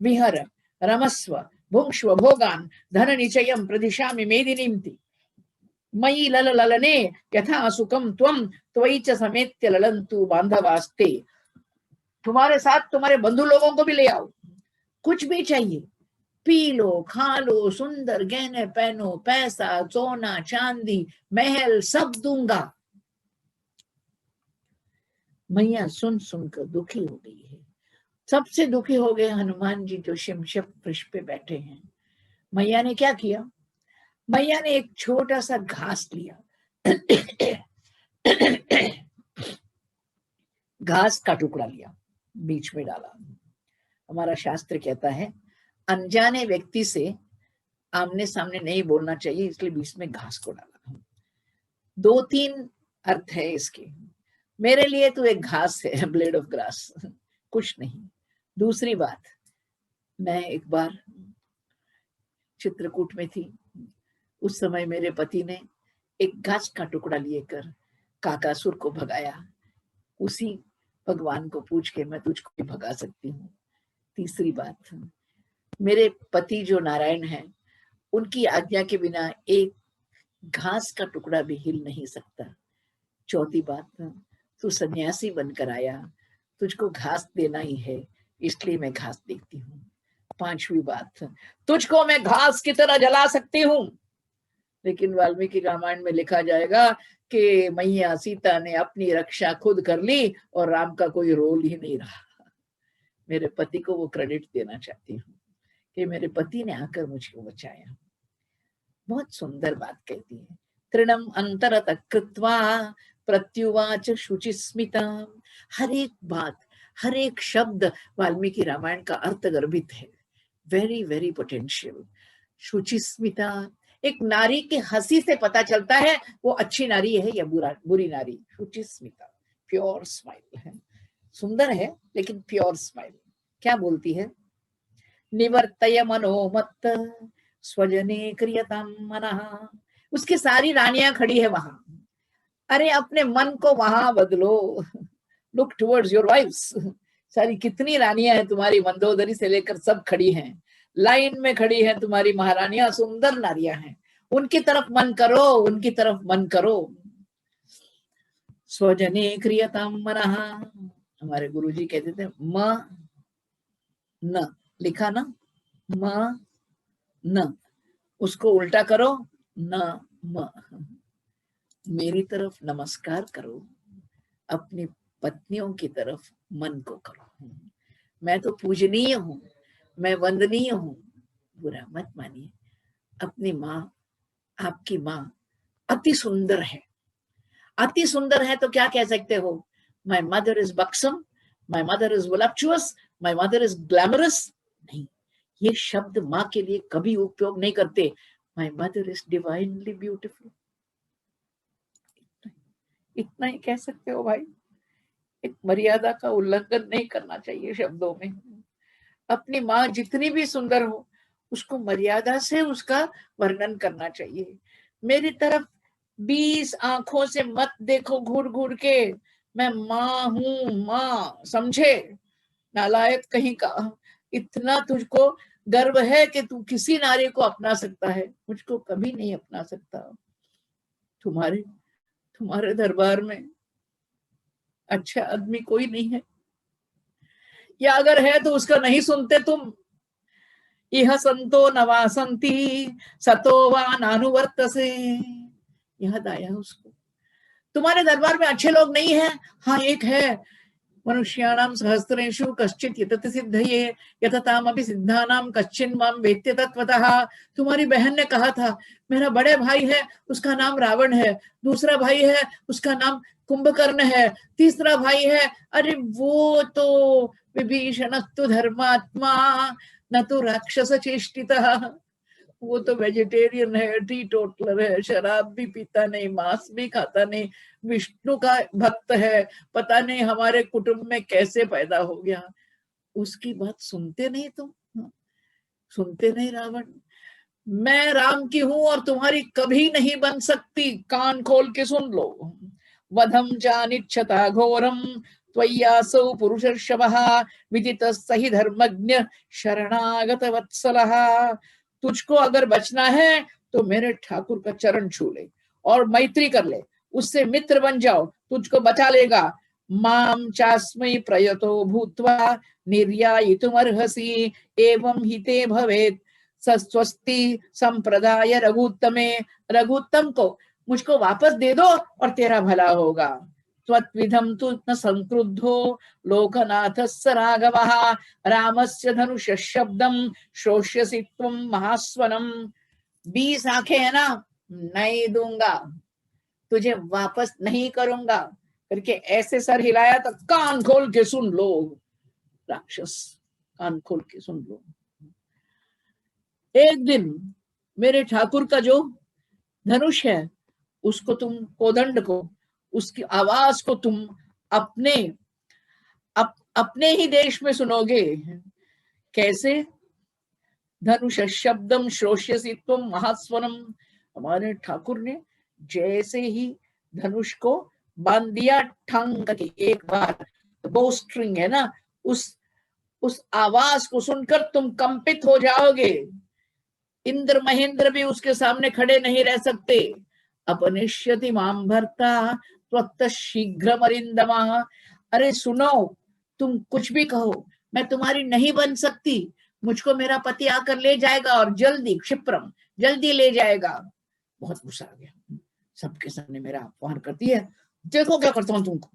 विहर रमस्व भुंक्ष्व भोगान धन निचयम प्रदिशामि मेदिनीं मयि लल ललने यथा सुखम त्वम त्वयि च समेत्य ललंतु बांधवास्ते। तुम्हारे साथ तुम्हारे बंधु लोगों को भी ले आओ, कुछ भी चाहिए, पी लो, खा लो, सुंदर गहने पहनो, पैसा सोना चांदी महल सब दूंगा। मैया सुन सुनकर दुखी हो गई है। सबसे दुखी हो गए हनुमान जी जो शिमशप वृक्ष पे बैठे हैं। मैया ने क्या किया? मैया ने एक छोटा सा घास लिया, घास का टुकड़ा लिया, बीच में डाला। हमारा शास्त्र कहता है अनजाने व्यक्ति से आमने सामने नहीं बोलना चाहिए, इसलिए बीच में घास को डाला। 2-3 अर्थ है इसके। मेरे लिए तो एक घास है, ब्लेड ऑफ ग्रास, कुछ नहीं। दूसरी बात, मैं एक बार चित्रकूट में थी, उस समय मेरे पति ने एक घास का टुकड़ा लेकर काकासुर को भगाया। उसी भगवान को पूछ के मैं तुझको भी भगा सकती हूँ। तीसरी बात, मेरे पति जो नारायण हैं, उनकी आज्ञा के बिना एक घास का टुकड़ा भी हिल नहीं सकता। चौथी बात, तू सन्यासी बनकर आया, तुझको घास देना ही है, इसलिए मैं घास देखती हूँ। पांचवी बात, तुझको मैं घास की तरह जला सकती हूँ, लेकिन वाल्मीकि रामायण में लिखा जाएगा कि मैया सीता ने अपनी रक्षा खुद कर ली और राम का कोई रोल ही नहीं रहा। मेरे पति को वो क्रेडिट देना चाहती हूँ कि मेरे पति ने आकर मुझको बचाया। बहुत सुंदर बात कहती है। तृणम अंतरत कृत्वा प्रत्युवाच शुचिस्मिता। हर एक बात, हर एक शब्द वाल्मीकि रामायण का अर्थ गर्भित है। Very very potential. शुचिस्मिता, एक नारी की हंसी से पता चलता है वो अच्छी नारी है या बुरी नारी। शुचिस्मिता, प्योर स्माइल है, सुंदर है लेकिन प्योर स्माइल। क्या बोलती है? निवर्तय मनोमत्त स्वजने क्रियताम मनः। उसकी सारी रानियां खड़ी है वहां। अरे अपने मन को वहां बदलो, लुक टुवर्ड्स योर वाइफ्स। सारी कितनी रानियां हैं तुम्हारी, मंदोदरी से लेकर सब खड़ी हैं, लाइन में खड़ी हैं तुम्हारी महारानियां, सुंदर नारियां हैं, उनकी तरफ मन करो, उनकी तरफ मन करो। स्वजने क्रियताम मनः। हमारे गुरुजी कहते थे म न, लिखा ना म न, उसको उल्टा करो न म। मेरी तरफ नमस्कार करो, अपनी पत्नियों की तरफ मन को करो। मैं तो पूजनीय हूं, मैं वंदनीय हूं, बुरा मत मानिए। अपनी माँ, आपकी माँ अति सुंदर है, अति सुंदर है तो क्या कह सकते हो? My mother is buxom, my mother is voluptuous, my mother is glamorous. नहीं, ये शब्द माँ के लिए कभी उपयोग नहीं करते। माई मदर इज डिवाइनली ब्यूटिफुल, इतना ही कह सकते हो भाई। एक मर्यादा का उल्लंघन नहीं करना चाहिए शब्दों में। अपनी माँ जितनी भी सुंदर हो, उसको मर्यादा से उसका वर्णन करना चाहिए। मेरी तरफ 20 आंखों से मत देखो घूर घूर के, मैं माँ हूं, माँ समझे, नालायक कहीं का। इतना तुझको गर्व है कि तू किसी नारी को अपना सकता है, मुझको कभी नहीं अपना सकता। तुम्हारे दरबार में अच्छा आदमी कोई नहीं है, या अगर है तो उसका नहीं सुनते तुम। इह संतो नवासंती सतो वा नानुवर्तसे। याद आया उसको। तुम्हारे दरबार में अच्छे लोग नहीं है? हाँ एक है, मनुष्याणाम सहस्रेषु कश्चित् यतति सिद्धये यततामपि सिद्धानाम कश्चिन् मां वेत्ति तत्वतः। तुम्हारी बहन ने कहा था, मेरा बड़े भाई है उसका नाम रावण है, दूसरा भाई है उसका नाम कुंभकर्ण है, तीसरा भाई है, अरे वो तो विभीषणस्तु धर्मात्मा न तो राक्षस चेष्टितः। वो तो वेजिटेरियन है, टी टोटलर है, शराब भी पीता नहीं, मांस भी खाता नहीं, विष्णु का भक्त है, पता नहीं हमारे कुटुंब में कैसे पैदा हो गया। उसकी बात सुनते नहीं तुम? सुनते नहीं रावण। मैं राम की हूं और तुम्हारी कभी नहीं बन सकती, कान खोल के सुन लो। वधम जानिच्छता घोरम त्वय्यासौ पुरुषर्षभः विदितः सहि धर्मज्ञ शरणागत वत्सलः। तुझको अगर बचना है तो मेरे ठाकुर का चरण छू ले और मैत्री कर ले, उससे मित्र बन जाओ, तुझको बचा लेगा। माम चास्मै प्रयतो भूत्वा निर्यायितुमर्हसि एवं हिते भवेत् स्वस्ति संप्रदाय रघुत्तमे। रघुत्तम को मुझको वापस दे दो और तेरा भला होगा। त्वत्विधम तु न संक्रुद्धो लोकनाथस्य राघवः रामस्य धनुष शब्दम श्रोष्यसि त्वं महास्वनम। 20 आंखें है ना, नहीं दूंगा, तुझे वापस नहीं करूंगा करके ऐसे सर हिलाया तो कान खोल के सुन लो राक्षस, कान खोल के सुन लो। एक दिन मेरे ठाकुर का जो धनुष है उसको तुम, कोदंड को, उसकी आवाज को तुम अपने ही देश में सुनोगे। कैसे? धनुष शब्दम श्रोष्यसि त्वं महास्वनम। हमारे ठाकुर ने जैसे ही धनुष को बांध दिया ठंग की एक बार, बो स्ट्रिंग है ना, उस आवाज को सुनकर तुम कंपित हो जाओगे। इंद्र महेंद्र भी उसके सामने खड़े नहीं रह सकते। अपनिश्यति मां भर्ता त्वत्तः शीघ्रमरिन्दमा। अरे सुनो, तुम कुछ भी कहो, मैं तुम्हारी नहीं बन सकती। मुझको मेरा पति आकर ले जाएगा और जल्दी, क्षिप्रम, जल्दी ले जाएगा। बहुत गुस्सा आ गया, सबके सामने मेरा अपमान करती है, देखो क्या करता हूं तुमको,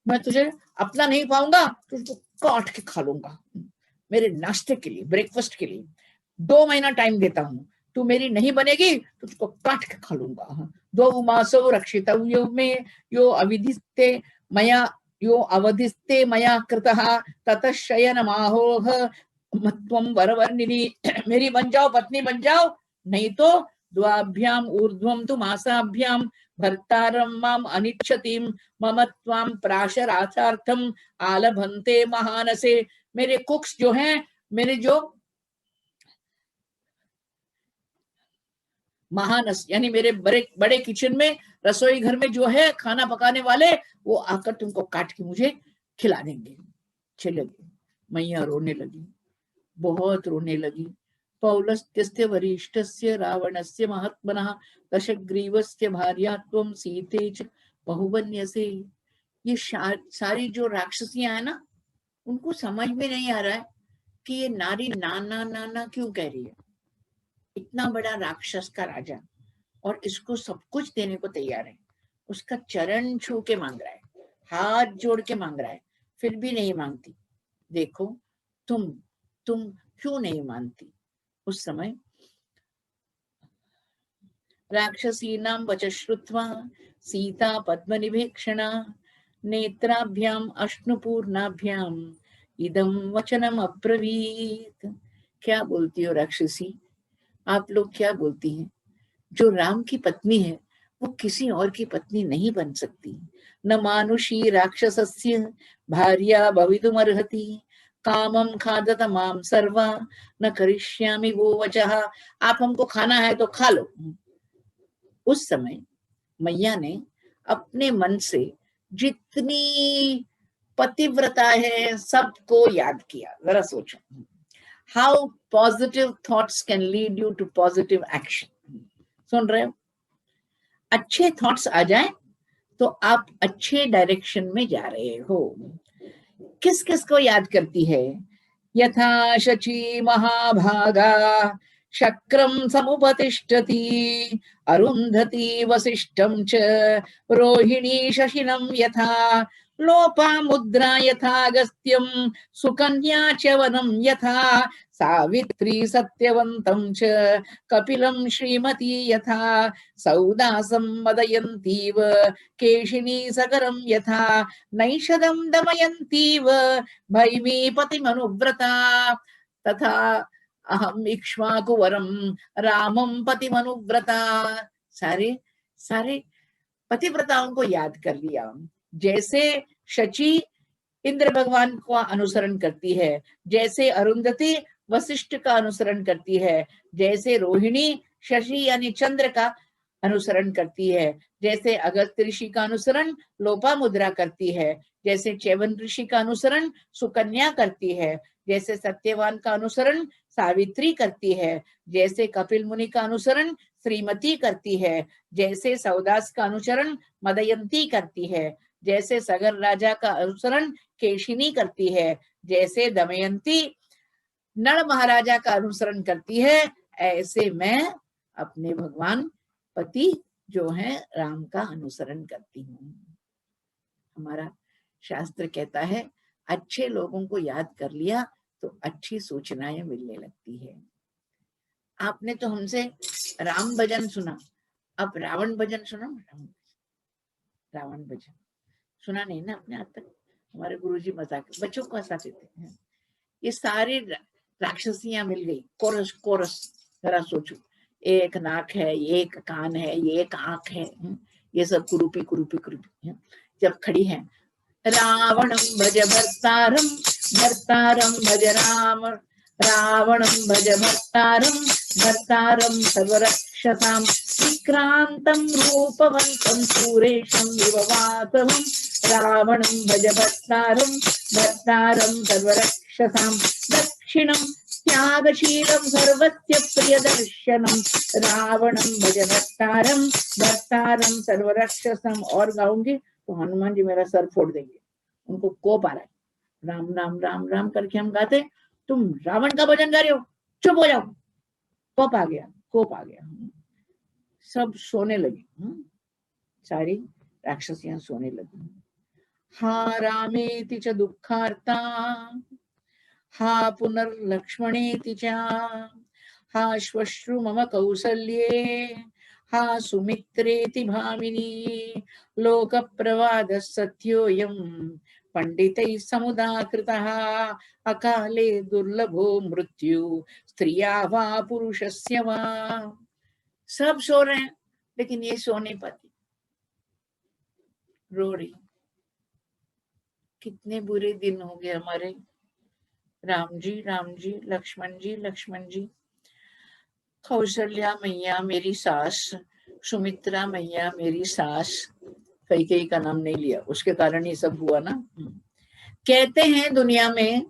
मैं तुझे अपना नहीं पाऊंगा, तुझको काट के खा लूंगा। मेरे नाश्ते के लिए, ब्रेकफास्ट के लिए 2 महीना टाइम देता हूँ, तू मेरी नहीं बनेगी तो तुझको काट के खा लूंगा। 2 मासो रक्षितव्यो मे यो अविधिस्ते मया, यो अवधिस्ते मया कृतः ततः शयनमाहोह मत्वं वरवर्णिनी। मेरी बन जाओ, पत्नी बन जाओ, नहीं तो द्वाभ्याम ऊर्ध्वं तु मासाभ्याम भर्तारं माम अनिच्छतिम मम त्वां प्राशरार्थार्थम आलभन्ते महानसे। मेरे कुक्स जो हैं, मेरे जो महानस यानी मेरे बड़े बड़े किचन में, रसोई घर में जो है खाना पकाने वाले, वो आकर तुमको काट के मुझे खिला देंगे। चले गए। मैया रोने लगी, बहुत रोने लगी। पौलस्त्यस्य वरिष्ठस्य रावणस्य महात्मनः दशग्रीवस्य भार्यात्वं सीते च बहुवन्यसे। ये सारी जो राक्षसियां है ना, उनको समझ में नहीं आ रहा है कि ये नारी नाना नाना क्यों कह रही है। इतना बड़ा राक्षस का राजा, और इसको सब कुछ देने को तैयार है, उसका चरण छू के मांग रहा है, हाथ जोड़ के मांग रहा है, फिर भी नहीं मांगती। देखो तुम क्यों नहीं मानती। उस समय राक्षसीनां वच श्रुत्वा सीता पद्मनिभीक्षणा नेत्राभ्याम अश्नुपूर्णाभ्याम इदं वचनम अब्रवीत। क्या बोलती हो राक्षसी, आप लोग क्या बोलती हैं? जो राम की पत्नी है वो किसी और की पत्नी नहीं बन सकती। न मानुषी राक्षसस्य भार्या भवितुमर्हति कामम खादत माम सर्वा न करिष्यामि वो वचः। आप हमको खाना है तो खा लो। उस समय मैया ने अपने मन से जितनी पतिव्रता है सबको याद किया। जरा सोचो, how positive thoughts can lead you to positive action. सुन रहे हो? अच्छे थॉट्स आ जाए तो आप अच्छे डायरेक्शन में जा रहे हो। किस किस को याद करती है? यथा शची महाभागा शक्रम समुपतिष्ठति अरुंधति वसिष्ठम च रोहिणी शशिनम यथा लोपामुद्रा यथा अगस्त्यम सुकन्या च वनं यथा सावित्री सत्यवन्तं च कपिलं श्रीमती यथा सौदासं मदयन्तीव केशिनी सगरं यथा नैषदं दमयन्तीव भैमीपतिमनुव्रता तथा अहम इक्ष्वाकुवरं रामं पतिमनुव्रता। सारे सारे पतिव्रताओं को याद कर लिया। जैसे शची इंद्र भगवान का अनुसरण करती है, जैसे अरुंधति वशिष्ठ का अनुसरण करती है, जैसे रोहिणी शशि यानी चंद्र का अनुसरण करती है, जैसे अगस्त्य ऋषि का अनुसरण लोपामुद्रा करती है, जैसे च्यवन ऋषि का अनुसरण सुकन्या करती है, जैसे सत्यवान का अनुसरण सावित्री करती है, जैसे कपिल मुनि का अनुसरण श्रीमती करती है, जैसे सौदास का अनुसरण मदयंती करती है, जैसे सगर राजा का अनुसरण केशिनी करती है, जैसे दमयंती नल महाराजा का अनुसरण करती है, ऐसे मैं अपने भगवान पति जो है राम का अनुसरण करती हूँ। हमारा शास्त्र कहता है अच्छे लोगों को याद कर लिया तो अच्छी सूचनाएं मिलने लगती है। आपने तो हमसे राम भजन सुना, अब रावण भजन सुनो। रावण भजन सुना नहीं ना आपने आज तक? हमारे गुरुजी मजाक बच्चों को हंसाते थे। ये सारी राक्षसियां मिल गई, कोरस कोरस। जरा सोचो, एक नाक है, एक कान है, ये एक आंख है, ये सब कुरूपी कुरूपी कुरूपी जब खड़ी है। रावणं भज भर्तारं भर्तारं भज राम, रावणं भज भर्तारं भर्तारं सर्वरक्षसां विक्रान्तं रूपवन्तं सूरेशं विभवातवं रावणं भज भर्तारं भर्तारं सर्वरक्षसां दक्षिणं त्यागशीलम सर्वस्य प्रियदर्शनम रावणम भज भर्तारम भर्तारम सर्वरक्षसम। और गाऊंगी तो हनुमान जी मेरा सर फोड़ देंगे, उनको कोप आ रहा है। राम राम राम राम करके हम गाते, तुम रावण का भजन कर रहे हो, चुप हो जाओ। कोप आ गया, कोप आ गया। सब सोने लगी, सारी राक्षसियां सोने लगी। हा रामेति च दुःखार्ता, हा पुनर्लक्ष्मणेति च, हा श्वश्रु मम कौसल्ये, हा सुमित्रेति भामिनी, लोकप्रवादः सत्योऽयं पंडितैः समुदाकृतः, अकाले दुर्लभो मृत्यु स्त्रिया वा पुरुषस्य वा। सब सो रहे हैं लेकिन ये सो नहीं पाती, रो रही। कितने बुरे दिन हो गए हमारे। राम जी राम जी, लक्ष्मण जी लक्ष्मण जी, कौशल्या मैया मेरी सास, सुमित्रा मैया मेरी सास। कैकेयी का नाम नहीं लिया, उसके कारण ये सब हुआ ना। कहते हैं दुनिया में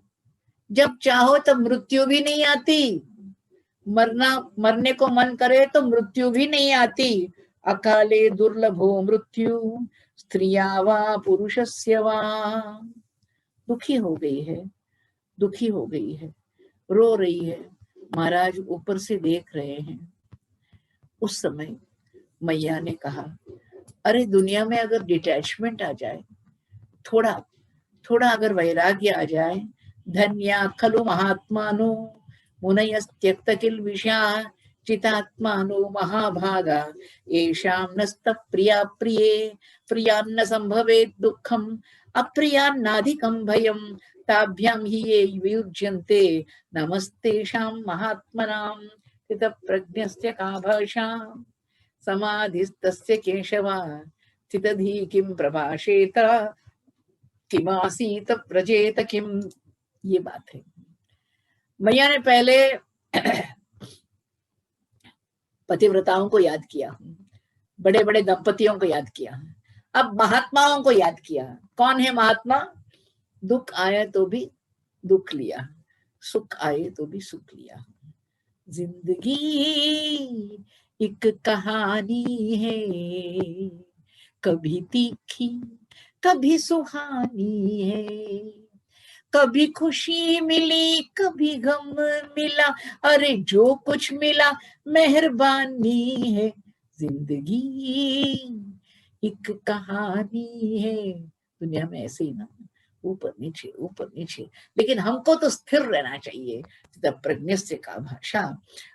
जब चाहो तब मृत्यु भी नहीं आती, मरने को मन करे तो मृत्यु भी नहीं आती। अकाले दुर्लभो मृत्यु स्त्रिया वा पुरुषस्य वा। दुखी हो गई है, दुखी हो गई है, रो रही है। महाराज ऊपर से देख रहे हैं। उस समय मैया ने कहा, अरे दुनिया में अगर डिटैचमेंट आ जाए, थोड़ा थोड़ा अगर वैराग्य आ जाए, धन्या खलु महात्मानो मुनयस्त्यक्त किल विषया चितात्मानो महाभागा येषां नस्त प्रिया प्रिये प्रियान्न संभवेत् दुःखम अप्रियान्नाधिकं भयं ताभ्यां हि ये वियुज्यन्ते नमस्तेषां महात्मनां स्थित प्रज्ञस्य का भाषा समाधिस्तस्य केशव स्थितधि किं प्रभाषेत किमासीत प्रजेत किम। ये बात है। मैया ने पहले पतिव्रताओं को याद किया, बड़े बड़े दंपतियों को याद किया, अब महात्माओं को याद किया। कौन है महात्मा? दुख आए तो भी दुख लिया, सुख आए तो भी सुख लिया। जिंदगी एक कहानी है, कभी तीखी कभी सुहानी है, कभी खुशी मिली कभी गम मिला, अरे जो कुछ मिला मेहरबानी है। जिंदगी एक कहानी है। दुनिया में ऐसे ही ना, ऊपर नीचे, लेकिन हमको तो स्थिर रहना चाहिए। तब प्रज्ञस्य का भाषा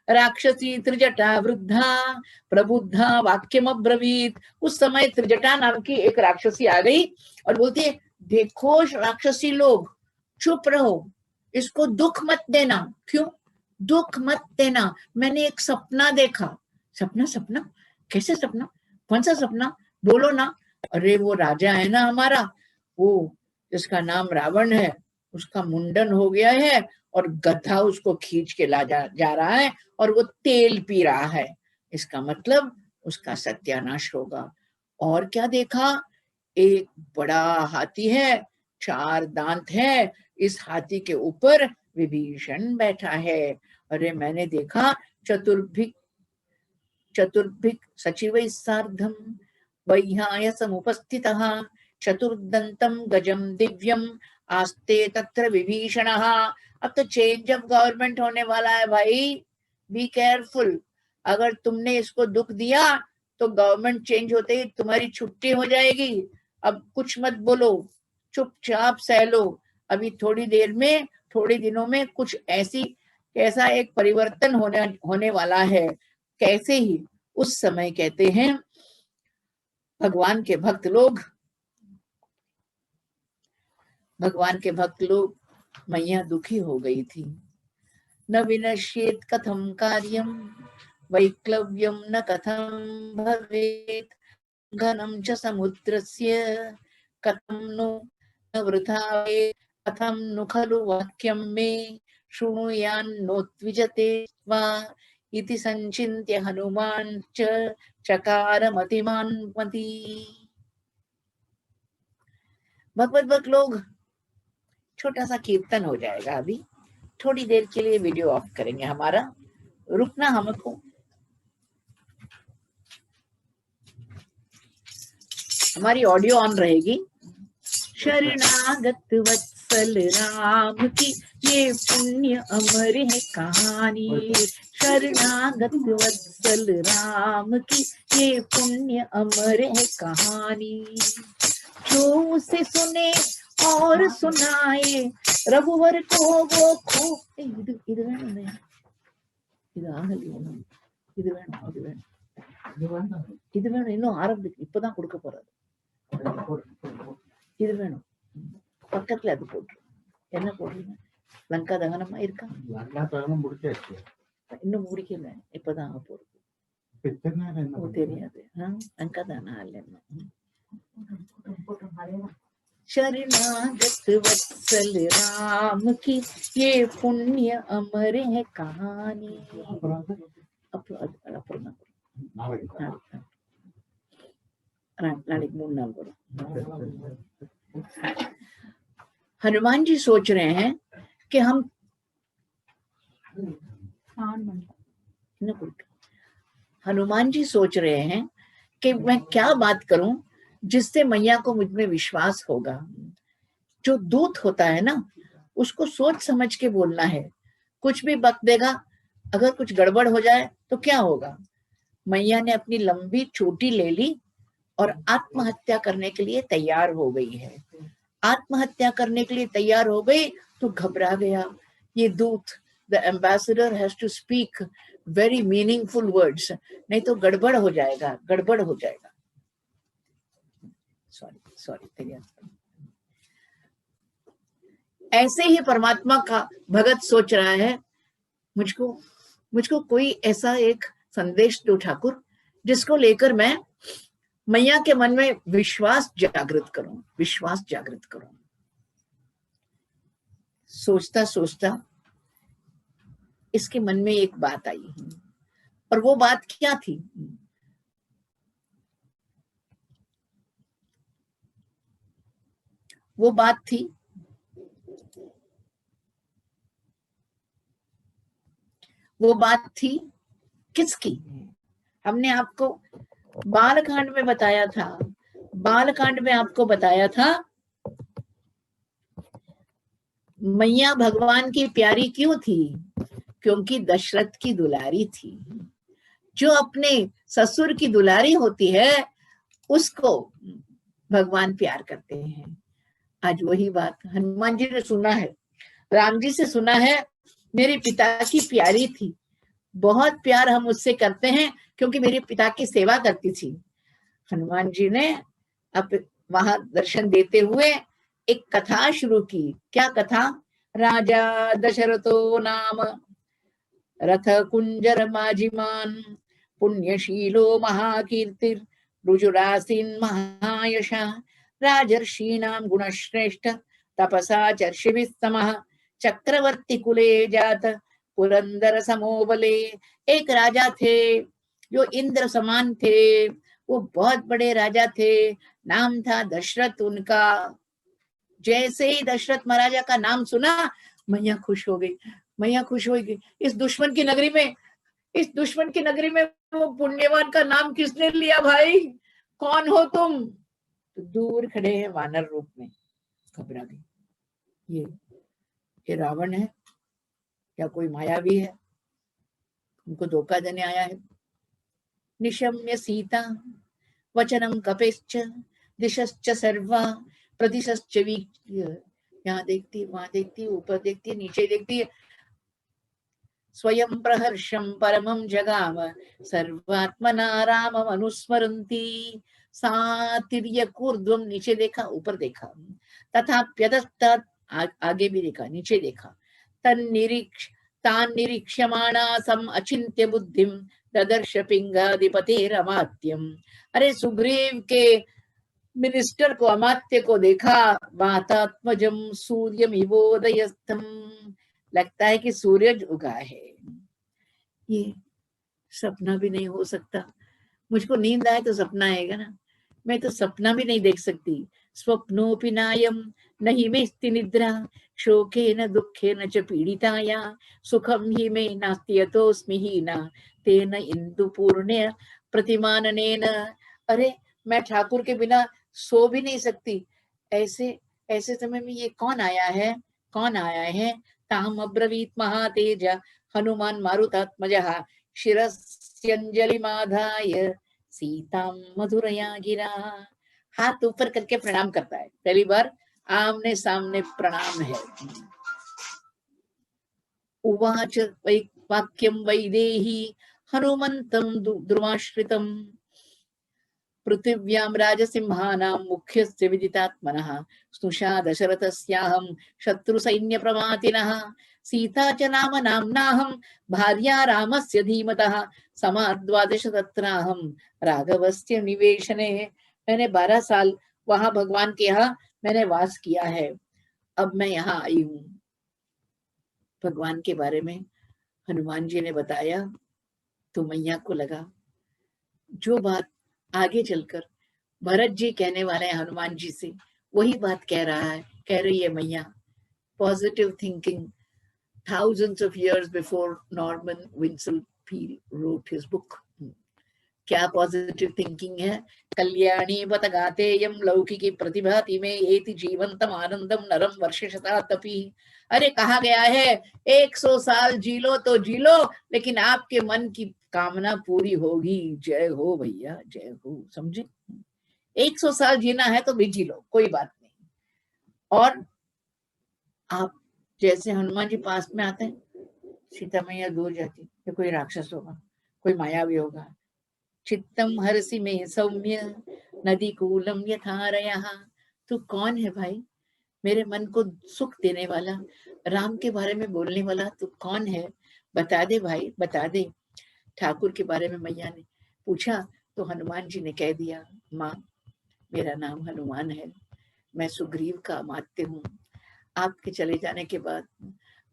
राक्षसी त्रिजटा वृद्धा प्रबुद्धा वाक्यम अब्रवीत। उस समय त्रिजटा नाम की एक राक्षसी आ गई और बोलती है, देखो राक्षसी लोग, चुप रहो, इसको दुख मत देना। क्यों दुख मत देना? मैंने एक सपना देखा। सपना? सपना कैसे सपना? कौन सा सपना? बोलो ना। अरे वो राजा है ना हमारा, वो जिसका नाम रावण है, उसका मुंडन हो गया है और गधा उसको खींच के ला जा रहा है और वो तेल पी रहा है। इसका मतलब उसका सत्यानाश होगा। और क्या देखा? एक बड़ा हाथी है, 4 दांत है, इस हाथी के ऊपर विभीषण बैठा है। अरे मैंने देखा चतुर्भिक सचिवैः सार्धं वैहाय समुपस्थितः चतुर्दंतं गजं दिव्यम आस्ते तत्र विभीषणः। अब तो चेंज ऑफ गवर्नमेंट होने वाला है भाई, बी केयरफुल। अगर तुमने इसको दुख दिया तो गवर्नमेंट चेंज होते ही तुम्हारी छुट्टी हो जाएगी। अब कुछ मत बोलो, चुपचाप सह लो। अभी थोड़ी देर में, थोड़े दिनों में कुछ ऐसा एक परिवर्तन होने वाला है। कैसे ही उस समय कहते हैं भगवान के भक्त लोग, मैया दुखी हो गई थी। न विनश्येत कथम कार्यम वैक्लव्यम न कथम भवेत घनम च समुद्रस्य कथम नु न वृथा कथम नु खलु वाक्यम मे शृणुयान्नोत्विजते वा इति संचिन्त्य हनुमान चकार मतिमान मति। भगवत भक्त लोग, छोटा सा कीर्तन हो जाएगा अभी, थोड़ी देर के लिए वीडियो ऑफ करेंगे हमारा, रुकना हमको। हमारी ऑडियो ऑन रहेगी। शरणागत वत्सल राम की ये पुण्य अमर है कहानी, शरणागत वत्सल राम की ये पुण्य अमर है कहानी। जो उसे सुने और सुनाए रघुवर को वो खो। ಇದು വേണം, ಇದು ಆಗಲಿ, இது வேணும், இது வேணும், இது வேணும். இன்னும் ஆரம்பிக்கு, இப்பதான் கொடுக்க போறது. இது வேணும், பக்கத்துல அது போட்டு. என்ன போடுறீங்க? லங்கா தகனமா இருக்கா? இன்னும் முடிக்கல, இப்பதான் போடுது. தெரியாது, லங்கா தானா இல்ல. शरणागत वत्सल राम की ये पुण्य अमर है कहानी। हनुमान जी सोच रहे हैं कि हम हनुमान जी सोच रहे हैं कि मैं क्या बात करूं जिससे मैया को मुझ में विश्वास होगा। जो दूत होता है ना, उसको सोच समझ के बोलना है। कुछ भी बक देगा, अगर कुछ गड़बड़ हो जाए तो क्या होगा। मैया ने अपनी लंबी चोटी ले ली और आत्महत्या करने के लिए तैयार हो गई है। आत्महत्या करने के लिए तैयार हो गई तो घबरा गया ये दूत। The ambassador has to speak very meaningful words, नहीं तो गड़बड़ हो जाएगा, गड़बड़ हो जाएगा। सॉरी। ऐसे ही परमात्मा का भगत सोच रहा है, मुझको कोई ऐसा एक संदेश दो ठाकुर, जिसको लेकर मैं मैया के मन में विश्वास जागृत करूं। सोचता सोचता इसके मन में एक बात आई, और वो बात क्या थी? वो बात थी किसकी? हमने आपको बालकांड में बताया था। बालकांड में आपको बताया था मैया भगवान की प्यारी क्यों थी? क्योंकि दशरथ की दुलारी थी। जो अपने ससुर की दुलारी होती है उसको भगवान प्यार करते हैं। आज वही बात हनुमान जी ने सुना है, राम जी से सुना है, मेरे पिता की प्यारी थी, बहुत प्यार हम उससे करते हैं क्योंकि मेरे पिता की सेवा करती थी। हनुमान जी ने अब वहां दर्शन देते हुए एक कथा शुरू की। क्या कथा? राजा दशरथो नाम रथ कुंजर माजिमान पुण्यशीलो महाकीर्तिर रुजुरासीन महायशा राजर्षीणां गुणश्रेष्ठ तपसा चर्षिभिः समः चक्रवर्ती कुले जात पुरंदर समोबले। एक राजा थे जो इंद्र समान थे, वो बहुत बड़े राजा थे, नाम था दशरथ उनका। जैसे ही दशरथ महाराजा का नाम सुना, मैया खुश हो गई। इस दुश्मन की नगरी में वो पुण्यवान का नाम किसने लिया भाई? कौन हो तुम? तो दूर खड़े हैं वानर रूप में, घबरा गई। ये रावण है या कोई मायावी है, उनको धोखा देने आया है। निशम्य सीता वचनम कपेश्च दिशश्च सर्वा प्रतिशश्च वीक्ष्य। यहाँ देखती, वहां देखती, ऊपर देखती, नीचे देखती है। स्वयं प्रहर्षम परमं जगाम सर्वात्मना रामम अनुस्मरन्ति। सातिर्यकूर्ध्वम, नीचे देखा, ऊपर देखा, तथा प्यतस्तात्, आगे भी देखा, नीचे देखा। तान् निरीक्ष्यमाणा सम अचिन्त्य बुद्धिम ददर्श पिंगाधिपतेरमात्यम। अरे सुग्रीव के मिनिस्टर को, अमात्य को देखा। वातात्मजम सूर्यमिवोदयस्थम, लगता है कि सूरज उगा है। ये सपना भी नहीं हो सकता। मुझको नींद आए तो सपना आएगा ना, मैं तो सपना भी नहीं देख सकती। स्वप्नोऽपि नायं न हि मेस्ति निद्रा शोकेन दुःखेन च पीडिताया सुखं हि मे नास्ति यतोऽस्मि हीना तेन इंदुपूर्ण्य प्रतिमाननेन। अरे मैं ठाकुर के बिना सो भी नहीं सकती। ऐसे ऐसे समय में ये कौन आया है, कौन आया है? ताम अब्रवीत महातेज हनुमान मारुतात्मजः शिरस्यंजलिमाधाय सीताम मधुरया गिरा। हाथ ऊपर करके प्रणाम करता है, पहली बार आमने सामने प्रणाम है। उवाच वै वाक्यं वैदेही हनुमन्तं द्रुमाश्रितम् पृथिव्यां राजसिंहानां मुख्यस्य विदितात्मनः स्नुषा दशरथस्याहं शत्रुसैन्यप्रमातिनः सीता च नाम नाम्नाहं भार्या रामस्य धीमतः समाद्वादश तत्राहं राघवस्य निवेशने। मैंने 12 साल वहां भगवान के यहाँ मैंने वास किया है, अब मैं यहाँ आई हूँ। भगवान के बारे में हनुमान जी ने बताया तो मैया को लगा जो बात आगे चलकर भरत जी कहने वाले हैं हनुमान जी से, वही बात कह रही है मैया। Positive thinking, thousands of years before Norman Vincent Peale wrote his book. क्या पॉजिटिव थिंकिंग है? कल्याणी बत गातेयम लौकिकी प्रतिभाति में एति जीवंतम आनंदम नरम वर्ष शतातपि। अरे कहा गया है 100 साल जी लो तो जी लो, लेकिन आपके मन की कामना पूरी होगी। जय हो भैया, जय हो। समझे? 100 साल जीना है तो भी जी लो, कोई बात नहीं। और आप जैसे हनुमान जी पास में आते हैं, सीता मैया दूर जाती, ये कोई राक्षस होगा, कोई मायावी होगा। चित्तम हरसि में सौम्य नदी कूलम यथारयः। तू कौन है भाई? मेरे मन को सुख देने वाला, राम के बारे में बोलने वाला तू कौन है? बता दे भाई, बता दे। ठाकुर के बारे में मैया ने पूछा तो हनुमान जी ने कह दिया, माँ मेरा नाम हनुमान है, मैं सुग्रीव का अमात्य हूँ। आपके चले जाने के बाद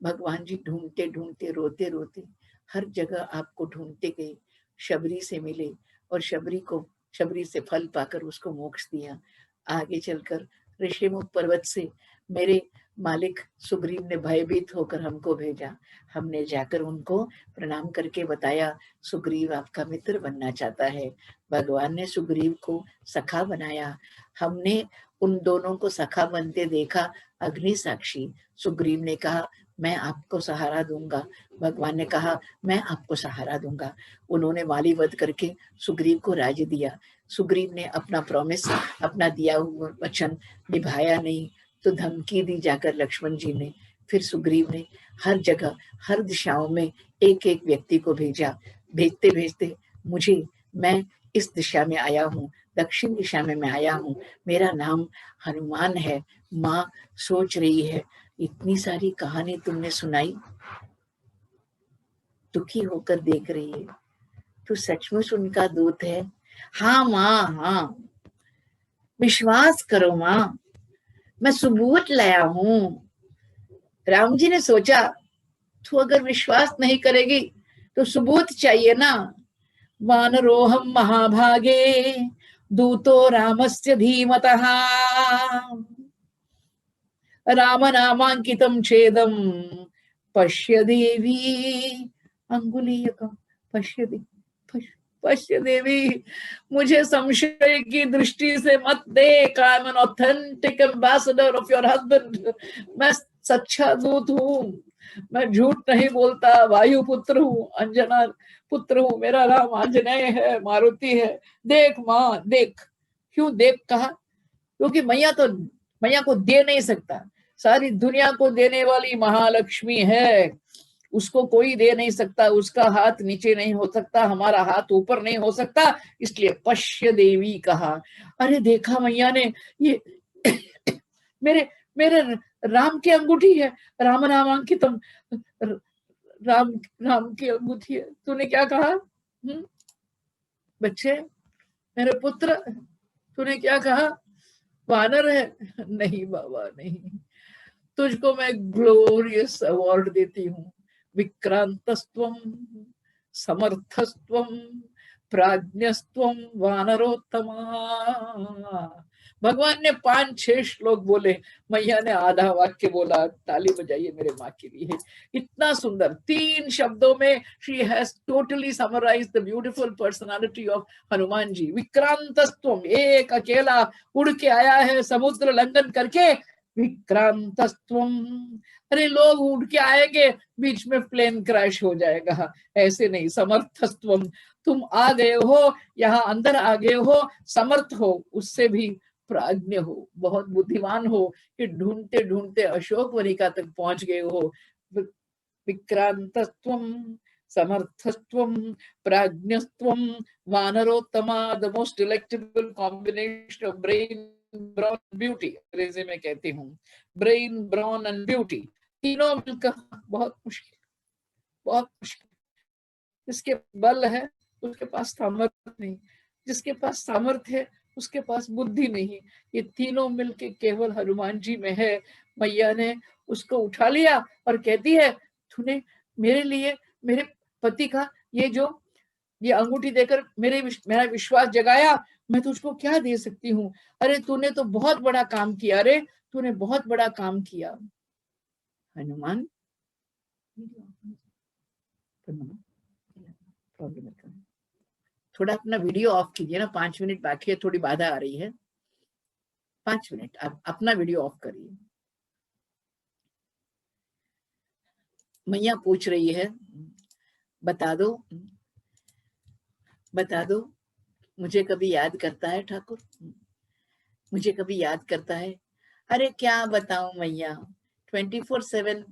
भगवान जी ढूंढते ढूंढते रोते रोते हर जगह आपको ढूंढते गए, शबरी से मिले और शबरी से फल पाकर उसको मोक्ष दिया। आगे चलकर ऋषिमुख पर्वत से मेरे मालिक सुग्रीव ने भयभीत होकर हमको भेजा। हमने जाकर उनको प्रणाम करके बताया सुग्रीव आपका मित्र बनना चाहता है। भगवान ने सुग्रीव को सखा बनाया। हमने उन दोनों को सखा बनते देखा। अग्नि साक्षी सुग्रीव ने कहा मैं आपको सहारा दूंगा, भगवान ने कहा मैं आपको सहारा दूंगा। उन्होंने वाली वध करके सुग्रीव को राज्य दिया। सुग्रीव ने अपना प्रॉमिस, अपना दिया हुआ वचन निभाया नहीं तो धमकी दी जाकर लक्ष्मण जी ने। फिर सुग्रीव ने हर जगह हर दिशाओं में एक एक व्यक्ति को भेजा। भेजते भेजते मुझे, मैं इस दिशा में आया हूँ, दक्षिण दिशा में मैं आया हूँ, मेरा नाम हनुमान है। माँ सोच रही है इतनी सारी कहानी तुमने सुनाई, दुखी होकर देख रही है, तू सचमुच उनका दूत है? हाँ माँ, हाँ, विश्वास करो माँ, मैं सबूत लाया हूँ। राम जी ने सोचा तू अगर विश्वास नहीं करेगी तो सबूत चाहिए ना। वानरोहम महाभागे दूतो रामस्य धीमतः राम नामांकितम छेदम पश्य देवी अंगुलीयकम। पश्य देवी, मुझे संशय की दृष्टि से मत देख। I am an authentic ambassador of your husband. मैं सच्चा दूत हूँ, मैं झूठ नहीं बोलता। वायु पुत्र हूँ, अंजना पुत्र हूँ, मेरा नाम आंजनेय है, मारुति है। देख माँ देख। क्यों देख कहा? क्योंकि मैया को दे नहीं सकता, सारी दुनिया को देने वाली महालक्ष्मी है, उसको कोई दे नहीं सकता, उसका हाथ नीचे नहीं हो सकता, हमारा हाथ ऊपर नहीं हो सकता, इसलिए पश्य देवी कहा। अरे देखा मैया ने, ये मेरे मेरे राम की अंगूठी है, राम नामांकितम, राम राम की अंगूठी है। तूने क्या कहा? बच्चे, मेरे पुत्र, तूने क्या कहा? वानर है? नहीं बाबा नहीं, तुझको मैं ग्लोरियस अवार्ड देती हूँ। विक्रांतस्त्वम समर्थस्त्वम प्राज्ञस्त्वम वानरोत्तमा। भगवान ने 5-6 श्लोक बोले, मैया ने आधा वाक्य बोला। ताली बजाइए मेरे माँ के लिए। इतना सुंदर 3 शब्दों में she has totally summarised the beautiful personality of Hanuman ji. विक्रांतस्त्वम, एक अकेला उड़ के आया है समुद्र लंघन करके। विक्रांतस्त्वम, अरे लोग उड़ के आएंगे, बीच में प्लेन क्रैश हो जाएगा, ऐसे नहीं। समर्थस्त्वम, तुम आ गए हो, यहाँ अंदर आ गए हो, समर्थ हो, उससे भी प्राज्ञ हो, बहुत बुद्धिमान हो कि ढूंढते ढूंढते अशोक वनिका तक पहुंच गए हो। विक्रांतस्त्वम, समर्थस्त्वम, प्राज्ञस्त्वम, वानरोत्तमा, the most delectable combination of brain, brawn, beauty, Angrezi में कहती हूँ। ब्रेन, ब्रॉन एंड ब्यूटी, तीनों मिलकर बहुत मुश्किल, बहुत मुश्किल। जिसके बल है उसके पास सामर्थ्य नहीं, जिसके पास सामर्थ्य है उसके पास बुद्धि नहीं। ये तीनों मिलके केवल हनुमान जी में है। मैया ने उसको उठा लिया और कहती है, तूने मेरे लिए, मेरे पति का ये अंगूठी देकर मेरा विश्वास जगाया, मैं तुझको क्या दे सकती हूँ? अरे तूने तो बहुत बड़ा काम किया रे, तूने बहुत बड़ा काम किया। हनुमान थोड़ा अपना वीडियो ऑफ कीजिए ना, 5 मिनट बाकी है, थोड़ी बाधा आ रही है। 5 मिनट आप अपना वीडियो ऑफ करिए। मैया पूछ रही है, बता दो, बता दो, मुझे कभी याद करता है ठाकुर? मुझे कभी याद करता है? अरे क्या बताऊं मैया, 24/7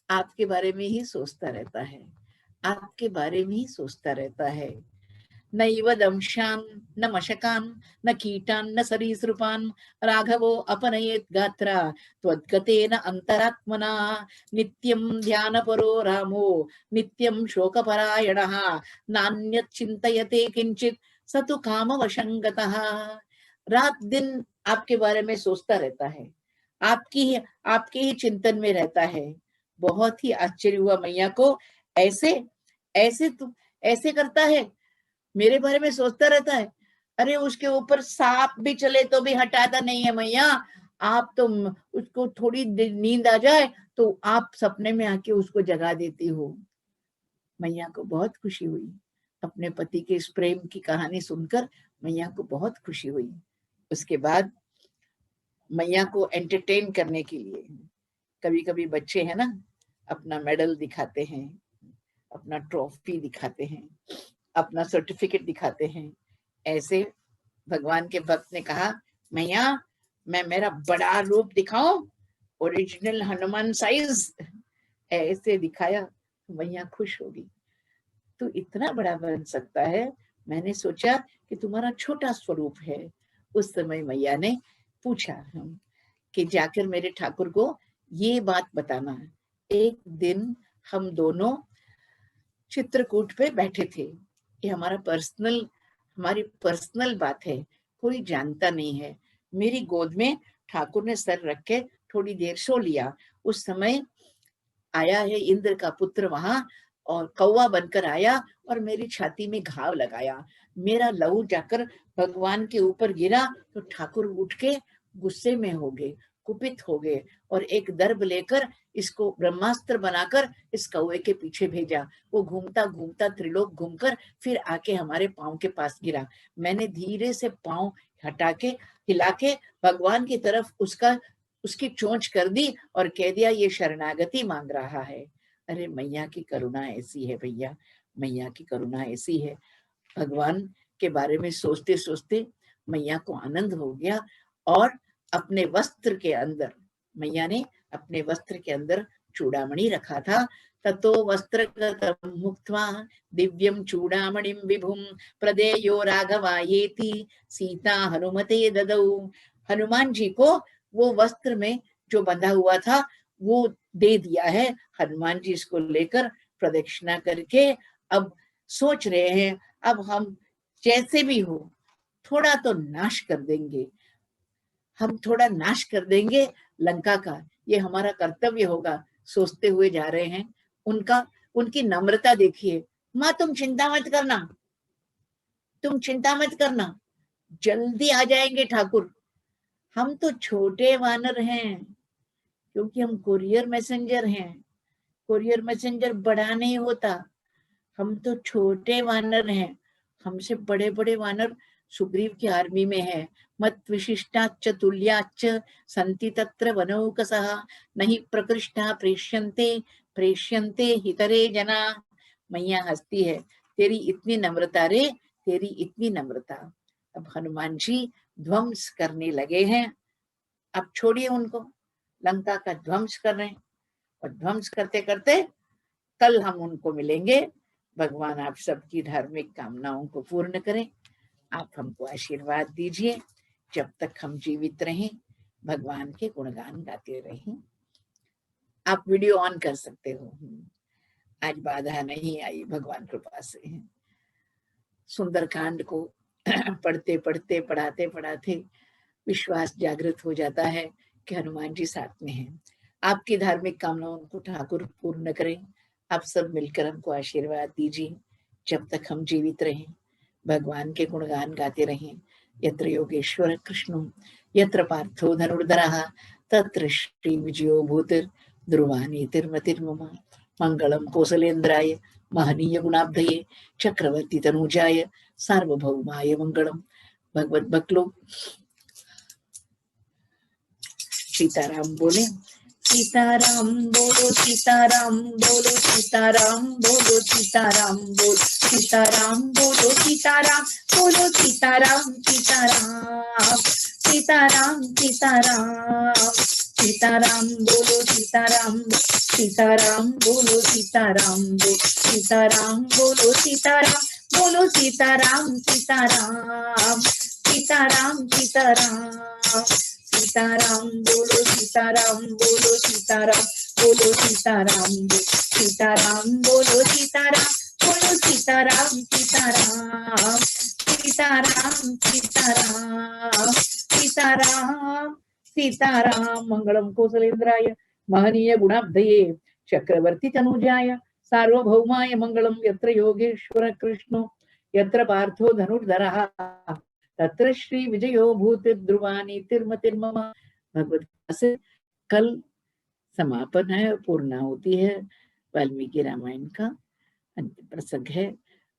आपके बारे में ही सोचता रहता है, आपके बारे में ही सोचता रहता है। नैव दंशान न मशकान न कीटान न सरीसृपान राघवो अपनयेत् गात्रा त्वद्गतेन अंतरात्मना नित्यं ध्यानपरो रामो नित्यं शोकपरायणः नान्यत् चिन्तयते किंचित स तु कामवशंगतः। रात दिन आपके बारे में सोचता रहता है, आपके ही चिंतन में रहता है। बहुत ही आश्चर्य हुआ मैया को, ऐसे ऐसे तू ऐसे करता है, मेरे बारे में सोचता रहता है। अरे उसके ऊपर सांप भी चले तो भी हटाता नहीं है मैया। आप तो उसको थोड़ी नींद आ जाए तो आप सपने में आके उसको जगा देती हो। मैया को बहुत खुशी हुई, अपने पति के इस प्रेम की कहानी सुनकर मैया को बहुत खुशी हुई। उसके बाद मैया को एंटरटेन करने के लिए कभी कभी बच्चे है ना, अपना मेडल दिखाते हैं, अपना ट्रॉफी दिखाते हैं, अपना सर्टिफिकेट दिखाते हैं। ऐसे भगवान के भक्त ने कहा, मैया मैं मेरा बड़ा रूप दिखाऊं, ओरिजिनल हनुमान साइज, ऐसे दिखाया, मैया खुश होगी। तू इतना बड़ा बन सकता है, मैंने सोचा कि तुम्हारा छोटा स्वरूप है। उस समय मैया ने पूछा कि जाकर मेरे ठाकुर को ये बात बताना। एक दिन हम दोनों चित्रकूट पे बैठे थे, ये हमारी पर्सनल बात है, कोई जानता नहीं है। मेरी गोद में ठाकुर ने सर रख के थोड़ी देर सो लिया। उस समय आया है इंद्र का पुत्र वहां, और कौवा बनकर आया और मेरी छाती में घाव लगाया। मेरा लहू जाकर भगवान के ऊपर गिरा तो ठाकुर उठ के गुस्से में हो गए, कुपित हो गए, और एक दर्भ लेकर इसको ब्रह्मास्त्र बनाकर इस कौवे के पीछे भेजा। वो घूमता घूमता त्रिलोक घूमकर फिर आके हमारे पांव के पास गिरा। मैंने धीरे से पांव हटा के, हिला के भगवान की तरफ उसकी चोंच कर दी और कह दिया, ये शरणागति मांग रहा है। अरे मैया की करुणा ऐसी है भैया, मैया की करुणा ऐसी है। भगवान के बारे में सोचते सोचते मैया को आनंद हो गया, और अपने वस्त्र के अंदर, मैया ने अपने वस्त्र के अंदर चूड़ामणि रखा था। ततो वस्त्रगतं मुक्त्वा दिव्यं चूड़ामणिं विभुं प्रदेयो राघवायेति सीता हनुमते ददौ। हनुमान जी को वो वस्त्र में जो बंधा हुआ था वो दे दिया है। हनुमान जी इसको लेकर प्रदक्षिणा करके अब सोच रहे हैं, अब हम जैसे भी हो थोड़ा तो नाश कर देंगे, हम थोड़ा नाश कर देंगे लंका का, ये हमारा कर्तव्य होगा, सोचते हुए जा रहे हैं। उनकी नम्रता देखिए, माँ तुम चिंता मत करना, तुम चिंता मत करना, जल्दी आ जाएंगे ठाकुर। हम तो छोटे वानर हैं, क्योंकि हम कुरियर मैसेंजर हैं। कुरियर मैसेंजर बड़ा नहीं होता, हम तो छोटे वानर हैं। हमसे बड़े बड़े वानर सुग्रीव की आर्मी में है। मत विशिष्टाच्च तुल्याच्च संति तत्र वनौकसः नहीं प्रकृष्टा प्रेष्यन्ते प्रेष्यन्ते हितरे जना। मैया हंसती है, तेरी इतनी नम्रता रे, तेरी इतनी नम्रता। अब हनुमान जी ध्वंस करने लगे हैं। अब छोड़िए उनको, लंका का ध्वंस कर रहे हैं, और ध्वंस करते करते कल हम उनको मिलेंगे। भगवान आप सबकी धार्मिक कामनाओं को पूर्ण करें। आप हमको आशीर्वाद दीजिए, जब तक हम जीवित रहें भगवान के गुणगान गाते रहें। आप वीडियो ऑन कर सकते हो, आज बाधा नहीं आई भगवान कृपा से। सुंदरकांड को पढ़ते पढ़ते पढ़ाते पढ़ाते विश्वास जागृत हो जाता है कि हनुमान जी साथ में हैं। आपकी धार्मिक कामनाओं को ठाकुर पूर्ण करें। आप सब मिलकर हमको आशीर्वाद दीजिए, जब तक हम जीवित रहें भगवान के गुणगान गाते रहें। यत्र योगेश्वर कृष्ण यत्र पार्थो धनुर्धरः तत्र श्री विजयो भूतिर् ध्रुवानीतिर्मतिर्मम। मंगलम कौसलेन्द्राय महनीय गुणाब्धये चक्रवर्ती तनुजाय सार्वभौमाय मंगलम। भगवत भक्त लोग सीताराम बोले। सीताराम बोलो सीताराम बोलो सीताराम बोलो सीताराम बोलो सीताराम बोलो सीताराम बोलो सीताराम सीताराम सीताराम सीताराम सीताराम बोलो सीताराम सीताराम बोलो सीताराम बोलो सीताराम बोलो सीताराम बोलो सीताराम सीताराम सीताराम सीताराम सीताराम बोलो सीताराम बोलो सीताराम बोलो सीताराम सीताराम बोलो सीताराम बोलो सीताराम सीताराम सीताराम सीताराम सीताराम सीताराम। मंगलम कौसलेन्द्राय महनीय गुणाब्धये चक्रवर्ती तनुजाय सार्वभौमाय मंगलम। यत्र योगेश्वर कृष्णो यत्र पार्थो धनुर्धरः तत्र श्री विजयो भूतिर्ध्रुवानीतिर्मतिर्मम। भगवत से कल समापन है, पूर्णा होती है वाल्मीकि रामायण का अंतिम प्रसंग है।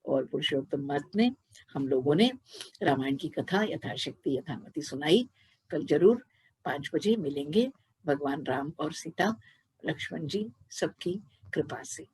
और पुरुषोत्तम मास में हम लोगों ने रामायण की कथा यथाशक्ति यथामति सुनाई। कल जरूर 5 बजे मिलेंगे भगवान राम और सीता लक्ष्मण जी सबकी कृपा से।